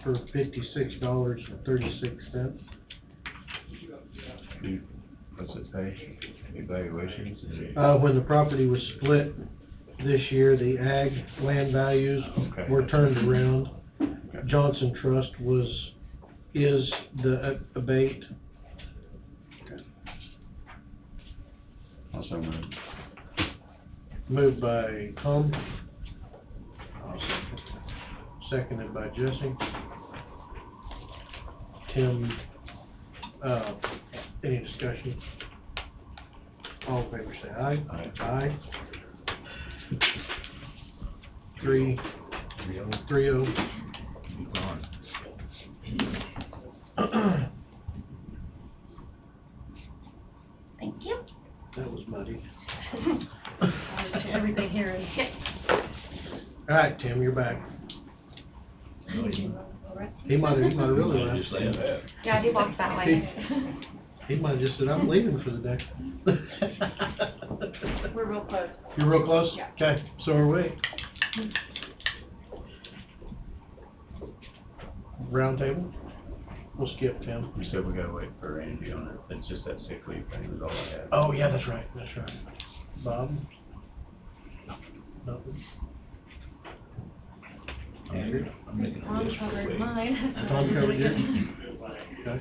[SPEAKER 1] for $56.36.
[SPEAKER 2] What's it say? Evaluations?
[SPEAKER 1] When the property was split this year, the ag land values
[SPEAKER 2] Okay.
[SPEAKER 1] were turned around. Johnson Trust is the abate.
[SPEAKER 2] Also moved.
[SPEAKER 1] Moved by Tom. Seconded by Jesse. Tim, any discussion? All in favor say aye.
[SPEAKER 2] Aye.
[SPEAKER 1] Aye. 3-0.
[SPEAKER 7] Thank you.
[SPEAKER 1] That was muddy.
[SPEAKER 15] Everything here is.
[SPEAKER 1] All right, Tim, you're back. He might have really left.
[SPEAKER 2] Just say that.
[SPEAKER 7] Yeah, he walks that way.
[SPEAKER 1] He might have just said, I'm leaving for the day.
[SPEAKER 4] We're real close.
[SPEAKER 1] You're real close?
[SPEAKER 4] Yeah.
[SPEAKER 1] Okay, so are we. Round table? We'll skip Tim.
[SPEAKER 2] We said we gotta wait for Andy on it. It's just that sick leave thing was all I had.
[SPEAKER 1] Oh, yeah, that's right. Bob? Nothing? Andrew?
[SPEAKER 3] I'm making a
[SPEAKER 15] Tom
[SPEAKER 3] list for
[SPEAKER 15] covered
[SPEAKER 3] Wade.
[SPEAKER 15] mine.
[SPEAKER 1] Tom covered yours? Okay.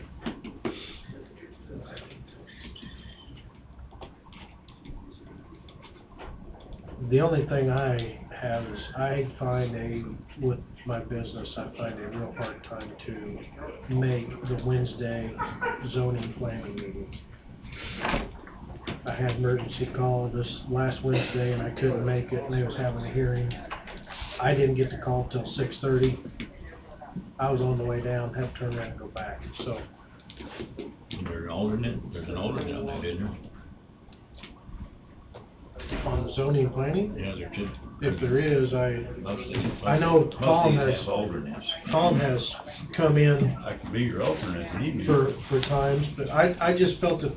[SPEAKER 1] The only thing I have is with my business, I find a real hard time to make the Wednesday zoning planning meeting. I had emergency call this last Wednesday and I couldn't make it, and they was having a hearing. I didn't get the call till 6:30. I was on the way down, had to turn around and go back, so.
[SPEAKER 3] There's an alternate on that, isn't there?
[SPEAKER 1] On the zoning planning,
[SPEAKER 3] Yeah, there should.
[SPEAKER 1] if there is,
[SPEAKER 3] Mostly.
[SPEAKER 1] I know Tom
[SPEAKER 3] Mostly
[SPEAKER 1] has-
[SPEAKER 3] have alternates.
[SPEAKER 1] Tom has come in
[SPEAKER 2] I could be your alternate if you need me.
[SPEAKER 1] for times, but I just felt that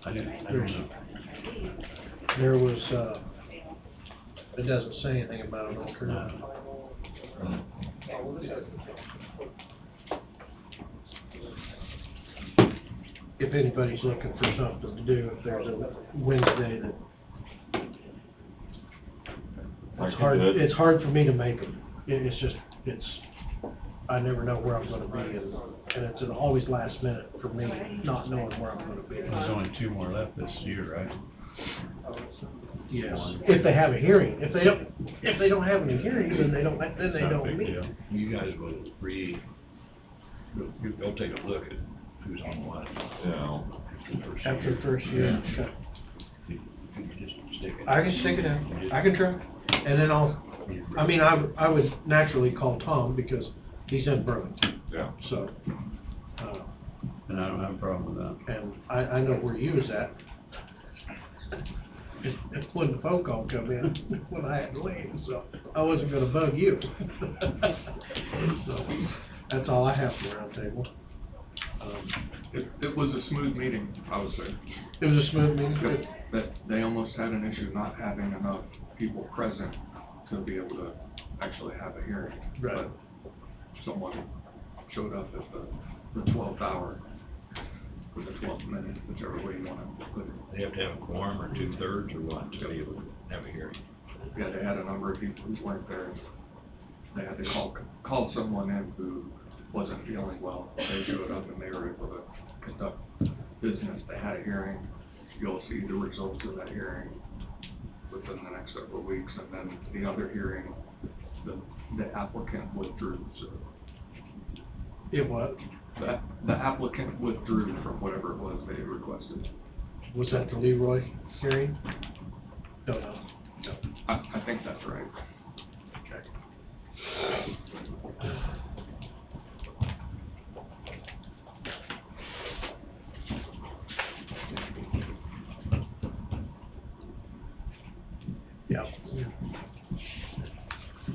[SPEAKER 2] I don't know.
[SPEAKER 1] there was, it doesn't say anything about an alternate. If anybody's looking for something to do, if there's a Wednesday that, it's hard for me to make them. I never know where I'm gonna be, and it's always last minute for me, not knowing where I'm gonna be.
[SPEAKER 2] There's only 2 more left this year, right?
[SPEAKER 1] Yes,
[SPEAKER 3] one.
[SPEAKER 1] if they have a hearing. If they don't have any hearing, then they don't
[SPEAKER 3] It's not a
[SPEAKER 1] don't
[SPEAKER 3] big
[SPEAKER 1] meet.
[SPEAKER 3] deal. You guys will go take a look at who's on what.
[SPEAKER 10] Yeah.
[SPEAKER 1] After the first year.
[SPEAKER 3] Yeah.
[SPEAKER 1] Okay.
[SPEAKER 3] You can just stick it.
[SPEAKER 1] I can stick it out. I can try. And then I would naturally call Tom because he's in Burlington,
[SPEAKER 10] Yeah.
[SPEAKER 1] so,
[SPEAKER 2] And I don't have a problem with that.
[SPEAKER 1] and I know where you was at. It's when the phone call come in, when I had to leave, so I wasn't gonna bug you. So, that's all I have for Roundtable.
[SPEAKER 6] It was a smooth meeting, I would say.
[SPEAKER 1] It was a smooth meeting.
[SPEAKER 6] Yep, that they almost had an issue not having enough people present to be able to actually have a hearing.
[SPEAKER 1] Right.
[SPEAKER 6] But someone showed up at the 12th hour, for the 12th minute, whichever way you want to put it.
[SPEAKER 3] They have to have a quorum or 2/3 or what to be able to have a hearing.
[SPEAKER 6] Yeah, they had a number of people who weren't there. They had to call someone in who wasn't feeling well. They showed up and they were able to conduct business. They had a hearing. You'll see the results of that hearing within the next several weeks. And then the other hearing, the applicant withdrew, so.
[SPEAKER 1] It what?
[SPEAKER 6] The applicant withdrew from whatever it was they had requested.
[SPEAKER 1] Was that the Leroy hearing? No.
[SPEAKER 6] I think that's right.
[SPEAKER 1] Yeah.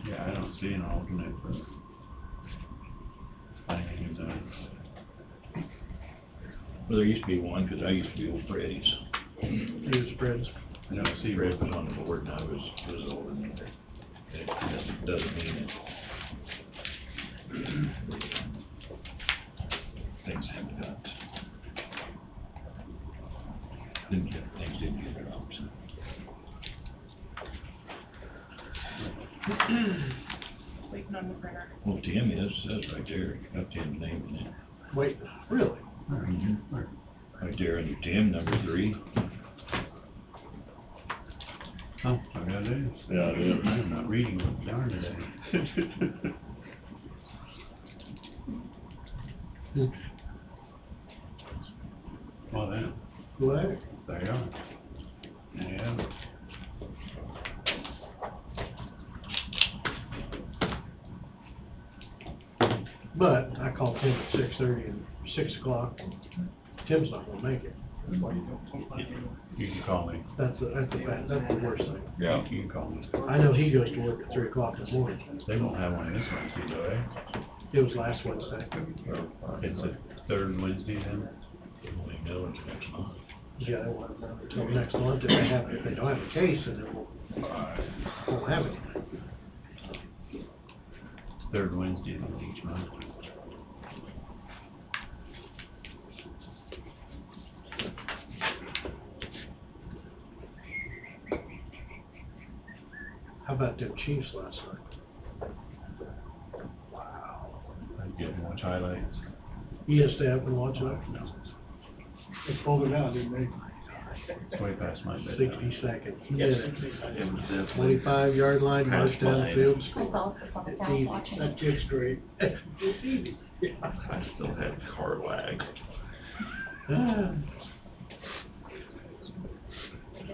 [SPEAKER 2] Yeah, I don't see an alternate for planning and zoning.
[SPEAKER 3] Well, there used to be one, because I used to be old Freddy's.
[SPEAKER 1] He was friends.
[SPEAKER 3] I know, see, Fred was on the board and I was over and it doesn't mean that things haven't got, things didn't get dropped.
[SPEAKER 4] Waiting on the printer.
[SPEAKER 3] Well, Tim says right there, got Tim's name in it.
[SPEAKER 1] Wait, really?
[SPEAKER 3] Right there under Tim, number 3.
[SPEAKER 2] Oh, I got it is.
[SPEAKER 10] Yeah, it is.
[SPEAKER 2] I'm not reading what yarn today. Well then,
[SPEAKER 1] What?
[SPEAKER 2] there you are. Yeah.
[SPEAKER 1] But I called Tim at 6:30 and 6 o'clock, and Tim's not gonna make it.
[SPEAKER 2] You can call me.
[SPEAKER 1] That's the worst thing.
[SPEAKER 10] Yeah.
[SPEAKER 2] You can call me.
[SPEAKER 1] I know he goes to work at 3 o'clock in the morning.
[SPEAKER 2] They won't have one this Wednesday, though, eh?
[SPEAKER 1] It was last Wednesday.
[SPEAKER 2] It's the third Wednesday then?
[SPEAKER 3] We know it's next month.
[SPEAKER 1] Yeah, they won't have it until next month if they don't have a case, and then won't have it.
[SPEAKER 2] Third Wednesday of each month.
[SPEAKER 1] How about them Chiefs last night?
[SPEAKER 2] I get watch highlights.
[SPEAKER 1] You gonna stay up and watch it?
[SPEAKER 2] No,
[SPEAKER 1] They pulled it out, didn't they?
[SPEAKER 2] it's way past my bedtime.
[SPEAKER 1] 60 seconds.
[SPEAKER 3] Yes.
[SPEAKER 2] It was definitely
[SPEAKER 1] 25-yard line, march down the field,
[SPEAKER 7] I
[SPEAKER 1] score.
[SPEAKER 7] saw it on the
[SPEAKER 1] It's
[SPEAKER 7] couch
[SPEAKER 1] easy.
[SPEAKER 7] watching.
[SPEAKER 1] That kid's great. It's easy.
[SPEAKER 10] I still had car lag.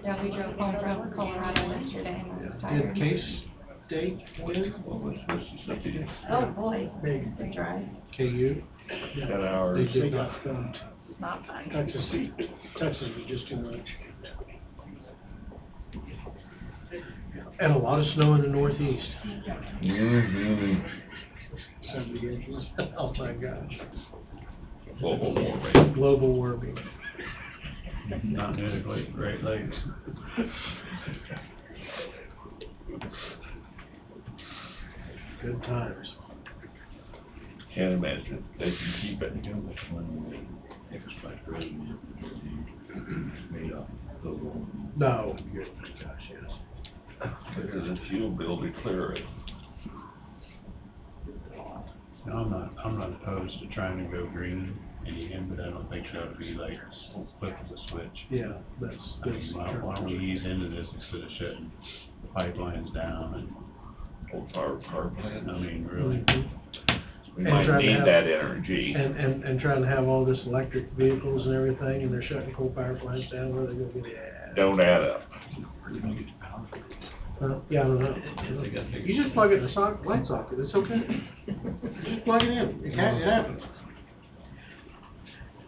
[SPEAKER 7] Yeah, we drove home from Colorado yesterday and I was tired.
[SPEAKER 1] Did K-State win?
[SPEAKER 10] What was Mississippi?
[SPEAKER 7] Oh, boy,
[SPEAKER 1] Big.
[SPEAKER 7] the drive,
[SPEAKER 1] KU?
[SPEAKER 10] 10 hours.
[SPEAKER 1] They did not.
[SPEAKER 7] not fun.
[SPEAKER 1] Texas was just too much. And a lot of snow in the northeast.
[SPEAKER 10] Mm-hmm.
[SPEAKER 1] 70 inches. Oh my gosh.
[SPEAKER 10] Global warming.
[SPEAKER 1] Global warming.
[SPEAKER 2] Not near the Great Lakes.
[SPEAKER 1] Good times.
[SPEAKER 10] Can't imagine. They can keep it.
[SPEAKER 3] You know which one the ex-vice president made up global?
[SPEAKER 1] No. Gosh, yes.
[SPEAKER 10] Because the fuel bill be clear it.
[SPEAKER 2] No, I'm not opposed to trying to go green. anything, but I don't think there ought to be like flip of the switch.
[SPEAKER 1] Yeah, that's
[SPEAKER 2] I mean, why don't we ease into this instead of shutting the pipelines down and,
[SPEAKER 10] Old power plant.
[SPEAKER 2] I mean, really?
[SPEAKER 10] We
[SPEAKER 1] And
[SPEAKER 10] might
[SPEAKER 1] trying to
[SPEAKER 10] need
[SPEAKER 1] have-
[SPEAKER 10] that energy.
[SPEAKER 1] And trying to have all this electric vehicles and everything, and they're shutting coal power plants down, where are they gonna get it?
[SPEAKER 10] Don't add up.
[SPEAKER 1] Yeah, I don't know. You just plug it in the light socket, it's okay. Just plug it in, it happens.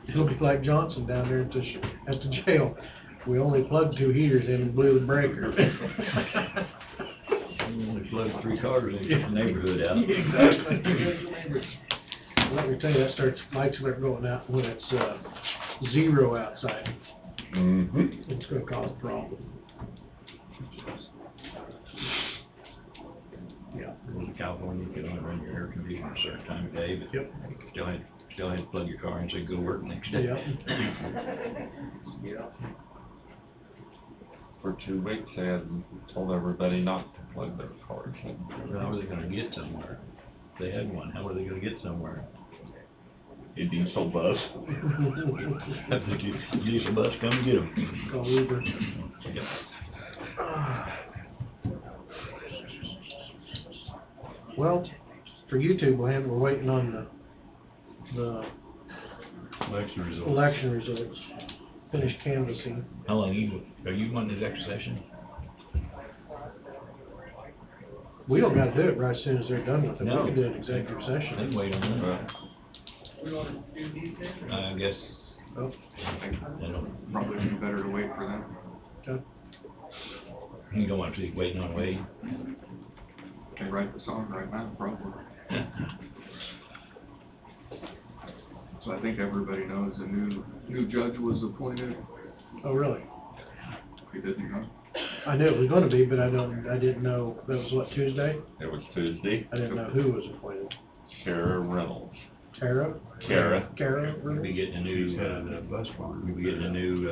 [SPEAKER 1] It'll be like Johnson down there at the jail. We only plugged 2 heaters in and blew the breaker.
[SPEAKER 3] We only plugged 3 cars in the neighborhood out.
[SPEAKER 1] Exactly. Let me tell you, lights start going out when it's 0 outside.
[SPEAKER 10] Mm-hmm.
[SPEAKER 1] It's gonna cause a problem. Yeah.
[SPEAKER 3] In California, you can only run your air conditioner a certain time of day, but
[SPEAKER 1] Yep.
[SPEAKER 3] you still had to plug your car in so you could go to work the next day.
[SPEAKER 1] Yeah.
[SPEAKER 10] For 2 weeks, they had told everybody not to plug their cars in.
[SPEAKER 3] Well, how are they gonna get somewhere? If they had one, how are they gonna get somewhere?
[SPEAKER 10] A diesel bus.
[SPEAKER 3] Have the diesel bus come and get them.
[SPEAKER 1] Call Uber.
[SPEAKER 3] Yep.
[SPEAKER 1] Well, for YouTube land, we're waiting on the election results. Finish canvassing.
[SPEAKER 3] How long are you wanting an extra session?
[SPEAKER 1] We don't gotta do it right as soon as they're done with it.
[SPEAKER 3] No.
[SPEAKER 1] We can do an executive
[SPEAKER 3] They
[SPEAKER 1] session.
[SPEAKER 3] can wait on that. I guess,
[SPEAKER 1] Oh,
[SPEAKER 3] I don't,
[SPEAKER 6] Probably be better to wait for them.
[SPEAKER 1] okay.
[SPEAKER 3] you don't want to keep waiting on Wade.
[SPEAKER 6] They write the song right now, probably. So I think everybody knows a new judge was appointed.
[SPEAKER 1] Oh, really?
[SPEAKER 6] He didn't know.
[SPEAKER 1] I knew it was gonna be, but I didn't know, that was what, Tuesday?
[SPEAKER 10] It was Tuesday.
[SPEAKER 1] I didn't know who was appointed.
[SPEAKER 10] Kara Reynolds.
[SPEAKER 1] Tara?
[SPEAKER 10] Kara.
[SPEAKER 1] Kara,
[SPEAKER 3] We'll
[SPEAKER 1] really?
[SPEAKER 3] be getting a new,
[SPEAKER 2] The bus barn.
[SPEAKER 3] we'll be getting a new,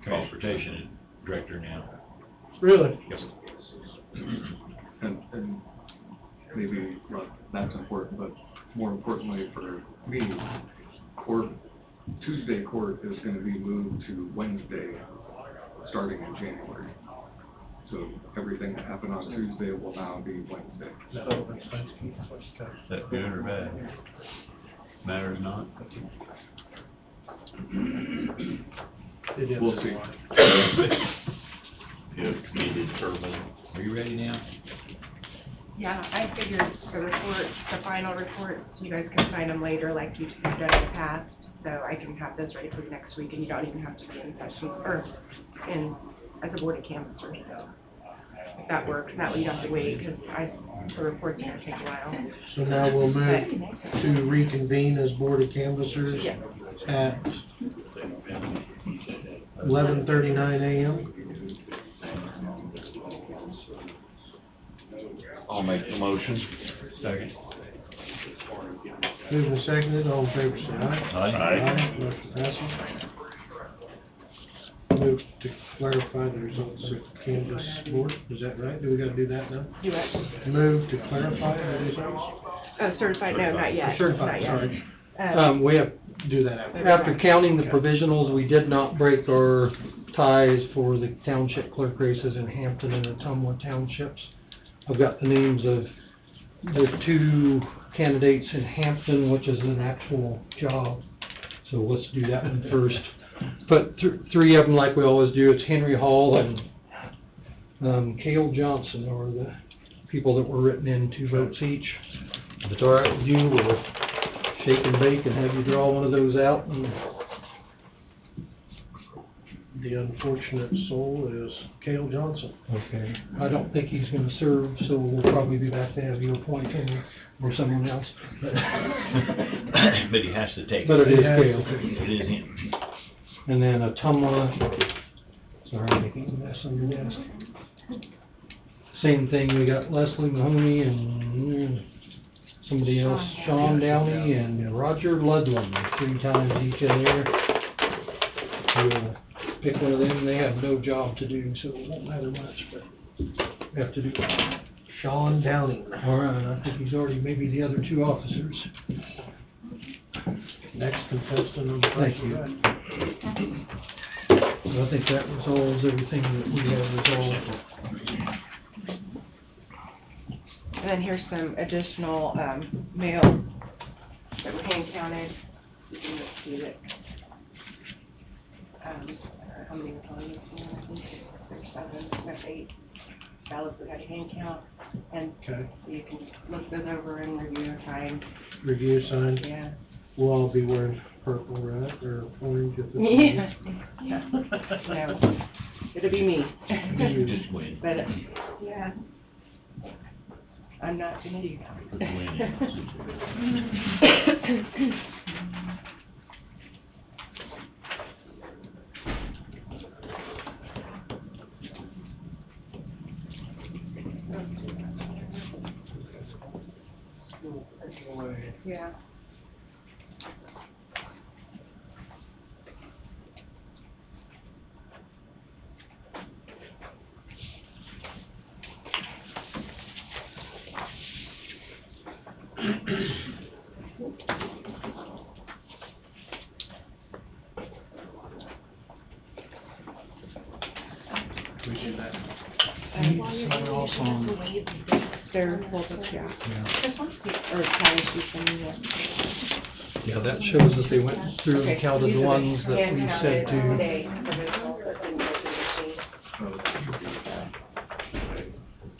[SPEAKER 3] transportation director now.
[SPEAKER 1] Really?
[SPEAKER 3] Yes.
[SPEAKER 6] And maybe, well, that's important, but more importantly for me, Tuesday court is gonna be moved to Wednesday, starting in January. So everything that happened on Tuesday will now be Wednesday.
[SPEAKER 1] No, that's fine.
[SPEAKER 2] Is that good or bad? Matters not?
[SPEAKER 1] It is.
[SPEAKER 6] We'll see.
[SPEAKER 10] If to be determined.
[SPEAKER 3] Are you ready now?
[SPEAKER 4] Yeah, I figured the report, the final report, you guys can sign them later like you've done in the past. So I can have this ready for next week and you don't even have to be in session or as a board of canvassers. So if that works, that way you don't have to wait because the report's gonna take a while.
[SPEAKER 1] So now we'll move to reconvene as Board of Canvassers
[SPEAKER 4] Yeah.
[SPEAKER 1] at 11:39 a.m.
[SPEAKER 10] I'll make the motion.
[SPEAKER 2] Second.
[SPEAKER 1] Moved and seconded, all in favor say aye.
[SPEAKER 10] Aye.
[SPEAKER 1] Motion passes. Move to clarify the results of canvass board, is that right? Do we gotta do that now?
[SPEAKER 4] Do it.
[SPEAKER 1] Move to clarify the results?
[SPEAKER 4] Certified, no, not yet.
[SPEAKER 1] Certified,
[SPEAKER 4] Not yet.
[SPEAKER 1] sorry.
[SPEAKER 11] We have,
[SPEAKER 1] Do that after.
[SPEAKER 11] after counting the provisionals, we did not break our ties for the township clerk races in Hampton and Ottumwa townships. I've got the names of the 2 candidates in Hampton, which is an actual job. So let's do that one first. Put 3 of them like we always do. It's Henry Hall and Cale Johnson are the people that were written in 2 votes each. If it's all right with you, we'll shake and bake and have you draw one of those out. And
[SPEAKER 1] The unfortunate soul is Cale Johnson.
[SPEAKER 11] okay, I don't think he's gonna serve, so we'll probably be back to have you appoint him or someone else.
[SPEAKER 3] But he has to take it.
[SPEAKER 11] But it is
[SPEAKER 1] He has to
[SPEAKER 11] Cale.
[SPEAKER 1] take
[SPEAKER 3] It is him.
[SPEAKER 11] And then Ottumwa, sorry, I'm making a mess on your desk. Same thing, we got Leslie Mahoney and somebody else, Sean Downey and Roger Ludlam, 3 times each of there. We'll pick one of them, they have no job to do, so it won't matter much, but we have to do it.
[SPEAKER 1] Sean Downing.
[SPEAKER 11] All right, I think he's already, maybe the other 2 officers.
[SPEAKER 1] Next contestant on the
[SPEAKER 11] Thank
[SPEAKER 1] first
[SPEAKER 11] you.
[SPEAKER 1] round.
[SPEAKER 11] So I think that resolves everything that we have resolved.
[SPEAKER 4] And then here's some additional, mail that were hand counted. You can just see it. How many were on this one? I think there's 7, there's 8 ballots that had a hand count. And
[SPEAKER 1] Okay.
[SPEAKER 4] you can look those over and review and sign.
[SPEAKER 1] Review sign.
[SPEAKER 4] Yeah.
[SPEAKER 1] We'll all be wearing purple, right, or orange if it's.
[SPEAKER 4] Yeah. No, it'll be me.
[SPEAKER 3] You just win.
[SPEAKER 4] But, yeah. I'm not gonna do that. Yeah.
[SPEAKER 1] We do that.
[SPEAKER 11] Sign off on,
[SPEAKER 4] They're both up, yeah. Or county sheets, I mean, yeah.
[SPEAKER 11] yeah, that shows that they went through and
[SPEAKER 4] Okay,
[SPEAKER 11] counted
[SPEAKER 4] these
[SPEAKER 11] the
[SPEAKER 4] are
[SPEAKER 11] ones that
[SPEAKER 4] hand
[SPEAKER 11] we
[SPEAKER 4] counted
[SPEAKER 11] said to.
[SPEAKER 4] today, provisional, that didn't go through the machine.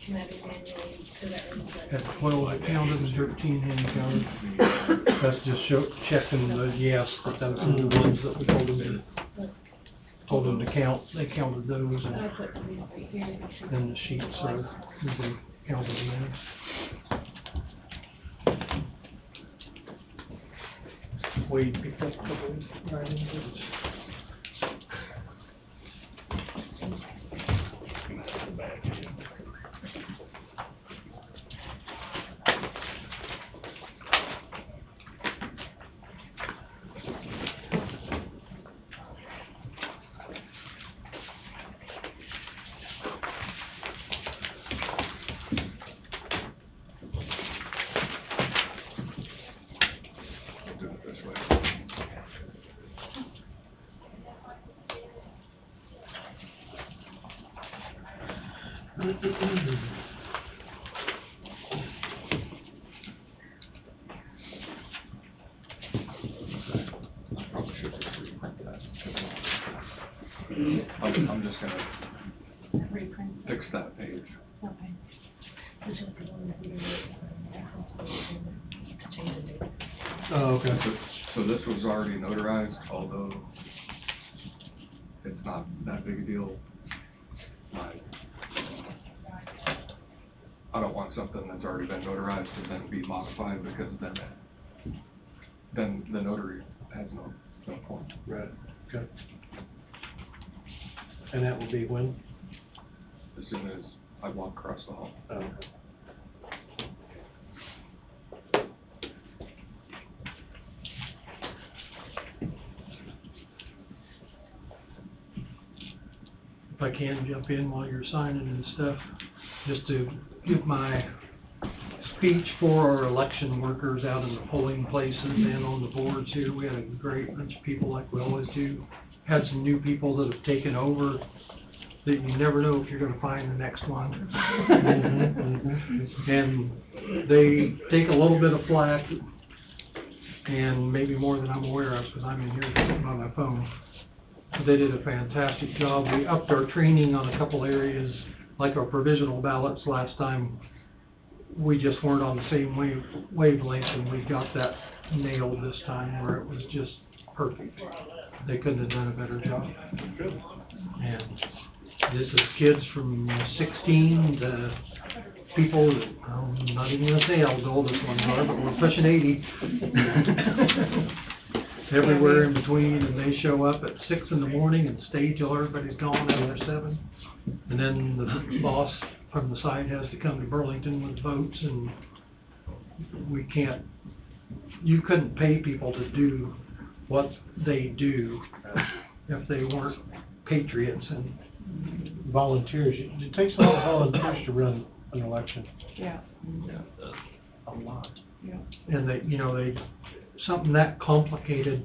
[SPEAKER 15] Can that be manually, so that means that.
[SPEAKER 11] At 12 counted and 13 hand counted. That's just checking the yes, that those are the ones that we told them to count. They counted those
[SPEAKER 15] I
[SPEAKER 11] and
[SPEAKER 15] put these right here to make sure.
[SPEAKER 11] then the sheets are, they counted them. Wade picked up a couple writing bits.
[SPEAKER 6] Do it this way. Probably should just reprint that. I'm just gonna
[SPEAKER 15] Reprint.
[SPEAKER 6] fix that page.
[SPEAKER 15] Okay. This is the one that we did, to change the date.
[SPEAKER 1] Oh, okay.
[SPEAKER 6] So this was already notarized, although it's not that big a deal. I don't want something that's already been notarized to then be modified, because then the notary has no point.
[SPEAKER 1] Right, okay. And that will be when?
[SPEAKER 6] As soon as I walk across the hall.
[SPEAKER 1] Oh, okay.
[SPEAKER 11] If I can jump in while you're signing and stuff, just to give my speech for our election workers out in the polling places and on the boards here. We had a great bunch of people, like we always do. Had some new people that have taken over that you never know if you're gonna find the next one. And they take a little bit of flack, and maybe more than I'm aware of, because I'm in here sitting by my phone. They did a fantastic job. We upped our training on a couple areas, like our provisional ballots last time. We just weren't on the same wavelength, and we got that nailed this time, where it was just perfect. They couldn't have done a better job.
[SPEAKER 1] Good.
[SPEAKER 11] And this is kids from 16 to people that, I'm not even gonna say how old this ones are, but we're pushing 80. Everywhere in between, and they show up at 6 in the morning and stay till everybody's gone after 7. And then the boss from the side has to come to Burlington with votes, and you couldn't pay people to do what they do if they weren't patriots and
[SPEAKER 1] Volunteers, it takes a lot of volunteers to run an election.
[SPEAKER 4] Yeah.
[SPEAKER 1] A lot.
[SPEAKER 4] Yeah.
[SPEAKER 11] and they something that complicated,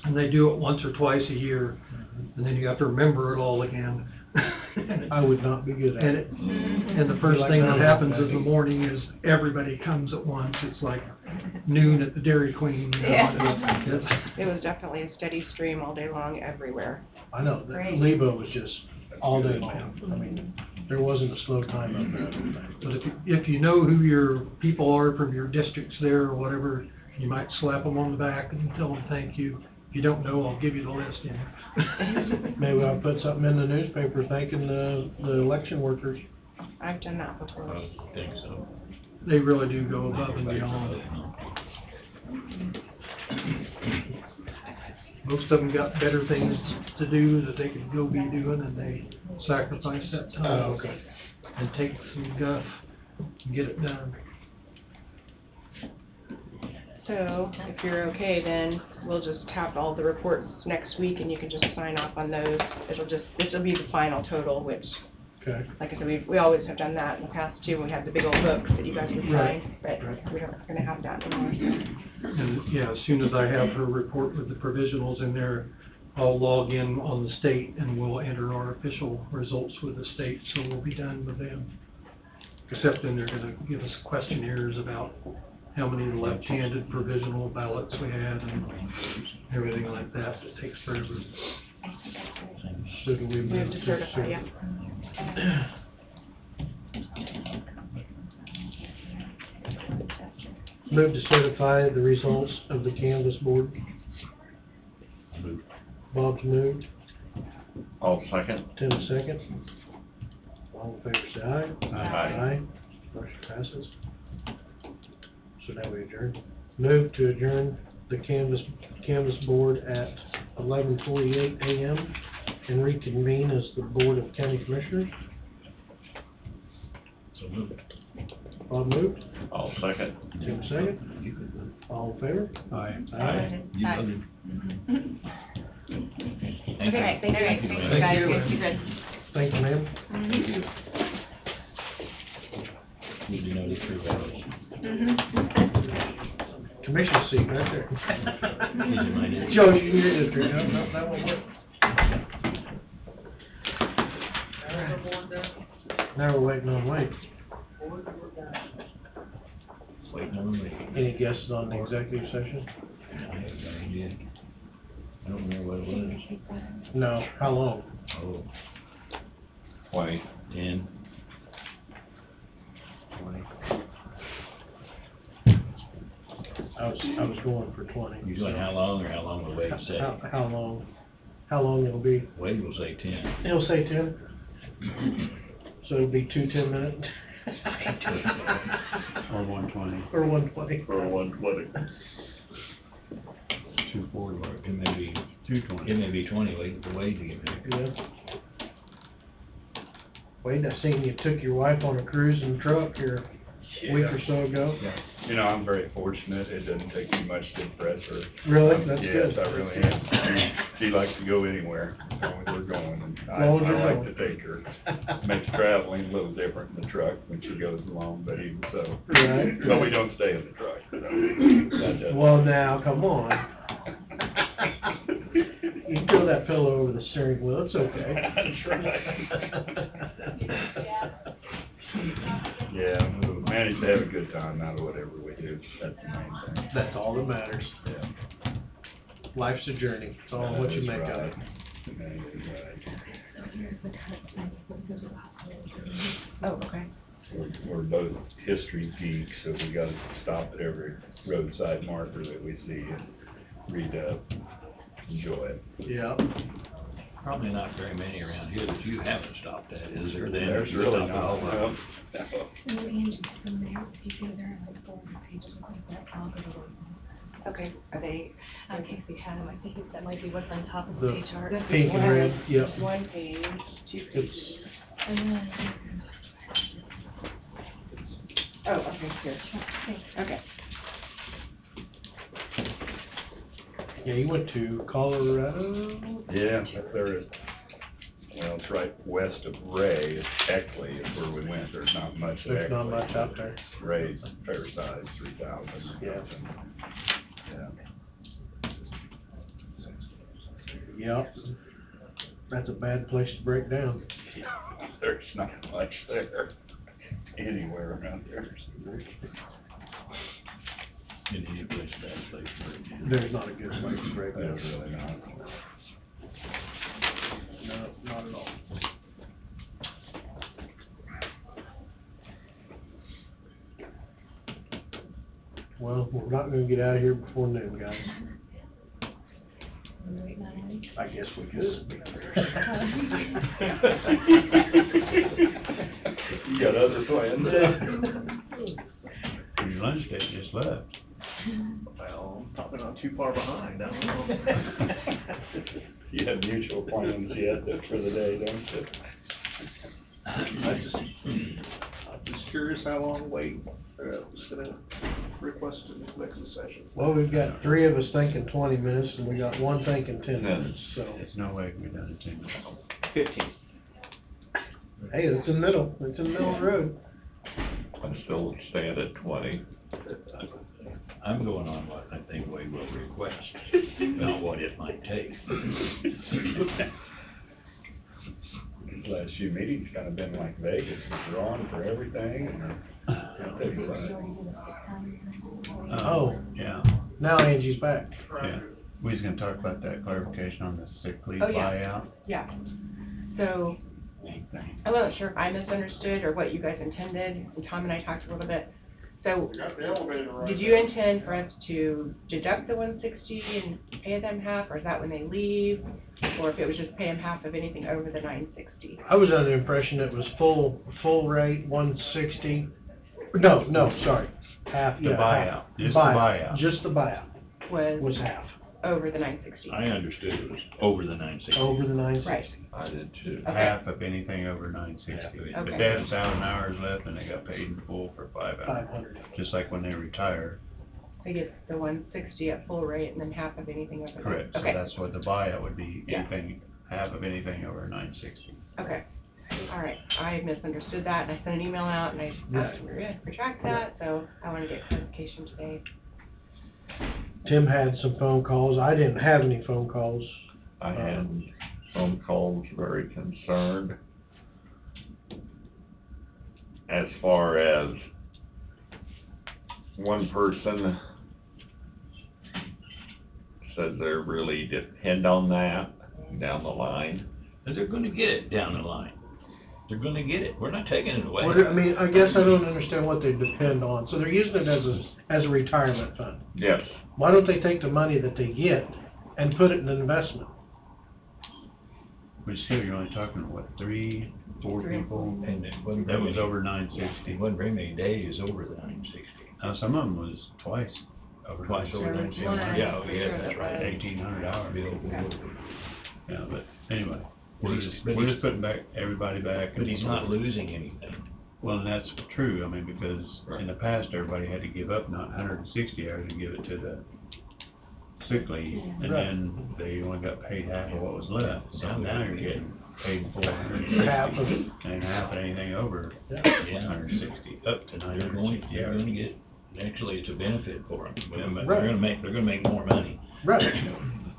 [SPEAKER 11] and they do it once or twice a year, and then you have to remember it all again.
[SPEAKER 1] I would not be good at
[SPEAKER 11] And
[SPEAKER 1] it.
[SPEAKER 11] and the first thing that happens in the morning is everybody comes at once. It's like noon at the Dairy Queen. You know,
[SPEAKER 4] Yeah.
[SPEAKER 11] it's-
[SPEAKER 4] It was definitely a steady stream all day long everywhere.
[SPEAKER 1] I know, the
[SPEAKER 4] Great.
[SPEAKER 1] Lebo was just all day long. I mean, there wasn't a slow time up there, I don't think.
[SPEAKER 11] But if you know who your people are from your districts there or whatever, you might slap them on the back and tell them thank you. If you don't know, I'll give you the list, you know.
[SPEAKER 1] Maybe I'll put something in the newspaper thanking the election workers.
[SPEAKER 4] I've done that before.
[SPEAKER 3] I think so.
[SPEAKER 11] They really do go above and beyond. Most of them got better things to do that they could go be doing, and they sacrifice that time.
[SPEAKER 1] Oh, okay.
[SPEAKER 11] And take some guff and get it done.
[SPEAKER 4] So, if you're okay, then we'll just have all the reports next week and you can just sign off on those. This'll be the final total, which,
[SPEAKER 1] Okay.
[SPEAKER 4] like I said, we always have done that in the past too, when we had the big old books that you guys would
[SPEAKER 11] Right.
[SPEAKER 4] sign, but
[SPEAKER 11] Right.
[SPEAKER 4] we're not gonna have that anymore.
[SPEAKER 11] And, yeah, as soon as I have her report with the provisionals in there, I'll log in on the state and we'll enter our official results with the state, so we'll be done with them. Except then they're gonna give us questionnaires about how many left-handed provisional ballots we had and everything like that. It takes forever.
[SPEAKER 1] So do we
[SPEAKER 4] Move to certify, yeah.
[SPEAKER 1] Move to certify the results of the canvas board. Bob's moved,
[SPEAKER 10] I'll second.
[SPEAKER 1] Tim second. All in favor, say aye.
[SPEAKER 10] Aye.
[SPEAKER 1] Motion passes. So now we adjourn. Move to adjourn the canvas board at 11:48 a.m. and reconvene as the Board of County Commissioners.
[SPEAKER 3] So moved.
[SPEAKER 1] Bob moved,
[SPEAKER 10] I'll second.
[SPEAKER 1] Tim second. All in favor?
[SPEAKER 8] Aye.
[SPEAKER 1] Aye.
[SPEAKER 3] You voted. Thank you.
[SPEAKER 12] Okay, thank you.
[SPEAKER 3] Thank you,
[SPEAKER 12] Thank you,
[SPEAKER 3] Lynn.
[SPEAKER 12] guys.
[SPEAKER 11] you.
[SPEAKER 12] Thank you, good.
[SPEAKER 1] Thank you, ma'am.
[SPEAKER 3] Need to know the true values.
[SPEAKER 1] Commission seat right there.
[SPEAKER 3] These are my districts.
[SPEAKER 1] Joe, you need your district. No, that won't work. All right. Now we're waiting on Wade.
[SPEAKER 3] Waiting on me.
[SPEAKER 1] Any guesses on the executive session?
[SPEAKER 3] I haven't got any idea. I don't remember what it was.
[SPEAKER 1] No. How long?
[SPEAKER 3] Oh,
[SPEAKER 10] 20.
[SPEAKER 3] 10. 20.
[SPEAKER 1] I was going for 20.
[SPEAKER 3] You doing how long or how long will Wade say?
[SPEAKER 1] How long? How long it'll be?
[SPEAKER 3] Wade will say 10.
[SPEAKER 1] He'll say 10. So it'll be 2 10-minute.
[SPEAKER 8] Or 120.
[SPEAKER 1] Or 120.
[SPEAKER 10] Or 120.
[SPEAKER 3] 240, or it may be,
[SPEAKER 8] 220.
[SPEAKER 3] it may be 20, waiting for Wade to get back.
[SPEAKER 1] Yeah. Wade, I seen you took your wife on a cruise in the truck here a week or so ago.
[SPEAKER 16] Yeah, you know, I'm very fortunate, it doesn't take me much to impress her.
[SPEAKER 1] Really? That's good.
[SPEAKER 16] Yes, I really am. She likes to go anywhere, as long as we're going, and I
[SPEAKER 1] long as you're
[SPEAKER 16] like
[SPEAKER 1] going.
[SPEAKER 16] to take her. Makes traveling a little different in the truck when she goes along, but even so.
[SPEAKER 1] Right.
[SPEAKER 16] But we don't stay in the truck, so that doesn't.
[SPEAKER 1] Well, now, come on. You can throw that pillow over the steering wheel, it's okay.
[SPEAKER 16] That's right. Yeah, we'll manage to have a good time out of whatever we do, that's the main thing.
[SPEAKER 1] That's all that matters.
[SPEAKER 16] Yeah.
[SPEAKER 1] Life's a journey, it's all what you make of it.
[SPEAKER 16] That is right.
[SPEAKER 4] Oh, okay.
[SPEAKER 16] We're both history geeks, so we gotta stop at every roadside marker that we see and read up, enjoy it.
[SPEAKER 1] Yeah.
[SPEAKER 3] Probably not very many around here that you haven't stopped at, is there? Then
[SPEAKER 16] There's
[SPEAKER 3] you
[SPEAKER 16] really
[SPEAKER 3] stop at all
[SPEAKER 16] not,
[SPEAKER 3] of them.
[SPEAKER 16] no.
[SPEAKER 15] And Angie, from there, if you go there, like 400 pages, like that, I'll go to work.
[SPEAKER 4] Okay, are they?
[SPEAKER 15] In case we had them, I think that might be what's on top of
[SPEAKER 1] The
[SPEAKER 15] the chart.
[SPEAKER 1] pink and red, yep.
[SPEAKER 4] It's 1 page, 2 pages.
[SPEAKER 15] And then,
[SPEAKER 4] Oh, okay, here. Okay.
[SPEAKER 1] Yeah, you went to Colorado?
[SPEAKER 16] Yeah, up there is, well, it's right west of Ray, it's Eckley is where we went, there's not much of
[SPEAKER 1] There's not
[SPEAKER 16] Eckley.
[SPEAKER 1] much out there.
[SPEAKER 16] Ray's fair size, 3,000.
[SPEAKER 1] Yeah.
[SPEAKER 16] Yeah.
[SPEAKER 1] Yep. That's a bad place to break down.
[SPEAKER 16] There's not much there, anywhere around there.
[SPEAKER 3] In any place, bad place for it.
[SPEAKER 1] There's not a good place to break down.
[SPEAKER 16] There's really not.
[SPEAKER 1] No, not at all. Well, we're not gonna get out of here before noon, guys. I guess we could.
[SPEAKER 16] You got other plans?
[SPEAKER 2] Your lunch date just left.
[SPEAKER 17] Well, I'm probably not too far behind, I don't know.
[SPEAKER 16] You have mutual plans yet for the day, don't you?
[SPEAKER 17] I'm just curious how long wait, was gonna request an executive session.
[SPEAKER 1] Well, we've got 3 of us thinking 20 minutes, and we got 1 thinking 10 minutes, so.
[SPEAKER 2] There's no way it can be done in 10 minutes.
[SPEAKER 17] 15.
[SPEAKER 1] Hey, it's in the middle, it's in the middle of the road.
[SPEAKER 10] I still stand at 20.
[SPEAKER 3] I'm going on what I think we will request, not what it might take.
[SPEAKER 16] These last few meetings kind of been like Vegas, we're on for everything, and it'll take a while.
[SPEAKER 1] Oh.
[SPEAKER 2] Yeah,
[SPEAKER 1] Now Angie's back.
[SPEAKER 2] yeah. We was gonna talk about that clarification on the sick leave
[SPEAKER 4] Oh, yeah.
[SPEAKER 2] buyout.
[SPEAKER 4] Yeah. So, I wasn't sure if I misunderstood or what you guys intended, and Tom and I talked a little bit. So, did you intend for us to deduct the 160 and pay them half, or is that when they leave? Or if it was just pay them half of anything over the 960?
[SPEAKER 1] I was under the impression it was full rate, 160. No, sorry. Half,
[SPEAKER 2] The
[SPEAKER 1] yeah,
[SPEAKER 2] buyout,
[SPEAKER 1] half.
[SPEAKER 2] just the buyout.
[SPEAKER 1] Just the buyout was
[SPEAKER 4] Was
[SPEAKER 1] half,
[SPEAKER 4] over the 960.
[SPEAKER 3] I understood it was over the 960.
[SPEAKER 1] over the 960.
[SPEAKER 4] Right.
[SPEAKER 10] I did too.
[SPEAKER 4] Okay.
[SPEAKER 2] Half of anything over 960.
[SPEAKER 3] Okay.
[SPEAKER 2] But they had 1,000 hours left and they got paid in full for 5 hours.
[SPEAKER 1] 500.
[SPEAKER 2] Just like when they retire.
[SPEAKER 4] They get the 160 at full rate and then half of anything over.
[SPEAKER 2] Correct. So
[SPEAKER 4] Okay.
[SPEAKER 2] that's what the buyout would be,
[SPEAKER 4] Yeah.
[SPEAKER 2] anything, half of anything over 960.
[SPEAKER 4] Okay. All right. I misunderstood that and I sent an email out and I asked them to retract that, so I want to get clarification today.
[SPEAKER 1] Tim had some phone calls. I didn't have any phone calls.
[SPEAKER 10] I had phone calls very concerned. As far as one person said they really depend on that down the line.
[SPEAKER 3] And they're gonna get it down the line. They're gonna get it. We're not taking it away.
[SPEAKER 1] I mean, I guess I don't understand what they depend on. So they're using it as a retirement fund.
[SPEAKER 10] Yes.
[SPEAKER 1] Why don't they take the money that they get and put it in an investment?
[SPEAKER 2] But still, you're only talking, what, 3, 4 people?
[SPEAKER 3] And it wasn't
[SPEAKER 2] That
[SPEAKER 3] very
[SPEAKER 2] was
[SPEAKER 3] many-
[SPEAKER 2] over 960.
[SPEAKER 3] It wasn't very many days over the 960.
[SPEAKER 2] Now, some of them was twice over
[SPEAKER 3] Twice over
[SPEAKER 2] 960.
[SPEAKER 3] 960. Yeah, oh, yeah, that's right.
[SPEAKER 2] 1,800 hours. Yeah, but anyway,
[SPEAKER 3] But
[SPEAKER 2] we're
[SPEAKER 3] he's-
[SPEAKER 2] just putting back, everybody back.
[SPEAKER 3] But he's not losing anything.
[SPEAKER 2] Well, and that's true, I mean, because in the past, everybody had to give up not 160 hours to give it to the sick leave, and
[SPEAKER 1] Right.
[SPEAKER 2] then they only got paid half of what was left, so now you're getting paid full 160.
[SPEAKER 1] Half of it.
[SPEAKER 2] And half of anything over
[SPEAKER 1] Yeah.
[SPEAKER 2] 160, up to
[SPEAKER 3] They're going,
[SPEAKER 2] 960
[SPEAKER 3] they're
[SPEAKER 2] hours.
[SPEAKER 3] gonna get, actually, it's a benefit for them. They're
[SPEAKER 1] Right.
[SPEAKER 3] gonna make more money.
[SPEAKER 1] Right,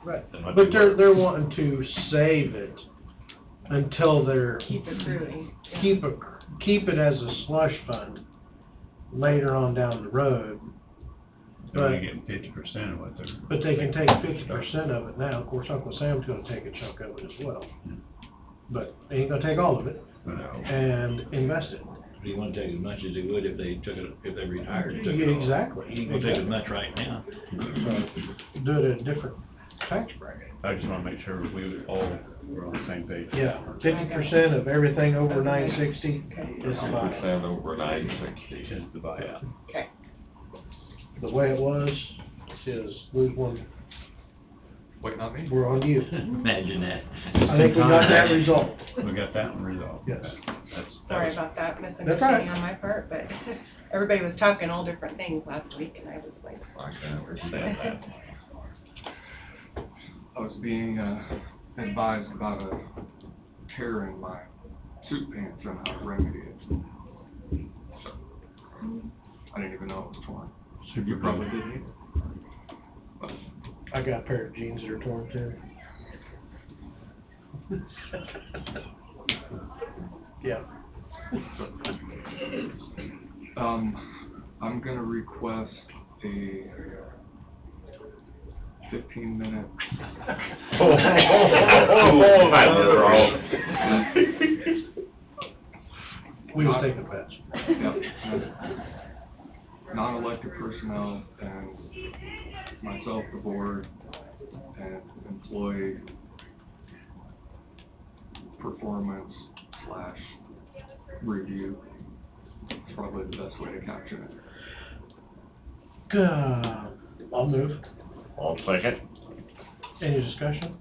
[SPEAKER 1] right.
[SPEAKER 3] Than what
[SPEAKER 1] But
[SPEAKER 3] they were.
[SPEAKER 1] they're wanting to save it until they're,
[SPEAKER 4] Keep accruing. Yeah.
[SPEAKER 1] keep it as a slush fund later on down the road.
[SPEAKER 2] They're only
[SPEAKER 1] But,
[SPEAKER 2] getting 50% of what they're.
[SPEAKER 1] but they can take 50% of it now. Of course, Uncle Sam's gonna take a chunk of it as well. But they ain't gonna take all of it
[SPEAKER 2] No.
[SPEAKER 1] and invest it.
[SPEAKER 3] They wanna take as much as they would if they took it, if they retired and took it all.
[SPEAKER 1] Exactly.
[SPEAKER 3] You ain't gonna take as much right now.
[SPEAKER 1] So, do it at a different tax bracket.
[SPEAKER 2] I just wanna make sure we all were on the same page.
[SPEAKER 1] Yeah, 50% of everything over 960 is the buyout.
[SPEAKER 10] 50% over 960.
[SPEAKER 2] Is the buyout.
[SPEAKER 4] Okay.
[SPEAKER 1] The way it was is lose one,
[SPEAKER 6] Waiting on me?
[SPEAKER 1] we're on you.
[SPEAKER 3] Imagine that.
[SPEAKER 1] I think we got that resolved.
[SPEAKER 2] We got that one resolved.
[SPEAKER 1] Yes.
[SPEAKER 2] That
[SPEAKER 4] Sorry
[SPEAKER 2] was-
[SPEAKER 4] about that
[SPEAKER 1] right.
[SPEAKER 4] misunderstanding on my part, but everybody was talking all different things last week and I was like.
[SPEAKER 10] I can understand that.
[SPEAKER 6] I was being advised about a tear in my suit pants and how to remedy it. So, I didn't even know it was torn. You probably didn't either. But
[SPEAKER 1] I got a pair of jeans that are torn too. Yeah.
[SPEAKER 6] I'm gonna request a 15-minute.
[SPEAKER 1] We just take the bets.
[SPEAKER 6] Yep. Non-elected personnel and myself, the board, and employee performance / review. It's probably the best way to capture it.
[SPEAKER 1] I'll move.
[SPEAKER 10] I'll second.
[SPEAKER 1] Any discussion?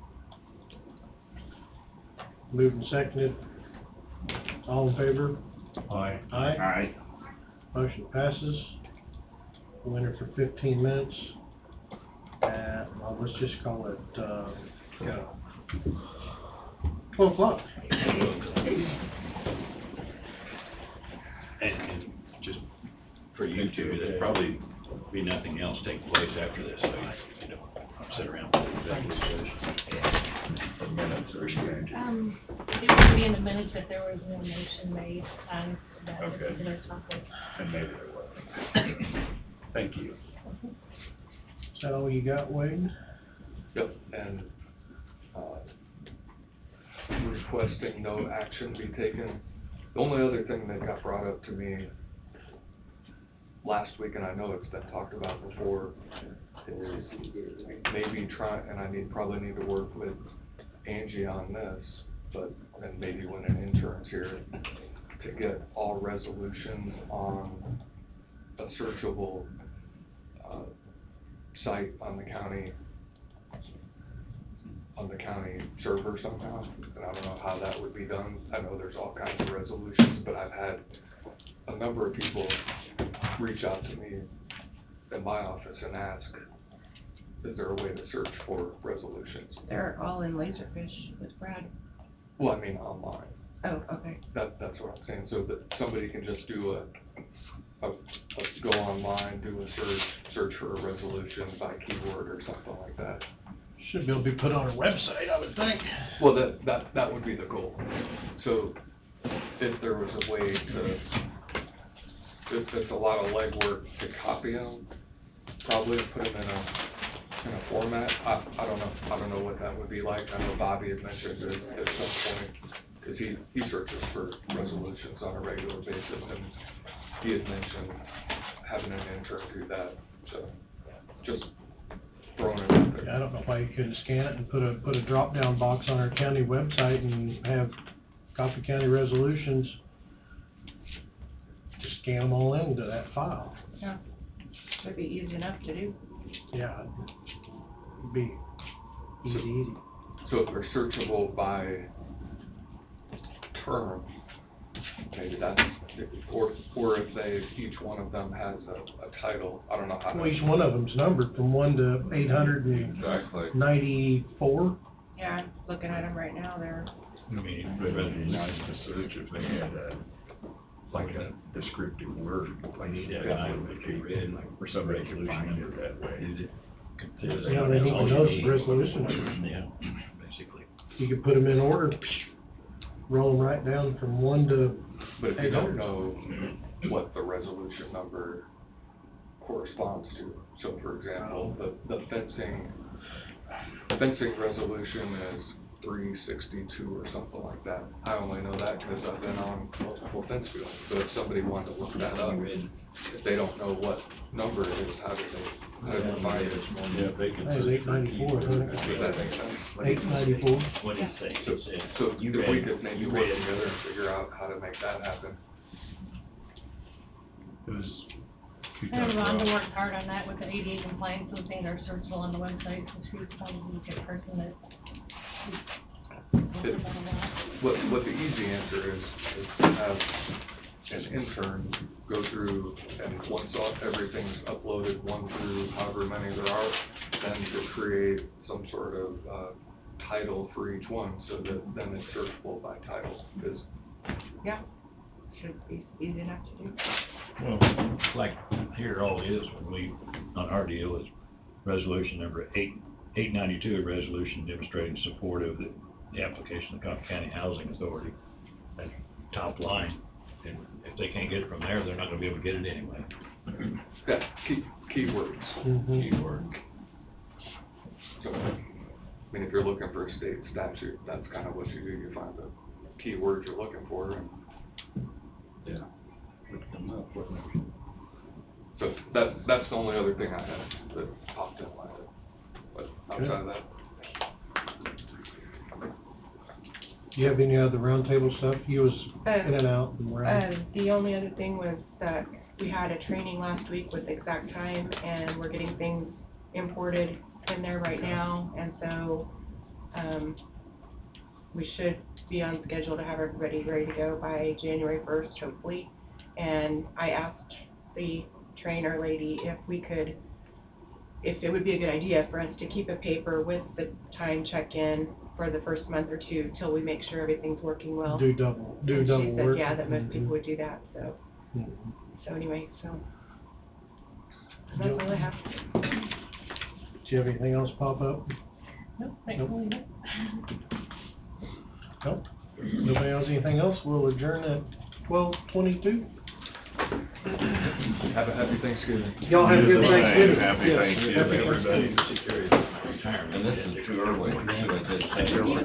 [SPEAKER 1] Moved and seconded. All in favor?
[SPEAKER 2] Aye.
[SPEAKER 1] Aye.
[SPEAKER 10] Aye.
[SPEAKER 1] Motion passes. We'll enter for 15 minutes. Well, let's just call it, 12 o'clock.
[SPEAKER 3] And just for you two, there's probably be nothing else taking place after this, so you don't sit around for executive session.
[SPEAKER 2] The minutes are changed.
[SPEAKER 15] It would be in the minutes if there was no motion made on that
[SPEAKER 2] Okay.
[SPEAKER 15] particular topic.
[SPEAKER 2] And maybe there was. Thank you.
[SPEAKER 1] Is that all you got, Wade?
[SPEAKER 6] Yep, and, requesting no action be taken. The only other thing that got brought up to me last week, and I know it's been talked about before, is maybe and I probably need to work with Angie on this, and maybe when an intern's here, to get all resolutions on a searchable, site on the county server somehow, and I don't know how that would be done. I know there's all kinds of resolutions, but I've had a number of people reach out to me in my office and ask, is there a way to search for resolutions?
[SPEAKER 4] They're all in Laserfish with Brad.
[SPEAKER 6] Well, I mean, online.
[SPEAKER 4] Oh, okay.
[SPEAKER 6] That's what I'm saying, so that somebody can just do go online, do a search for a resolution by keyword or something like that.
[SPEAKER 1] Should be able to be put on our website, I would think.
[SPEAKER 6] Well, that would be the goal. So if there was a way to, it's a lot of legwork to copy them, probably put them in a format. I don't know what that would be like. I know Bobby had mentioned it at some point, because he searches for resolutions on a regular basis, and he had mentioned having an intern do that, so just throwing it out there.
[SPEAKER 1] I don't know why you couldn't scan it and put a drop-down box on our county website and have Coffee County resolutions. Just scan them all into that file.
[SPEAKER 4] Yeah. Would be easy enough to do.
[SPEAKER 1] Yeah. It'd be easy.
[SPEAKER 6] So if they're searchable by term, maybe that's, or if each one of them has a title, I don't know how.
[SPEAKER 1] Well, each one of them's numbered from 1 to 894.
[SPEAKER 4] Yeah, I'm looking at them right now, they're,
[SPEAKER 2] I mean, it would be nice to search if they had like a descriptive word.
[SPEAKER 3] I need that item that you read,
[SPEAKER 2] Where somebody could find it that way.
[SPEAKER 1] Yeah, they need to know the resolution numbers.
[SPEAKER 3] Yeah, basically.
[SPEAKER 1] You could put them in order, roll them right down from 1 to
[SPEAKER 6] But if you
[SPEAKER 1] 800.
[SPEAKER 6] don't know what the resolution number corresponds to, so for example, the fencing resolution is 362 or something like that. I only know that because I've been on multiple fence fields. So if somebody wanted to look that up, if they don't know what number it is, how do they find it?
[SPEAKER 3] Yeah, they can.
[SPEAKER 1] That was 894, I think.
[SPEAKER 6] Does that make sense?
[SPEAKER 1] 894.
[SPEAKER 3] What do you say?
[SPEAKER 6] So if we could maybe work together and figure out how to make that happen.
[SPEAKER 15] And Rhonda worked hard on that with the ADA compliance, so things are searchable on the website, so she's probably a good person that.
[SPEAKER 6] What the easy answer is to have an intern go through, and once everything's uploaded, 1 through however many there are, then to create some sort of title for each one, so that then it's searchable by title.
[SPEAKER 4] yeah, should be easy enough to do.
[SPEAKER 3] Well, like here all it is when on our deal is resolution number 892, a resolution demonstrating support of the the application of Coffee County Housing Authority, that top line. And if they can't get it from there, they're not gonna be able to get it anyway.
[SPEAKER 6] Yeah, keywords.
[SPEAKER 2] Keyword.
[SPEAKER 6] So, I mean, if you're looking for a state statute, that's kind of what you do, you find the keywords you're looking for, and
[SPEAKER 3] Yeah.
[SPEAKER 2] Look them up, wouldn't it?
[SPEAKER 6] so that's the only other thing I had that popped in my head. But outside of that,
[SPEAKER 1] Do you have any other roundtable stuff? You was in and out and around.
[SPEAKER 4] The only other thing was that we had a training last week with Exact Time, and we're getting things imported in there right now, and so, we should be on schedule to have everybody ready to go by January 1st, hopefully. And I asked the trainer lady if it would be a good idea for us to keep a paper with the time check-in for the first month or two till we make sure everything's working well.
[SPEAKER 1] Do double work.
[SPEAKER 4] And she said, yeah, that most people would do that, so.
[SPEAKER 1] Mhm.
[SPEAKER 4] So anyway, that's all I have.
[SPEAKER 1] Do you have anything else pop up?
[SPEAKER 15] Nope, thankfully, not.
[SPEAKER 1] Nope. Nobody else, anything else? We'll adjourn at 12:22.
[SPEAKER 6] have a happy Thanksgiving.
[SPEAKER 1] Y'all have a good
[SPEAKER 2] Hey,
[SPEAKER 1] Thanksgiving.
[SPEAKER 2] happy
[SPEAKER 1] Yes,
[SPEAKER 2] Thanksgiving,
[SPEAKER 1] happy
[SPEAKER 2] everybody.
[SPEAKER 3] Retirement.
[SPEAKER 2] And this is too early.
[SPEAKER 3] Early.